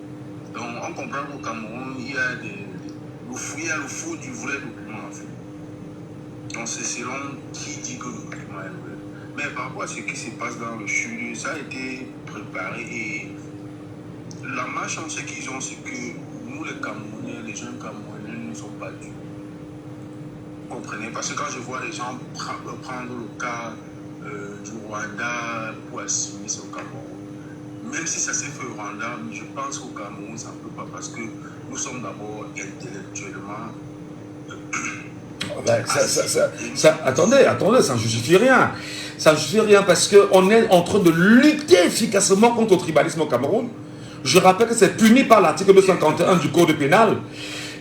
Donc on comprend qu'au Cameroun, il y a le faux du vrai document en fait. Donc c'est selon qui dit que le document est vrai. Mais par rapport à ce qui se passe dans le Sud, ça a été préparé et la malchance qu'ils ont, c'est que nous les Camerounais, les jeunes Camerounais ne sont pas durs. Vous comprenez? Parce que quand je vois les gens prendre le cas du Rwanda pour assimiler au Cameroun, même si ça s'est fait au Rwanda, mais je pense qu'au Cameroun, ça ne peut pas parce que nous sommes d'abord intellectuellement... Attendez, ça ne justifie rien. Ça ne justifie rien parce qu'on est en train de lutter efficacement contre le tribalisme au Cameroun. Je rappelle que c'est puni par l'article 251 du Code pénal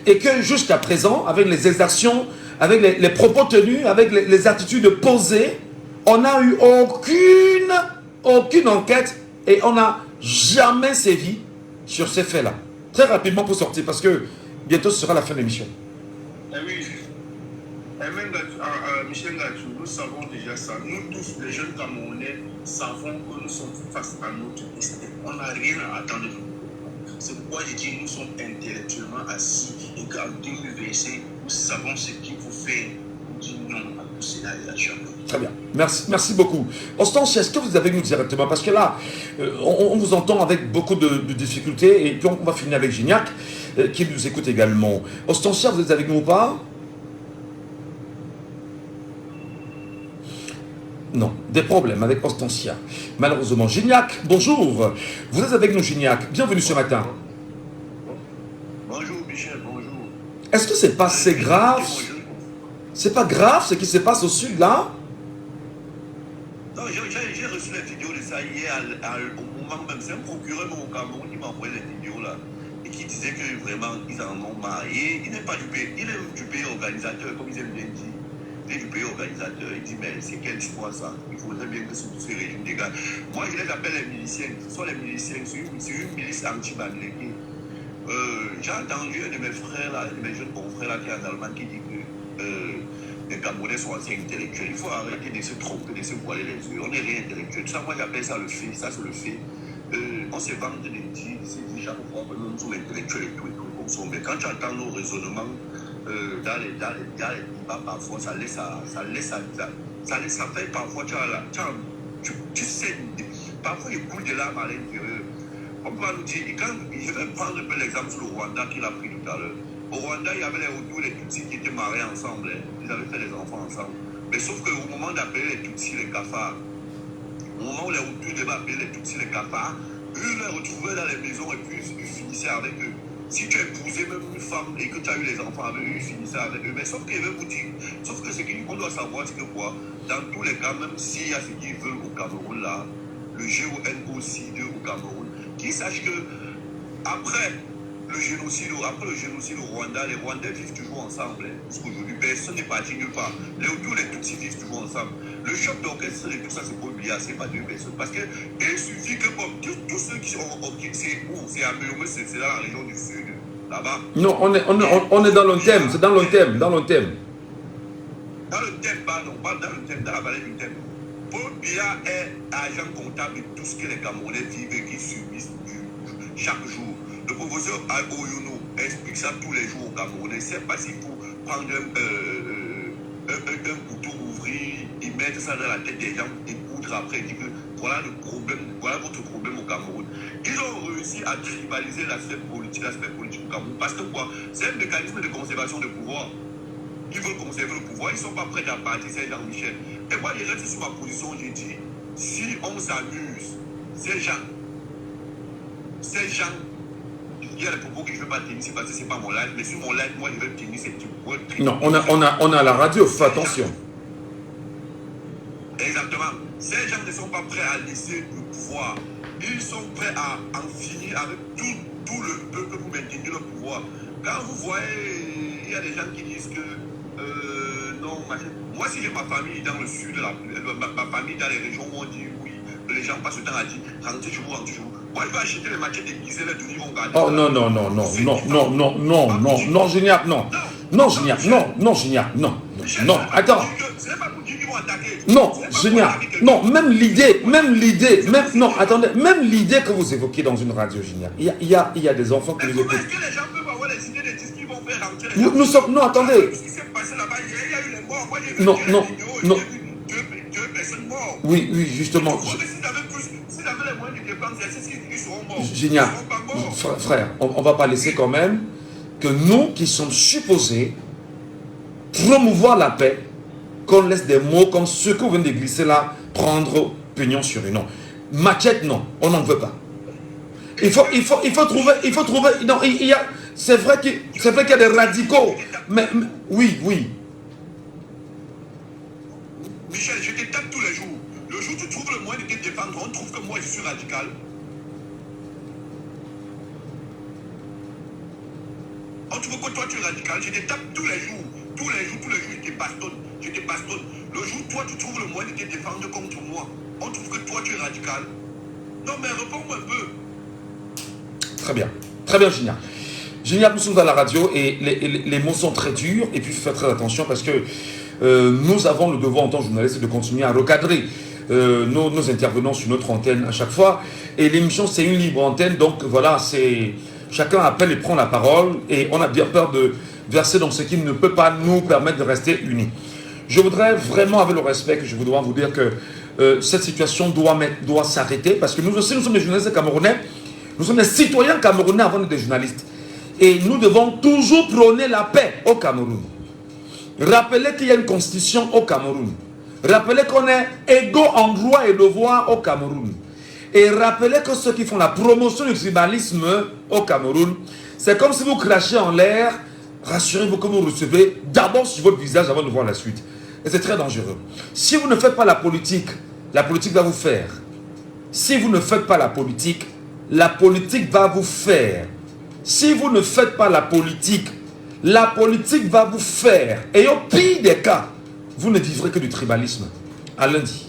et que jusqu'à présent, avec les exactions, avec les propos tenus, avec les attitudes posées, on n'a eu aucune enquête et on n'a jamais sévi sur ces faits-là. Très rapidement pour sortir parce que bientôt ce sera la fin de l'émission. Oui. Michel Gachou, nous savons déjà ça. Nous tous, les jeunes Camerounais, savons que nous sommes face à notre destin. On n'a rien à attendre de nous. C'est pourquoi je dis nous sommes intellectuellement assis et qu'en 2025, nous savons ce qu'il faut faire Très bien. Merci beaucoup. Constance, est-ce que vous avez nous directement? Parce que là, on vous entend avec beaucoup de difficultés. Et puis on va finir avec Gignac, qui nous écoute également. Constancia, vous êtes avec nous ou pas? Non, des problèmes avec Constancia. Malheureusement, Gignac, bonjour. Vous êtes avec nous, Gignac. Bienvenue ce matin. Bonjour, Michel, bonjour. Est-ce que c'est pas assez grave? C'est pas grave ce qui se passe au sud, là? Non, j'ai reçu les vidéos de ça hier, au moment même. C'est un procureur au Cameroun qui m'a envoyé les vidéos là. Et qui disait que vraiment, ils en ont marre. Et il n'est pas du pays, il est du pays organisateur, comme ils aiment bien dire. Il est du pays organisateur. Il dit, mais c'est quel choix ça? Il faudrait bien que tous ces régimes dégagent. Moi, je les appelle les miliciens. Ce sont les miliciens. C'est une milice anti-Bamileke. J'ai entendu un de mes frères, là, de mes jeunes confrères là, qui est en Allemagne, qui dit que les Camerounais sont assez intellectuels. Il faut arrêter de se tromper, de se voiler les yeux. On n'est rien intellectuel. Ça, moi, j'appelle ça le fait. Ça, c'est le fait. On se vante de dire, c'est chaque fois que nous sommes intellectuels et tout, comme ça. Mais quand tu entends nos raisonnements dans les débats, parfois, ça fait parfois, tu sais, parfois, il coule des larmes à l'intérieur. On peut nous dire, je vais prendre un peu l'exemple sur le Rwanda qu'il a pris tout à l'heure. Au Rwanda, il y avait les Hutus et les Tutsis qui étaient mariés ensemble. Ils avaient fait les enfants ensemble. Mais sauf qu'au moment d'appeler les Tutsis les cafards, au moment où les Hutus devaient appeler les Tutsis les cafards, eux les retrouvaient dans les maisons et puis ils finissaient avec eux. Si tu épousais même une femme et que tu as eu les enfants avec eux, ils finissaient avec eux. Mais sauf qu'il veut vous dire, sauf que ce qu'on doit savoir, c'est que quoi, dans tous les cas, même s'il y a ce qu'ils veulent au Cameroun là, le génocide au Cameroun, qu'ils sachent que après le génocide au Rwanda, les Rwandais vivent toujours ensemble. Jusqu'aujourd'hui, personne n'est parti nulle part. Les Hutus, les Tutsis vivent toujours ensemble. Le choc d'orchestre et tout ça, c'est pas oublié, c'est pas deux personnes. Parce qu'il suffit que tous ceux qui sont c'est à Méomé, c'est dans la région du sud, là-bas. Non, on est dans le thème, c'est dans le thème. Dans le thème, pardon, dans le thème, dans la vallée du thème. Paul Biya est agent comptable de tout ce que les Camerounais vivent et qui subissent chaque jour. Le professeur Oyono explique ça tous les jours aux Camerounais. C'est pas s'il faut prendre un couteau, ouvrir, et mettre ça dans la tête des gens et coudre après. Il dit que voilà le problème, voilà votre problème au Cameroun. Ils ont réussi à tribaliser l'aspect politique au Cameroun. Parce que quoi? C'est un mécanisme de conservation de pouvoir. Ils veulent conserver le pouvoir, ils ne sont pas prêts à partir, c'est Jean-Michel. Et moi, je reste sur ma position, j'ai dit, si on s'amuse, ces gens, il y a des propos que je ne veux pas tenir, c'est parce que ce n'est pas mon live, mais sur mon live, moi, je vais tenir ces petits propos. Non, on a la radio, fais attention. Exactement. Ces gens ne sont pas prêts à laisser le pouvoir. Ils sont prêts à en finir avec tout le peuple pour maintenir le pouvoir. Quand vous voyez, il y a des gens qui disent que non, moi si j'ai ma famille dans le sud, ma famille dans les régions où on dit oui, les gens passent le temps à dire rentrez chez vous, rentrez chez vous. Moi je vais acheter les maquettes déguisées, les donner, ils vont garder. Oh non, Gignac, non. Non, Gignac, non, Gignac, non. Non, attends. C'est pas pour dire qu'ils vont attaquer. Non, Gignac, non, même l'idée, non, attendez, même l'idée que vous évoquez dans une radio, Gignac, il y a des enfants qui nous écoutent. Est-ce que les gens peuvent avoir les idées de ce qu'ils vont faire rentrer les Nous sommes, non, attendez. Ce qui s'est passé là-bas, il y a eu les morts. Moi, j'ai vu Non. Deux personnes mortes. Oui, justement. S'ils avaient les moyens de dépenser, c'est ce qu'ils seront morts. Gignac, frère, on ne va pas laisser quand même que nous qui sommes supposés promouvoir la paix, qu'on laisse des mots comme ceux que vous venez de glisser là, prendre pignon sur une. Non. Machette, non, on n'en veut pas. Il faut trouver, non, c'est vrai qu'il y a des radicaux, mais oui. Michel, je te tape tous les jours. Le jour où tu trouves le moyen de te défendre, on trouve que moi je suis radical. On trouve que toi tu es radical. Je te tape tous les jours. Tous les jours, je te bastonne. Le jour où toi tu trouves le moyen de te défendre contre moi, on trouve que toi tu es radical. Non mais réponds-moi un peu. Très bien, Gignac. Gignac, nous sommes à la radio et les mots sont très durs. Et puis, faites très attention parce que nous avons le devoir en tant que journaliste de continuer à recadrer nos intervenants sur notre antenne à chaque fois. Et l'émission, c'est une libre antenne. Donc, voilà, chacun appelle et prend la parole. Et on a bien peur de verser dans ce qui ne peut pas nous permettre de rester unis. Je voudrais vraiment, avec le respect que je vous dois, vous dire que cette situation doit s'arrêter, parce que nous aussi, nous sommes des journalistes camerounais, nous sommes des citoyens camerounais avant d'être des journalistes. Et nous devons toujours prôner la paix au Cameroun. Rappelez qu'il y a une constitution au Cameroun. Rappelez qu'on est égaux en droit et devoir au Cameroun. Et rappelez que ceux qui font la promotion du tribalisme au Cameroun, c'est comme si vous crachez en l'air. Rassurez-vous que vous recevez d'abord sur votre visage avant de voir la suite. Et c'est très dangereux. Si vous ne faites pas la politique va vous faire. Si vous ne faites pas la politique va vous faire. Si vous ne faites pas la politique va vous faire. Et au pire des cas, vous ne vivrez que du tribalisme. À lundi.